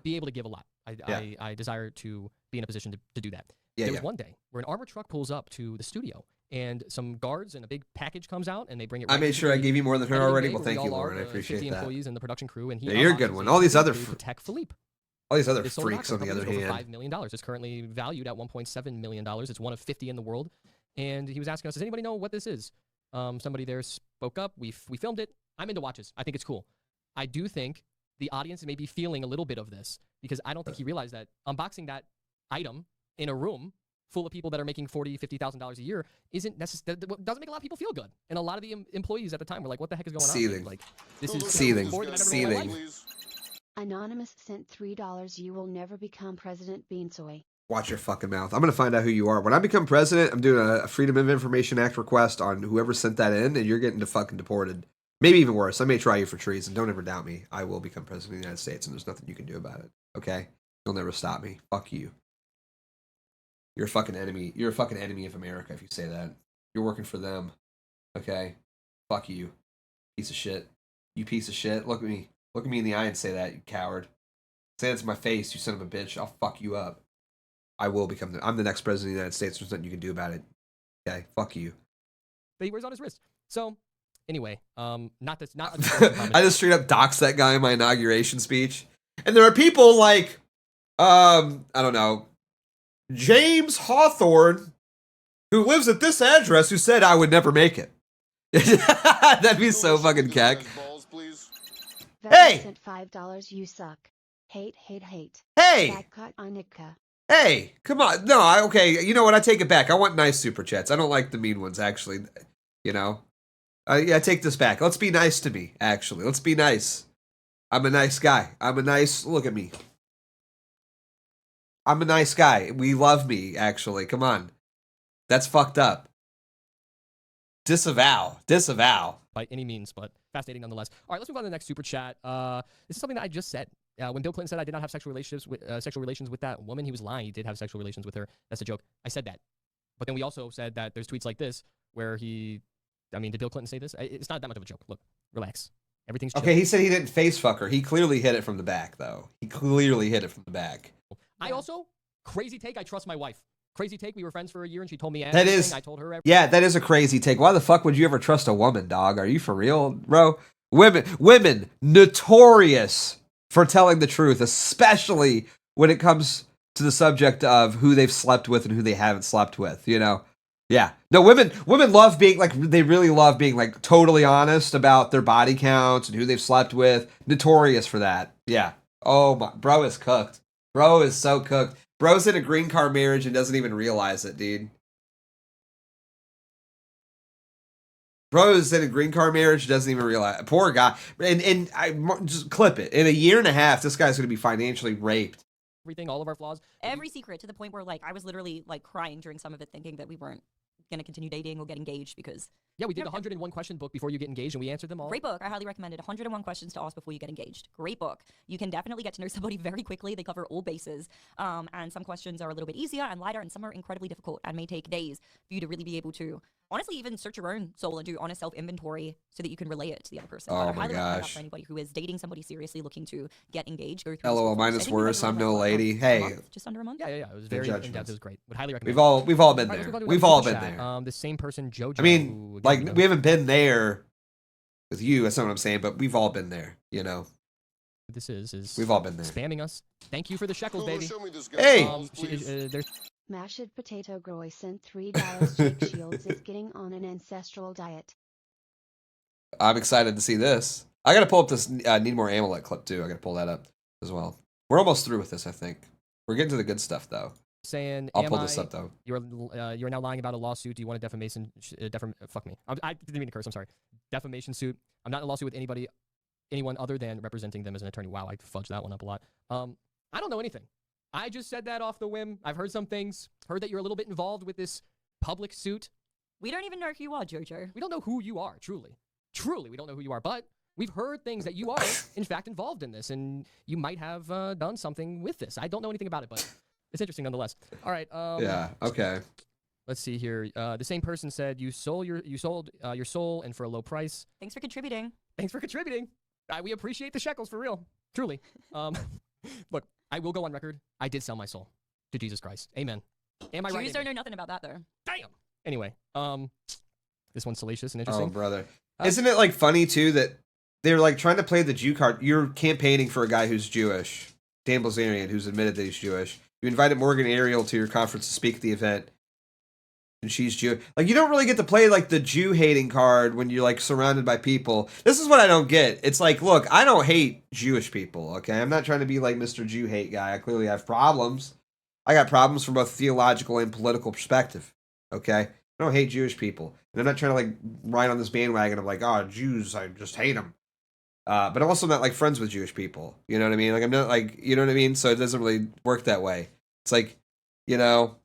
be able to give a lot. I desire to be in a position to do that. There was one day where an armored truck pulls up to the studio, and some guards and a big package comes out, and they bring it. I made sure I gave you more than her already. Well, thank you, Lauren. I appreciate 50 that. employees and the production crew, and he you're a good one. All these other Tech Philippe. All these other freaks, on the other hand. $5 million. It's currently valued at $1.7 million. It's one of 50 in the world. And he was asking us, does anybody know what this is? Somebody there spoke up. We filmed it. I'm into watches. I think it's cool. I do think the audience may be feeling a little bit of this because I don't think he realized that unboxing that item in a room full of people that are making $40,000, $50,000 a year doesn't make a lot of people feel good. And a lot of the employees at the time were like, what the heck is going on? Like, this is seething. Anonymous sent $3. You will never become President Beansoy. Watch your fucking mouth. I'm going to find out who you are. When I become president, I'm doing a Freedom of Information Act request on whoever sent that in, and you're getting fucking deported. Maybe even worse. I may try you for treason. Don't ever doubt me. I will become president of the United States, and there's nothing you can do about it. Okay? You'll never stop me. Fuck you. You're a fucking enemy. You're a fucking enemy of America if you say that. You're working for them. Okay? Fuck you. Piece of shit. You piece of shit. Look at me. Look at me in the eye and say that, you coward. Say that to my face, you son of a bitch. I'll fuck you up. I will become I'm the next president of the United States. There's nothing you can do about it. Okay? Fuck you. But he wears on his wrist. So, anyway, not I just straight up doxed that guy in my inauguration speech. And there are people like, I don't know, James Hawthorne, who lives at this address, who said I would never make it. That'd be so fucking keck. Hey! Sent $5. You suck. Hate. Hey! Anika. Hey! Come on. No, okay. You know what? I take it back. I want nice super chats. I don't like the mean ones, actually. You know? Yeah, take this back. Let's be nice to me, actually. Let's be nice. I'm a nice guy. Look at me. I'm a nice guy. We love me, actually. Come on. That's fucked up. Disavow. By any means, but fascinating nonetheless. All right, let's move on to the next super chat. This is something that I just said. When Bill Clinton said I did not have sexual relations with that woman, he was lying. He did have sexual relations with her. That's a joke. I said that. But then we also said that there's tweets like this where did Bill Clinton say this? It's not that much of a joke. Look, relax. Everything's chill. Okay, he said he didn't face fuck her. He clearly hit it from the back, though. I also, crazy take, I trust my wife. Crazy take, we were friends for a year and she told me everything. I told her everything. Yeah, that is a crazy take. Why the fuck would you ever trust a woman, dog? Are you for real, bro? Women notorious for telling the truth, especially when it comes to the subject of who they've slept with and who they haven't slept with, you know? Yeah. No, women love being they really love being totally honest about their body counts and who they've slept with. Notorious for that. Yeah. Oh my, bro is cooked. Bro is so cooked. Bro's in a green card marriage and doesn't even realize it, dude. Bro's in a green card marriage, doesn't even realize it. Poor guy. And I just clip it. In a year and a half, this guy's going to be financially raped everything, all of our flaws. Every secret, to the point where like I was literally like crying during some of it, thinking that we weren't going to continue dating or get engaged because. Yeah, we did the 101 question book before you get engaged, and we answered them all. Great book. I highly recommend it. 101 questions to ask before you get engaged. Great book. You can definitely get to know somebody very quickly. They cover all bases. And some questions are a little bit easier and lighter, and some are incredibly difficult and may take days for you to really be able to honestly even search your own soul and do honest self-inventory so that you can relay it to the other person. Oh I my highly recommend that gosh. for anybody who is dating somebody seriously looking to get engaged. Go through this LOL, process. mine I is think we worse. went I'm through, no like, lady. a Hey. month, just under a month. Yeah. It was very judgments. in-depth. It was great. Would highly recommend We've it. all been All right, there. let's move on to We've another all super been chat. there. The same person, Jojo. I mean, who, like again, we haven't been there with you. That's not what I'm saying, but we've all been there. You know, this is we've all been there. spamming us. Thank you for the shekels, baby. Show me this guy's Hey! balls, please. There's Mashed Potato Groy sent $3. Jake Shields is getting on an ancestral diet. I'm excited to see this. I gotta pull up this Need More Amulet clip too. I gotta pull that up as well. We're almost through with this, I think. We're getting to the good stuff though. saying, I'll pull this up though. You're now lying about a lawsuit. Do you want a defamation? Fuck me. I didn't mean to curse. I'm sorry. Defamation suit. I'm not in a lawsuit with anyone other than representing them as an attorney. Wow, I fudged that one up a lot. I don't know anything. I just said that off the whim. I've heard some things. Heard that you're a little bit involved with this public suit. We don't even know who you are, Jojo. We don't know who you are, truly. Truly, we don't know who you are, but we've heard things that you are, in fact, involved in this, and you might have done something with this. I don't know anything about it, but it's interesting nonetheless. All right. Yeah. Okay. Let's see here. The same person said you sold your soul and for a low price. Thanks for contributing. Thanks for contributing. We appreciate the shekels for real, truly. Look, I will go on record. I did sell my soul to Jesus Christ. Amen. Am I right? Jews don't know nothing about that though. Damn. Anyway, this one's salacious and interesting. Oh, brother. Isn't it like funny too that they're like trying to play the Jew card? You're campaigning for a guy who's Jewish, Dan Bilzerian, who's admitted that he's Jewish. You invited Morgan Ariel to your conference to speak at the event, and she's Jew. Like, you don't really get to play like the Jew hating card when you're like surrounded by people. This is what I don't get. It's like, look, I don't hate Jewish people. Okay, I'm not trying to be like Mr. Jew hate guy. I clearly have problems. I got problems from both theological and political perspective. Okay, I don't hate Jewish people, and I'm not trying to like ride on this bandwagon of like, oh, Jews, I just hate them. But I'm also not like friends with Jewish people. You know what I mean? Like, I'm not like, you know what I mean? So it doesn't really work that way. It's like, you know.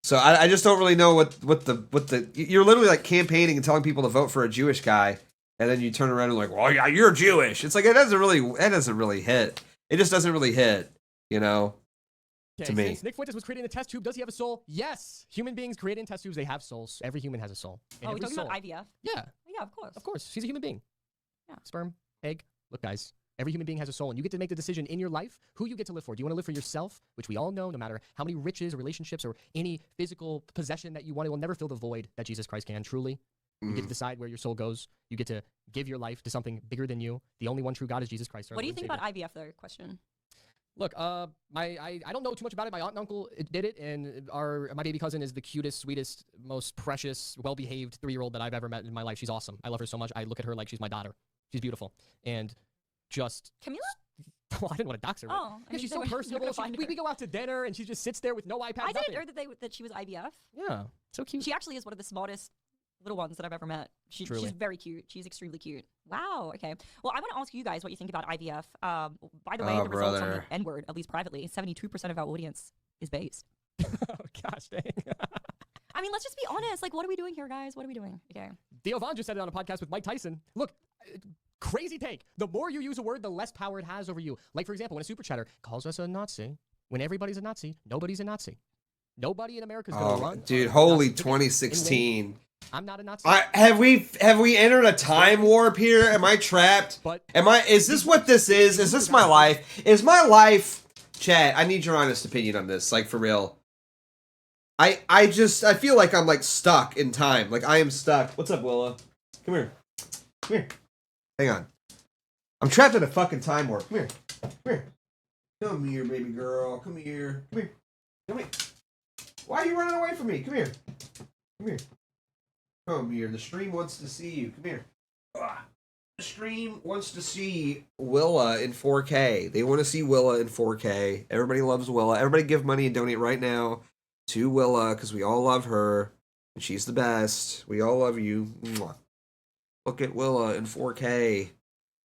So I just don't really know what the you're literally like campaigning and telling people to vote for a Jewish guy, and then you turn around and like, well, yeah, you're Jewish. It's like it doesn't really hit. It just doesn't really hit, you know. Okay, to me. since Nick Fuentes was created in a test tube, does he have a soul? Yes. Human beings created in test tubes, they have souls. Every human has a soul. And Oh, we're every talking soul, about IVF? Yeah. Yeah, of course. Of course. She's a human being. Yeah. Sperm, egg. Look, guys. Every human being has a soul, and you get to make the decision in your life who you get to live for. Do you want to live for yourself, which we all know, no matter how many riches or relationships or any physical possession that you want, it will never fill the void that Jesus Christ can, truly. You get to decide where your soul goes. You get to give your life to something bigger than you. The only one true God is Jesus Christ. What do you think about IVF, though? Question. Look, I don't know too much about it. My aunt and uncle did it, and my baby cousin is the cutest, sweetest, most precious, well-behaved 3-year-old that I've ever met in my life. She's awesome. I love her so much. I look at her like she's my daughter. She's beautiful. And just... Camila? Well, I didn't want to dox her. Oh, Yeah, she's so personable. We go out to dinner, and she just sits there with no iPad, I nothing. didn't know that she was IVF. Yeah, so cute. She actually is one of the smartest little ones that I've ever met. She's very cute. She's extremely cute. Wow. Okay. Well, I want to ask you guys what you think about IVF. By the way, the results on the N-word, at least privately, 72% of our audience is based. Oh, gosh, dang. I mean, let's just be honest. Like, what are we doing here, guys? What are we doing? Okay. Theo Von just said it on a podcast with Mike Tyson. Look, crazy take. The more you use a word, the less power it has over you. Like, for example, when a super chatter calls us a Nazi, when everybody's a Nazi, nobody's a Nazi. Nobody in America is going to run. Dude, holy 2016. I'm not a Nazi. Have we entered a time warp here? Am I trapped? Is this what this is? Is this my life? Is my life, Chad, I need your honest opinion on this, like for real. I feel like I'm like stuck in time. Like I am stuck. What's up, Willa? Come here. Come here. Hang on. I'm trapped in a fucking time warp. Come here. Come here. Come here, baby girl. Come here. Come here. Come here. Why are you running away from me? Come here. Come here. Come here. The stream wants to see you. Come here. The stream wants to see Willa in 4K. They want to see Willa in 4K. Everybody loves Willa. Everybody give money and donate right now to Willa because we all love her. And she's the best. We all love you. Mwah. Look at Willa in 4K.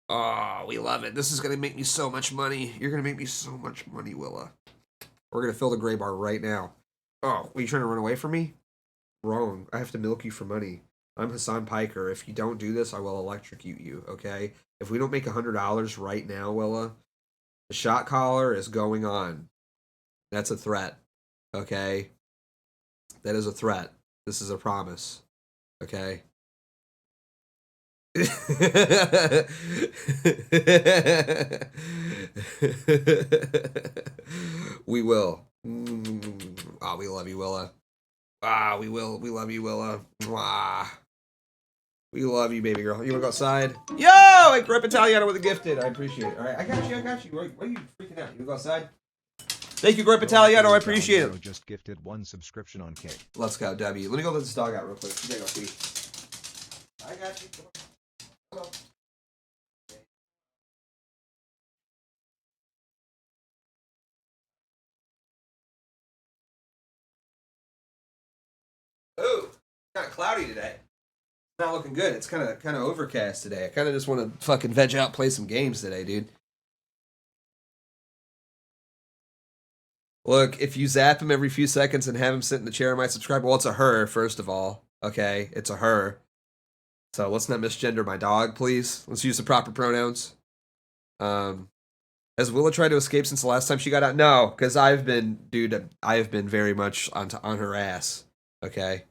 Oh, we love it. This is going to make me so much money. You're going to make me so much money, Willa. We're going to fill the gray bar right now. Oh, are you trying to run away from me? Wrong. I have to milk you for money. I'm Hassan Piker. If you don't do this, I will electrocute you, okay? If we don't make $100 right now, Willa, the shot collar is going on. That's a threat, okay? That is a threat. This is a promise, okay? We will. Oh, we love you, Willa. Ah, we will. We love you, Willa. Mwah. We love you, baby girl. You wanna go outside? Yo, a Grip Italiano with a gifted. I appreciate it. All right, I got you. I got you. Why are you freaking out? You wanna go outside? Thank you, Grip Italiano. I appreciate it. Just gifted 1 subscription on Cake. Let's go, W. Let me go let this dog out real quick. You gotta go pee. I got you. Hello. Ooh, kind of cloudy today. Not looking good. It's kind of overcast today. I kind of just want to fucking veg out, play some games today, dude. Look, if you zap him every few seconds and have him sit in the chair, I might subscribe. Well, it's a her, first of all. Okay, it's a her. So let's not misgender my dog, please. Let's use the proper pronouns. Has Willa tried to escape since the last time she got out? No, because I have been very much on her ass. Okay.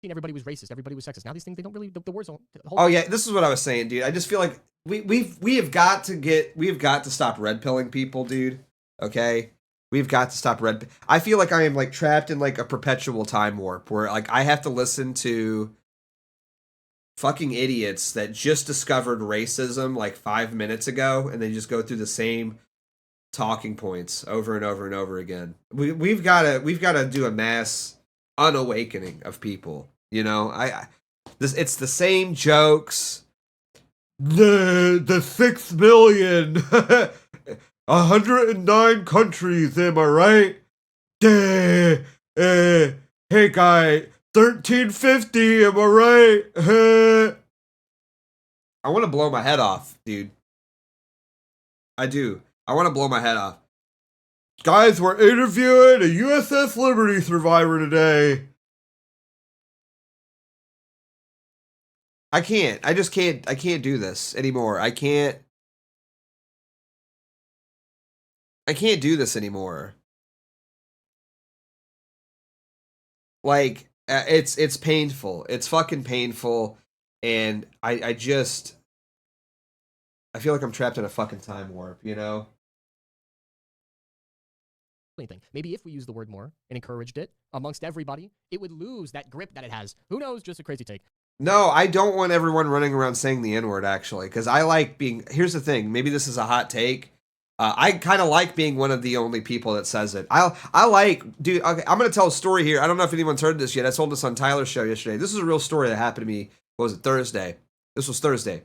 Everybody was racist. Everybody was sexist. Now these things, they don't really, the words don't. Oh yeah, this is what I was saying, dude. I just feel like we have got to stop red pilling people, dude. Okay, we've got to stop red. I feel like I am like trapped in like a perpetual time warp where like I have to listen to fucking idiots that just discovered racism like 5 minutes ago, and they just go through the same talking points over and over and over again. We've got to do a mass unawakening of people, you know. It's the same jokes. The 6 million 109 countries, am I right? Hey guy, 1350, am I right? I want to blow my head off, dude. I do. I want to blow my head off. Guys, we're interviewing a USS Liberty survivor today. I can't. I just can't. I can't do this anymore. I can't do this anymore. Like, it's painful. It's fucking painful. And I feel like I'm trapped in a fucking time warp, you know? Thing. Maybe if we used the word more and encouraged it amongst everybody, it would lose that grip that it has. Who knows? Just a crazy take. No, I don't want everyone running around saying the N-word, actually, because I like being... Here's the thing. Maybe this is a hot take. I kind of like being one of the only people that says it. I like... Dude, okay, I'm going to tell a story here. I don't know if anyone's heard this yet. I told this on Tyler's show yesterday. This is a real story that happened to me. What was it? Thursday. This was Thursday.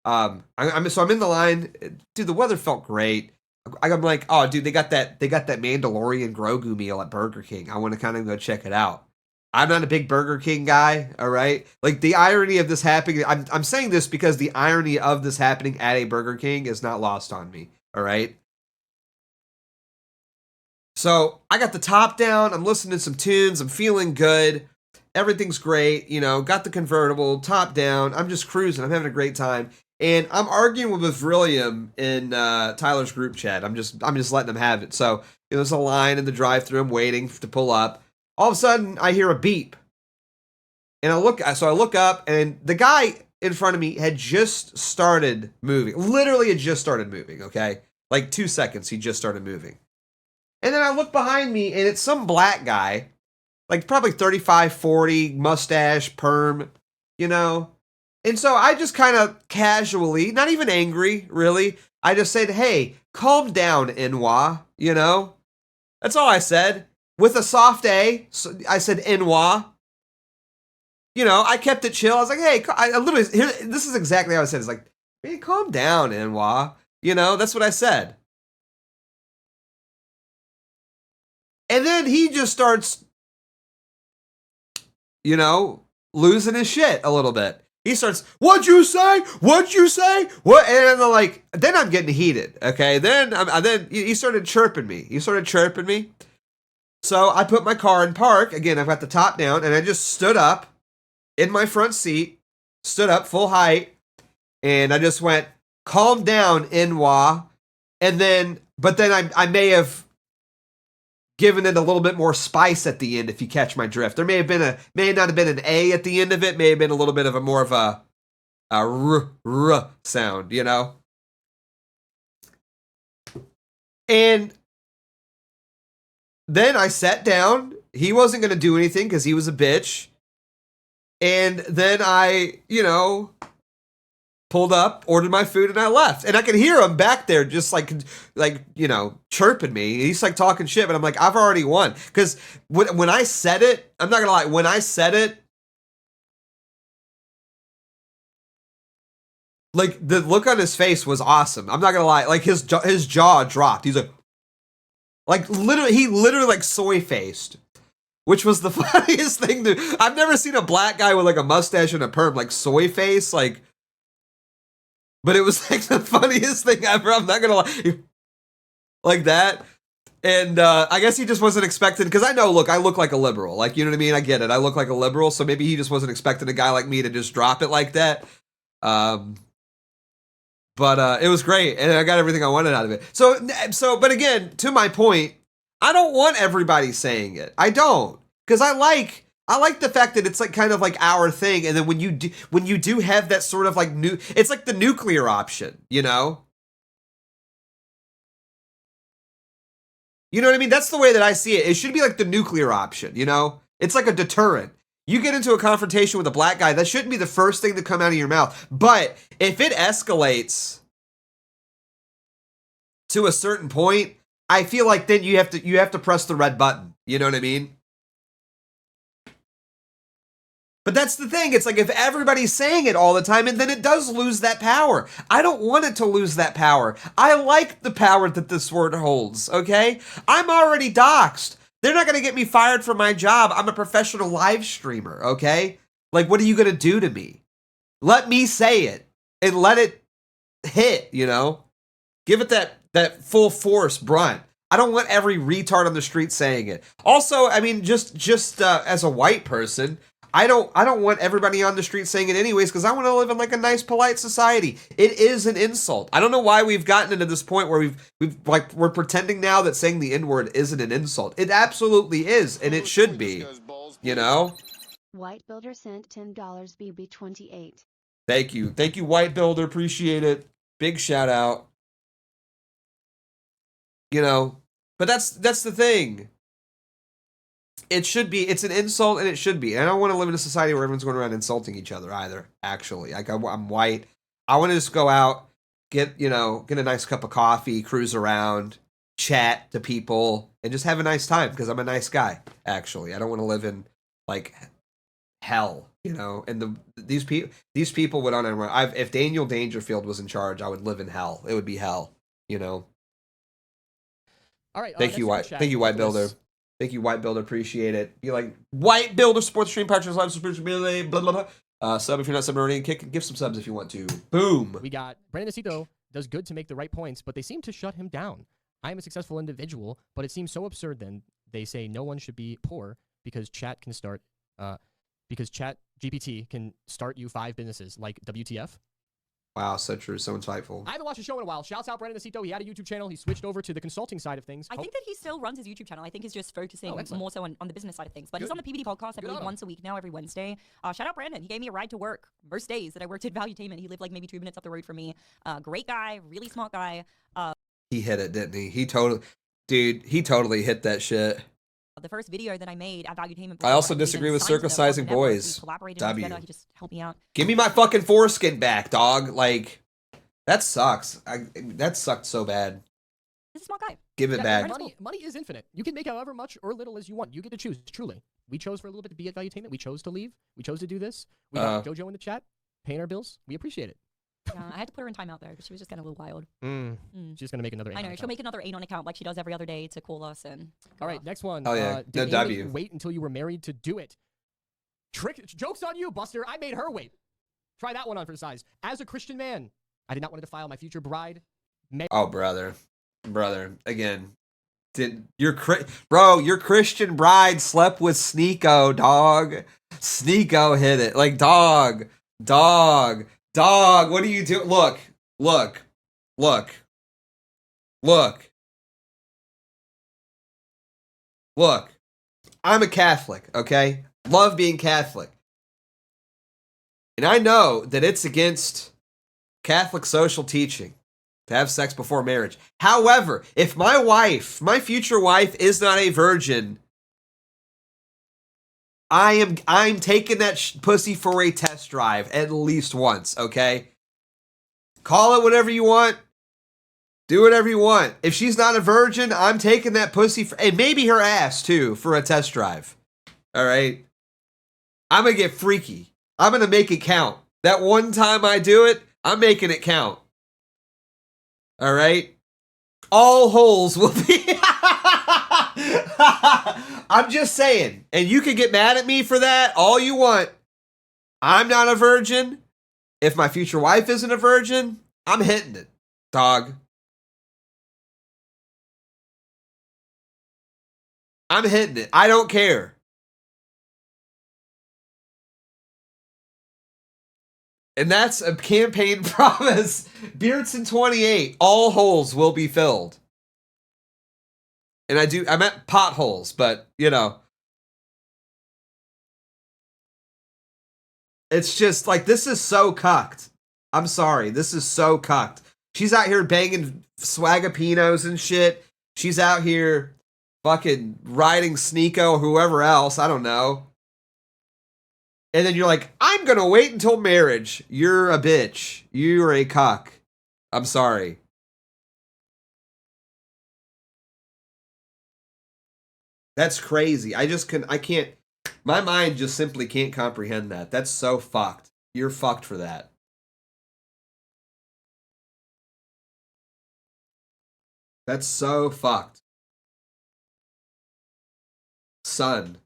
So I'm in the line. Dude, the weather felt great. I'm like, oh, dude, they got that Mandalorian Grogu meal at Burger King. I want to kind of go check it out. I'm not a big Burger King guy, all right? Like, the irony of this happening, I'm saying this because the irony of this happening at a Burger King is not lost on me, all right? So, I got the top down, I'm listening to some tunes, I'm feeling good, everything's great, you know, got the convertible, top down, I'm just cruising, I'm having a great time. And I'm arguing with Vrillium in Tyler's group chat. I'm just letting him have it. So there's a line in the drive-thru. I'm waiting to pull up. All of a sudden, I hear a beep, and I look up, and the guy in front of me had just started moving. Literally, had just started moving. Okay, like 2 seconds, he just started moving. And then I look behind me, and it's some black guy, like probably 35, 40, mustache, perm, you know. And so I just kind of casually, not even angry, really, I just said, hey, calm down, Inwa, you know? That's all I said. With a soft A, so I said Inwa. You know, I kept it chill. I was like, hey, I literally, this is exactly how I said it. It's like, hey, calm down, Inwa. You know, that's what I said. And then he just starts, you know, losing his shit a little bit. He starts, what'd you say? What'd you say? What? And I'm like, then I'm getting heated. Okay. Then he started chirping me. So I put my car in park. Again, I've got the top down, and I just stood up in my front seat, stood up full height, and I just went, calm down, Inwa. And then, but then I may have given it a little bit more spice at the end, if you catch my drift. There may not have been an A at the end of it, may have been a little bit of a more of a r sound, you know? And then I sat down. He wasn't going to do anything because he was a bitch. And then I, pulled up, ordered my food, and I left. And I could hear him back there just like chirping me. He's like talking shit, but I'm like, I've already won. Because when I said it, I'm not going to lie, when I said it, like the look on his face was awesome. I'm not going to lie. Like his jaw dropped. He's like literally like soy faced. Which was the funniest thing. I've never seen a black guy with like a mustache and a perm, like soy face, like. But it was like the funniest thing ever. I'm not gonna lie, like that. And I guess he just wasn't expecting, because I look like a liberal. Like, you know what I mean? I get it. I look like a liberal, so maybe he just wasn't expecting a guy like me to just drop it like that. But it was great, and I got everything I wanted out of it. So, but again, to my point, I don't want everybody saying it. I don't, because I like the fact that it's like kind of like our thing, and then when you do have that sort of like it's like the nuclear option, you know? You know what I mean? That's the way that I see it. It should be like the nuclear option, you know? It's like a deterrent. You get into a confrontation with a black guy, that shouldn't be the first thing to come out of your mouth. But if it escalates to a certain point, I feel like then you have to press the red button. You know what I mean? But that's the thing. It's like if everybody's saying it all the time, and then it does lose that power. I don't want it to lose that power. I like the power that this word holds, okay? I'm already doxxed. They're not going to get me fired from my job. I'm a professional live streamer, okay? Like, what are you going to do to me? Let me say it and let it hit, you know? Give it that full force brunt. I don't want every retard on the street saying it. Also, I mean, just as a white person, I don't want everybody on the street saying it anyways, because I want to live in like a nice, polite society. It is an insult. I don't know why we've gotten into this point where we're pretending now that saying the N-word isn't an insult. It absolutely is, and it should be. You know? White Builder sent $10 BB28. Thank you, White Builder. Appreciate it. Big shout out. You know, but that's the thing. It should be. It's an insult, and it should be. And I don't want to live in a society where everyone's going around insulting each other either. Actually, like I'm white. I want to just go out, get a nice cup of coffee, cruise around, chat to people, and just have a nice time because I'm a nice guy. Actually, I don't want to live in like hell, you know. And these people would if Daniel Dangerfield was in charge, I would live in hell. It would be hell, you know. All right. Thank you, White Builder. Thank you, White Builder. Appreciate it. Be like, White Builder, support the stream, patches, live, subscription, blah, blah, blah. Sub if you're not subbing already. Give some subs if you want to. Boom. We got Brandon Acito does good to make the right points, but they seem to shut him down. I am a successful individual, but it seems so absurd then they say no one should be poor because Chat GPT can start you 5 businesses, like WTF. Wow, so true, so insightful. I haven't watched the show in a while. Shouts out Brandon Acito. He had a YouTube channel. He switched over to the consulting side of things. I think that he still runs his YouTube channel. I think he's just focusing more so on the business side of things. But he's on the PBD podcast, I believe, once a week now, every Wednesday. Shout out Brandon. He gave me a ride to work most days that I worked at Valuetainment. He lived like maybe 2 minutes up the road from me. Great guy, really smart guy. He hit it, didn't he? He totally hit that shit. The first video that I made at Valuetainment. I also disagree with circumcising boys. W. He just helped me out. Give me my fucking foreskin back, dog. Like, that sucks. That sucked so bad. He's a smart guy. Give it back. Money is infinite. You can make however much or little as you want. You get to choose, truly. We chose for a little bit to be at Valuetainment. We chose to leave. We chose to do this. We got JoJo in the chat, paying our bills. We appreciate it. Yeah, I had to put her in timeout there because she was just getting a little wild. She's going to make another Anon I know. account. She'll make another Anon account like she does every other day to call us. All right, next one. Oh, yeah. Did No Amy W. wait until you were married to do it? Joke's on you, Buster. I made her wait. Try that one on for size. As a Christian man, I did not want to defile my future bride. Oh, brother. Again. Your Christian bride slept with Sneeko, dog. Sneeko hit it. Like, dog. What do you do? Look. I'm a Catholic, okay? Love being Catholic. And I know that it's against Catholic social teaching to have sex before marriage. However, if my future wife is not a virgin, I'm taking that pussy for a test drive at least once, okay? Call it whatever you want. Do whatever you want. If she's not a virgin, I'm taking that pussy and maybe her ass too for a test drive. All right? I'm going to get freaky. I'm going to make it count. That one time I do it, I'm making it count. All right? All holes will be... I'm just saying. And you can get mad at me for that all you want. I'm not a virgin. If my future wife isn't a virgin, I'm hitting it, dog. I'm hitting it. I don't care. And that's a campaign promise. Beardson 28. All holes will be filled. And I meant potholes, but, you know. It's just, like, this is so cucked. I'm sorry. This is so cucked. She's out here banging swagapinos and shit. She's out here fucking riding Sneeko or whoever else. I don't know. And then you're like, I'm going to wait until marriage. You're a bitch. You're a cuck. I'm sorry. That's crazy. I can't, my mind just simply can't comprehend that. That's so fucked. You're fucked for that. That's so fucked. Son.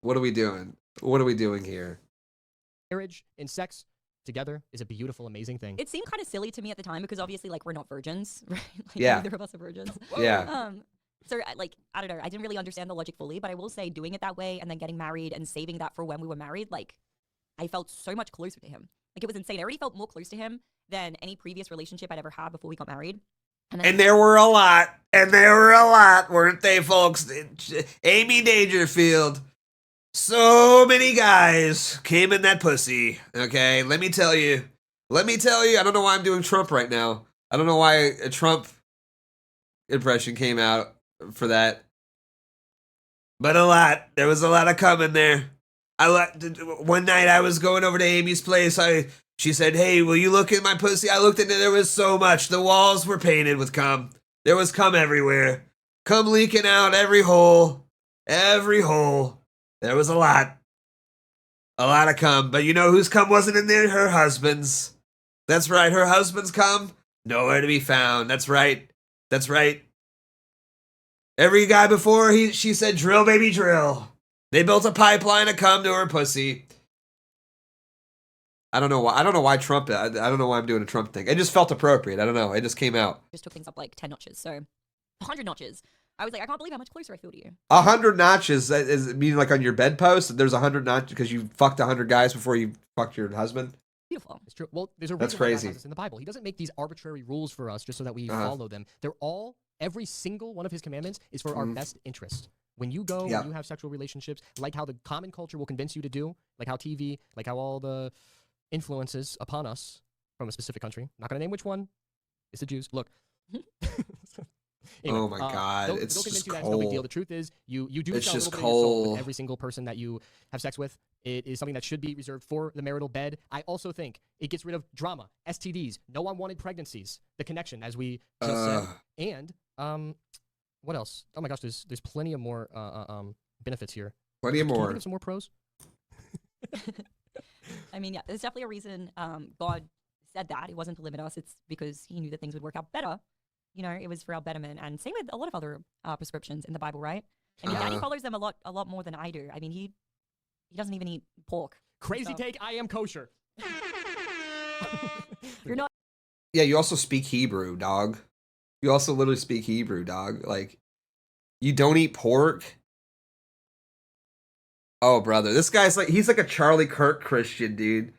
What are we doing? What are we doing here? Marriage and sex together is a beautiful, amazing thing. It seemed kind of silly to me at the time because obviously, like, we're not virgins, right? Like, Yeah. neither of us are virgins. Yeah. So, like, I don't know. I didn't really understand the logic fully, but I will say doing it that way and then getting married and saving that for when we were married, like, I felt so much closer to him. Like, it was insane. I already felt more close to him than any previous relationship I'd ever had before we got married. And there were a lot, weren't they, folks? Amy Dangerfield. So many guys came in that pussy, okay? Let me tell you, I don't know why I'm doing Trump right now. I don't know why a Trump impression came out for that. But there was a lot of cum in there. One night I was going over to Amy's place, she said, hey, will you look at my pussy? I looked at it, there was so much. The walls were painted with cum. There was cum everywhere. Cum leaking out every hole. There was a lot of cum. But you know whose cum wasn't in there? Her husband's. That's right, her husband's cum, nowhere to be found. That's right. Every guy before, she said, drill, baby, drill. They built a pipeline of cum to her pussy. I don't know why Trump, I don't know why I'm doing a Trump thing. It just felt appropriate. I don't know. It just came out. Just took things up like 10 notches. So 100 notches. I was like, I can't believe how much closer I feel to you. 100 notches, is meaning like on your bedpost? There's 100 notches because you fucked 100 guys before you fucked your husband? Beautiful. It's true. Well, there's a That's reason why God crazy. has this in the Bible. He doesn't make these arbitrary rules for us just so that we follow them. Every single one of his commandments is for our best interest. When you go, when you have sexual relationships, like how the common culture will convince you to do, like how TV, like how all the influences upon us from a specific country. Not going to name which one. It's the Jews. Look. Anyway, oh my God, it's they'll convince just you that cold. it's no big deal. The truth is, you do It's sell a just little bit of your soul cold. with every single person that you have sex with. It is something that should be reserved for the marital bed. I also think it gets rid of drama, STDs, no unwanted pregnancies, the connection, as we just said, and what else? Oh my gosh, there's plenty of more benefits here. Plenty of Can you more. think of some more pros? I mean, yeah, there's definitely a reason God said that. It wasn't to limit us. It's because he knew that things would work out better you know, it was for our betterment. And same with a lot of other prescriptions in the Bible, right? I mean, Daddy follows them a lot more than I do. I mean, he doesn't even eat pork. Crazy take, I am kosher. You're not. Yeah, you also speak Hebrew, dog. You also literally speak Hebrew, dog. Like, you don't eat pork? Oh, brother. This guy's like, he's like a Charlie Kirk Christian, dude.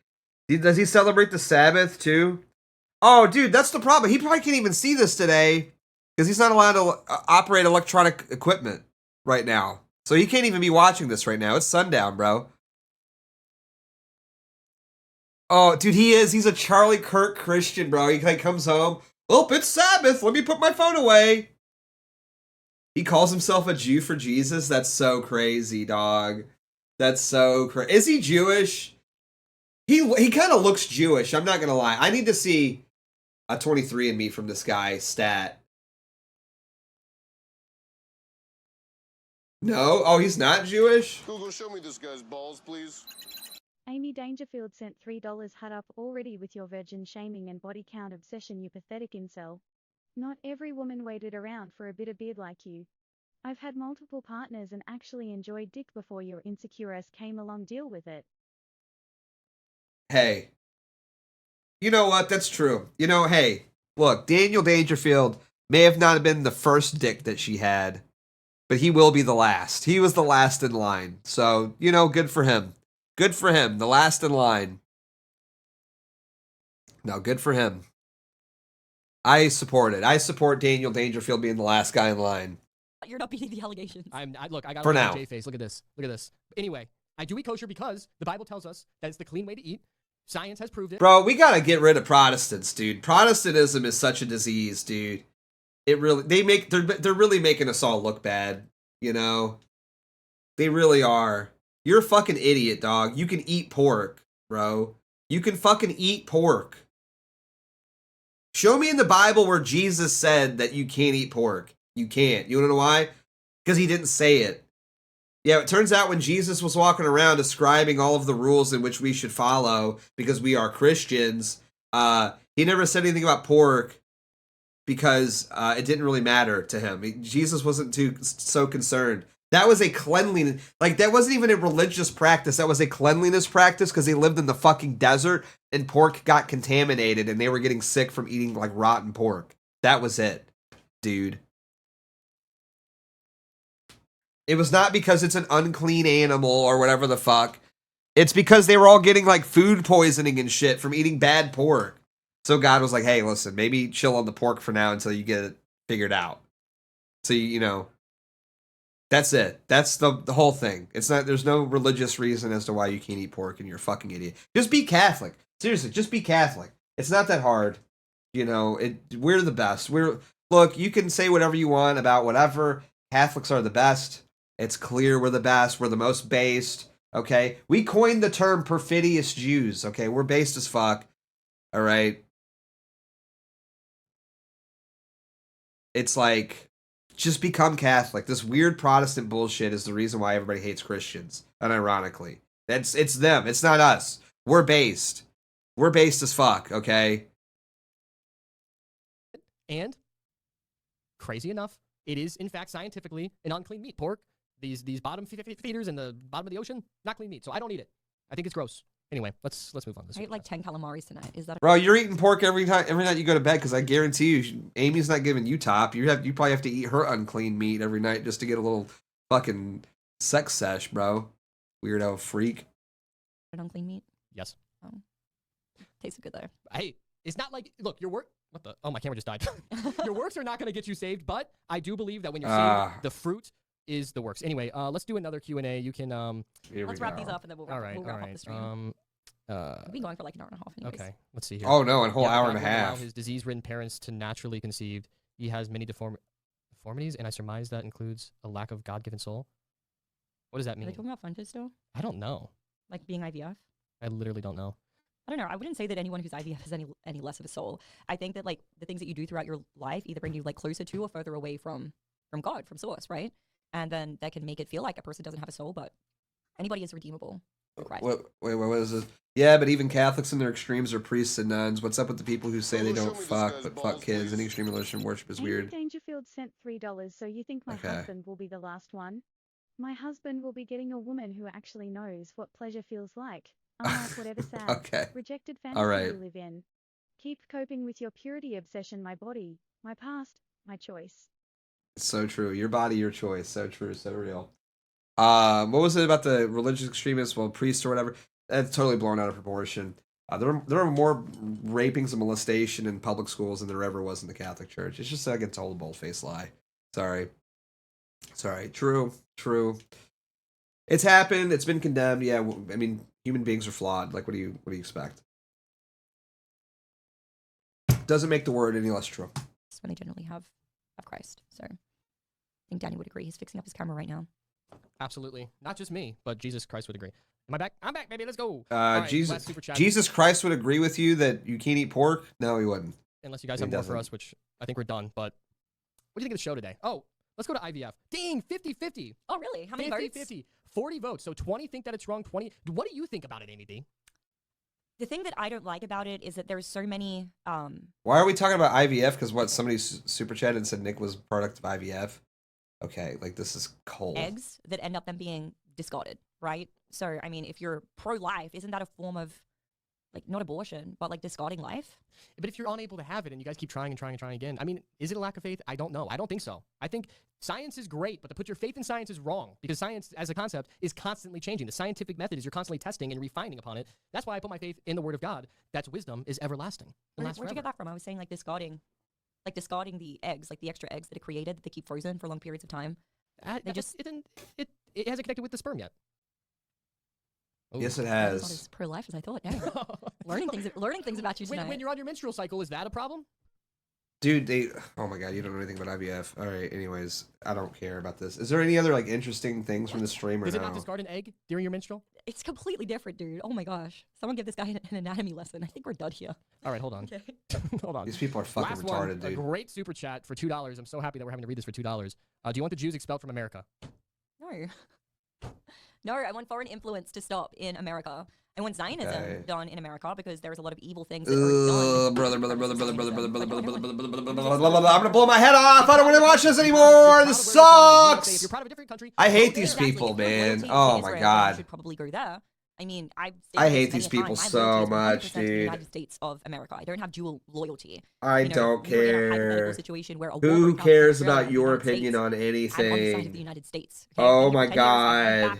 Does he celebrate the Sabbath, too? Oh, dude, that's the problem. He probably can't even see this today because he's not allowed to operate electronic equipment right now. So he can't even be watching this right now. It's sundown, bro. Oh, dude, he is. He's a Charlie Kirk Christian, bro. He like comes home. Oh, it's Sabbath. Let me put my phone away. He calls himself a Jew for Jesus. That's so crazy, dog. That's so crazy. Is he Jewish? He kind of looks Jewish. I'm not going to lie. I need to see a 23andMe from this guy stat. No? Oh, he's not Jewish? Google, show me this guy's balls, please. Amy Dangerfield sent $3. Hut up already with your virgin shaming and body count obsession, you pathetic incel. Not every woman waited around for a bit of beard like you. I've had multiple partners and actually enjoyed dick before your insecure ass came along. Deal with it. Hey. You know what? That's true. You know, hey, look, Daniel Dangerfield may have not been the first dick that she had, but he will be the last. He was the last in line. So, you know, good for him. Good for him. The last in line. No, good for him. I support it. I support Daniel Dangerfield being the last guy in line. You're not beating the allegations. Look, I got for a now. J face. Look at this. Look at this. Anyway, I do eat kosher because the Bible tells us that it's the clean way to eat. Science has proved it. Bro, we gotta get rid of Protestants, dude. Protestantism is such a disease, dude. It really, they're really making us all look bad, you know? They really are. You're a fucking idiot, dog. You can eat pork, bro. You can fucking eat pork. Show me in the Bible where Jesus said that you can't eat pork. You can't. You wanna know why? Because he didn't say it. Yeah, it turns out when Jesus was walking around describing all of the rules in which we should follow because we are Christians, he never said anything about pork because it didn't really matter to him. Jesus wasn't so concerned. That was a cleanliness, like that wasn't even a religious practice. That was a cleanliness practice because they lived in the fucking desert and pork got contaminated and they were getting sick from eating like rotten pork. That was it, dude. It was not because it's an unclean animal or whatever the fuck. It's because they were all getting like food poisoning and shit from eating bad pork. So God was like, hey, listen, maybe chill on the pork for now until you get it figured out. So, you know, that's it. That's the whole thing. It's not, there's no religious reason as to why you can't eat pork and you're a fucking idiot. Just be Catholic. Seriously, just be Catholic. It's not that hard. You know, we're the best. Look, you can say whatever you want about whatever. Catholics are the best. It's clear we're the best. We're the most based. Okay? We coined the term perfidious Jews. Okay? We're based as fuck. All right? It's like, just become Catholic. This weird Protestant bullshit is the reason why everybody hates Christians. Unironically. It's them. It's not us. We're based. We're based as fuck. Okay? And, crazy enough, it is, in fact, scientifically an unclean meat. Pork. These bottom feeders in the bottom of the ocean, not clean meat. So I don't eat it. I think it's gross. Anyway, let's move on. I ate like 10 calamaris tonight. Is that Bro, you're eating pork every night you go to bed because I guarantee you Amy's not giving you top. You probably have to eat her unclean meat every night just to get a little fucking sex sesh, bro. Weirdo freak. an unclean meat? Yes. Tasted good though. Hey, it's not like, look, your work. What the? Oh, my camera just died. Your works are not going to get you saved, but I do believe that when you're saved, the fruit is the works. Anyway, let's do another Q&A. You can let's wrap these up and then we'll wrap up the stream. We've been going for like an hour and a half anyways. Okay, let's see here. Oh no, a whole hour and a half. His disease-ridden parents to naturally conceived. He has many deformities, and I surmise that includes a lack of God-given soul. What does that mean? Are they talking about fun still? I don't know. Like being IVF? I literally don't know. I don't know. I wouldn't say that anyone who's IVF has any less of a soul. I think that like the things that you do throughout your life either bring you like closer to or further away from God, from source, right? And then that can make it feel like a person doesn't have a soul, but anybody is redeemable. through Christ. Wait, what is this? Yeah, but even Catholics in their extremes are priests and nuns. What's up with the people who say they don't fuck but fuck kids? Any extreme religion worship is Amy weird. Dangerfield sent $3. So you think my Okay. husband will be the last one? My husband will be getting a woman who actually knows what pleasure feels like, unlike whatever sad, Okay. rejected All fantasy right. you live in. Keep coping with your purity obsession. My body, my past, my choice. It's so true. Your body, your choice. So true, so real. What was it about the religious extremists? Well, priests or whatever. That's totally blown out of proportion. There are more rapings and molestation in public schools than there ever was in the Catholic Church. It's just like a total bold-faced lie. Sorry. True. It's happened. It's been condemned. Yeah, I mean, human beings are flawed. Like, what do you expect? Doesn't make the word any less true. When they generally have Christ. So I think Danny would agree. He's fixing up his camera right now. Absolutely. Not just me, but Jesus Christ would agree. Am I back? I'm back, baby. Let's go. Jesus Christ would agree with you that you can't eat pork? No, he wouldn't. Unless you guys have more for us, which I think we're done. But what do you think of the show today? Oh, let's go to IVF. Dang, 50-50. Oh, really? How many votes? 50-50. 40 votes. So 20 think that it's wrong, 20. What do you think about it, Amy D? The thing that I don't like about it is that there's so many... Why are we talking about IVF? Because what, somebody super chatted and said Nick was a product of IVF? Okay, like this is cold. Eggs that end up them being discarded, right? So, I mean, if you're pro-life, isn't that a form of, like, not abortion, but, like, discarding life? But if you're unable to have it and you guys keep trying again, I mean, is it a lack of faith? I don't know. I don't think so. I think science is great, but to put your faith in science is wrong because science as a concept is constantly changing. The scientific method is you're constantly testing and refining upon it. That's why I put my faith in the word of God. That's wisdom is everlasting. Where'd you get that from? I was saying, like, discarding the eggs, like the extra eggs that are created that they keep frozen for long periods of time. It hasn't connected with the sperm yet. Ooh. Yes, it Not has. as pro-life as I thought. No. learning things about you tonight. When you're on your menstrual cycle, is that a problem? Dude, oh my god, you don't know anything about IVF. All right, anyways, I don't care about this. Is there any other like interesting things from the stream or Does no? it not discard an egg during your menstrual? It's completely different, dude. Oh my gosh. Someone give this guy an anatomy lesson. I think we're done here. All right, hold on. Okay. Hold on. These people are fucking Last retarded, one, dude. A great super chat for $2. I'm so happy that we're having to read this for $2. Do you want the Jews expelled from America? No. No, I want foreign influence to stop in America. I want Zionism done in America because there's a lot of evil things that are done. Brother. I'm gonna blow my head off. I don't want to watch this anymore. This sucks. I hate these people, man. Oh my god. Should probably go there. I mean, I hate these people so much, dude. United States of America. I don't have dual loyalty. I don't care. Who cares about your opinion on anything? I'm on the side of the United States. Oh my god.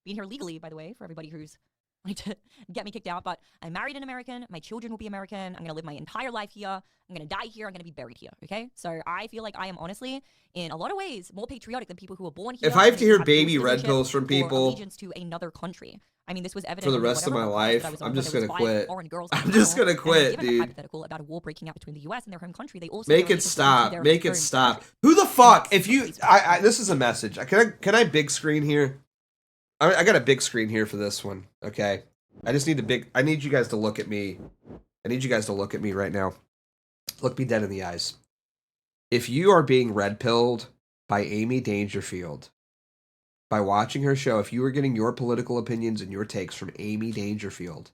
Being here legally, by the way, for everybody who's wanting to get me kicked out, but I'm married an American. My children will be American. I'm going to live my entire life here. I'm going to die here. I'm going to be buried here. Okay? So I feel like I am honestly, in a lot of ways, more patriotic than people who were born here. If I have to hear baby red pills from people allegiance to another country. I mean, this was evident for the rest of my life, I'm just going to quit. I'm just going to quit, dude. Hypothetical about a war breaking out between the US and their home country. They also make it stop. Make it stop. Who the fuck? If you, this is a message. Can I big screen here? I got a big screen here for this one, okay? I need you guys to look at me. I need you guys to look at me right now. Look me dead in the eyes. If you are being red-pilled by Amy Dangerfield, by watching her show, if you are getting your political opinions and your takes from Amy Dangerfield,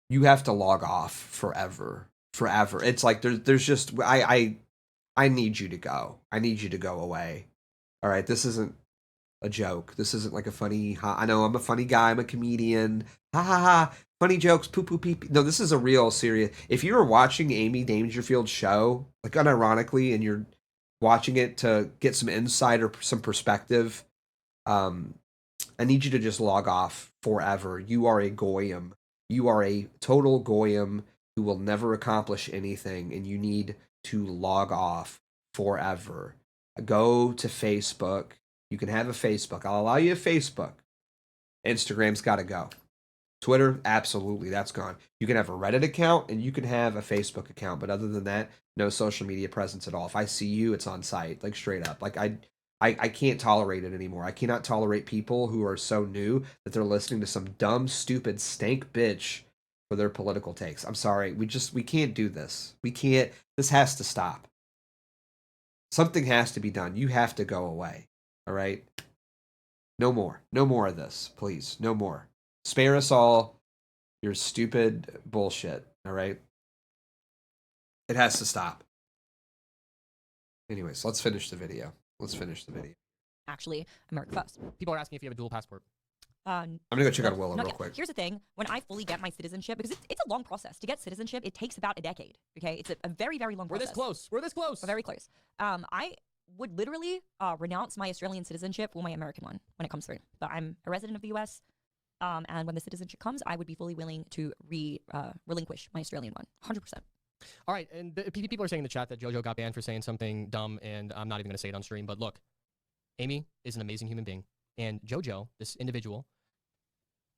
you have to log off forever. Forever. It's like there's just, I need you to go. I need you to go away. All right, this isn't a joke. This isn't like a funny, I know I'm a funny guy, I'm a comedian, ha ha ha, funny jokes, poo poo pee pee. No, this is a real serious, if you're watching Amy Dangerfield's show, like unironically, and you're watching it to get some insight or some perspective, I need you to just log off forever. You are a goyim. You are a total goyim who will never accomplish anything, and you need to log off forever. Go to Facebook. You can have a Facebook. I'll allow you a Facebook. Instagram's got to go. Twitter, absolutely, that's gone. You can have a Reddit account and you can have a Facebook account, but other than that, no social media presence at all. If I see you, it's on site, like straight up. Like I can't tolerate it anymore. I cannot tolerate people who are so new that they're listening to some dumb, stupid, stank bitch for their political takes. I'm sorry, we can't do this. We can't. This has to stop. Something has to be done. You have to go away. All right? No more. No more of this, please. No more. Spare us all your stupid bullshit, all right? It has to stop. Anyways, let's finish the video. Actually, America first. People are asking if you have a dual passport. I'm gonna go check out Willow not real yet. quick. Here's the thing: when I fully get my citizenship, because it's a long process to get citizenship, it takes about a decade. Okay, it's a very, very long process. We're this close. We're very close. I would literally renounce my Australian citizenship for my American one when it comes through. But I'm a resident of the US, and when the citizenship comes, I would be fully willing to relinquish my Australian one, 100%. All right, and people are saying in the chat that JoJo got banned for saying something dumb, and I'm not even going to say it on stream. But look, Amy is an amazing human being, and JoJo, this individual,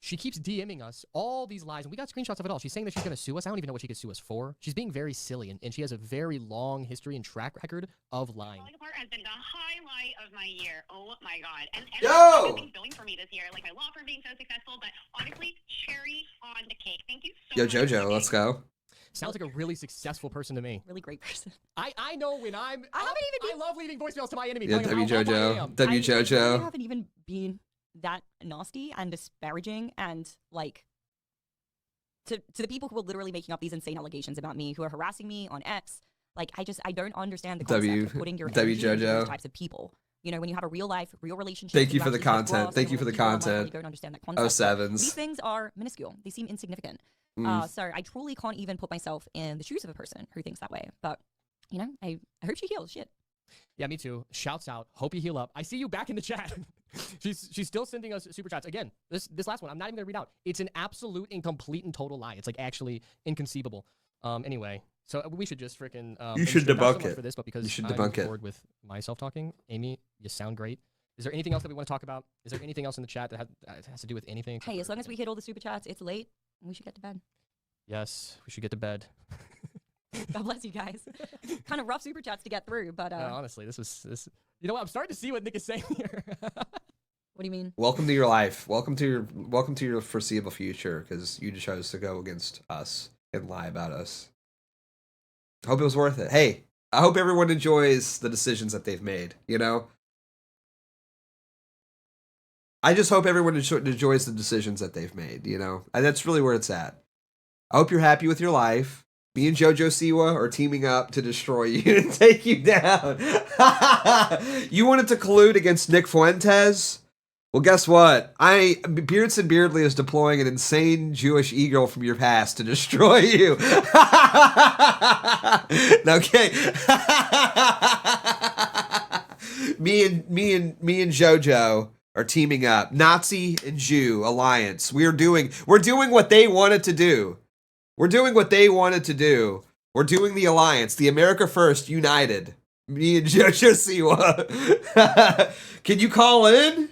she keeps DMing us all these lies, and we got screenshots of it all. She's saying that she's going to sue us. I don't even know what she could sue us for. She's being very silly, and she has a very long history and track record of lying. Falling apart has been the highlight of my year. Oh my god! And Yo! everything's going for me this year. Like my law firm being so successful, but honestly, cherry on the cake. Thank you so much. Yo, JoJo, let's go. Sounds like a really successful person to me. Really great person. I know when I haven't even I love leaving voicemails to my enemy. Yeah, telling them how awful I am. W I JoJo. haven't even been that nasty and disparaging and like to the people who are literally making up these insane allegations about me, who are harassing me on X. Like I don't understand the concept of putting your energy into those types of people. You know, when you have a real life, real relationship. Thank you for the actually come content. across, Thank you and for the people online, content. You don't understand that concept. 07s. These things are minuscule. They seem insignificant. So I truly can't even put myself in the shoes of a person who thinks that way. But, you know, I hope she heals. Shit. Yeah, me too. Shouts out. Hope you heal up. I see you back in the chat. she's still sending us super chats. Again, this last one, I'm not even going to read out. It's an absolute and complete and total lie. It's like actually inconceivable. Anyway, so we should just freaking... you should debunk it. For this, but because you should I'm debunk it. bored with myself talking. Amy, you sound great. Is there anything else that we want to talk about? Is there anything else in the chat that has to do with anything? Hey, as long as we hit all the super chats, it's late. We should get to bed. Yes, we should get to bed. God bless you guys. Kind of rough super chats to get through, but honestly, this. You know what? I'm starting to see what Nick is saying here. What do you mean? Welcome to your life. Welcome to your foreseeable future, because you chose to go against us and lie about us. I hope it was worth it. Hey, I hope everyone enjoys the decisions that they've made. You know, I just hope everyone enjoys the decisions that they've made. You know, and that's really where it's at. I hope you're happy with your life. Me and JoJo Siwa are teaming up to destroy you and take you down. You wanted to collude against Nick Fuentes? Well, guess what? Beardson Beardley is deploying an insane Jewish e-girl from your past to destroy you. Okay. me and JoJo are teaming up. Nazi and Jew alliance. We're doing what they wanted to do. We're doing what they wanted to do. We're doing the alliance, the America First United. Me and JoJo Siwa. Can you call in?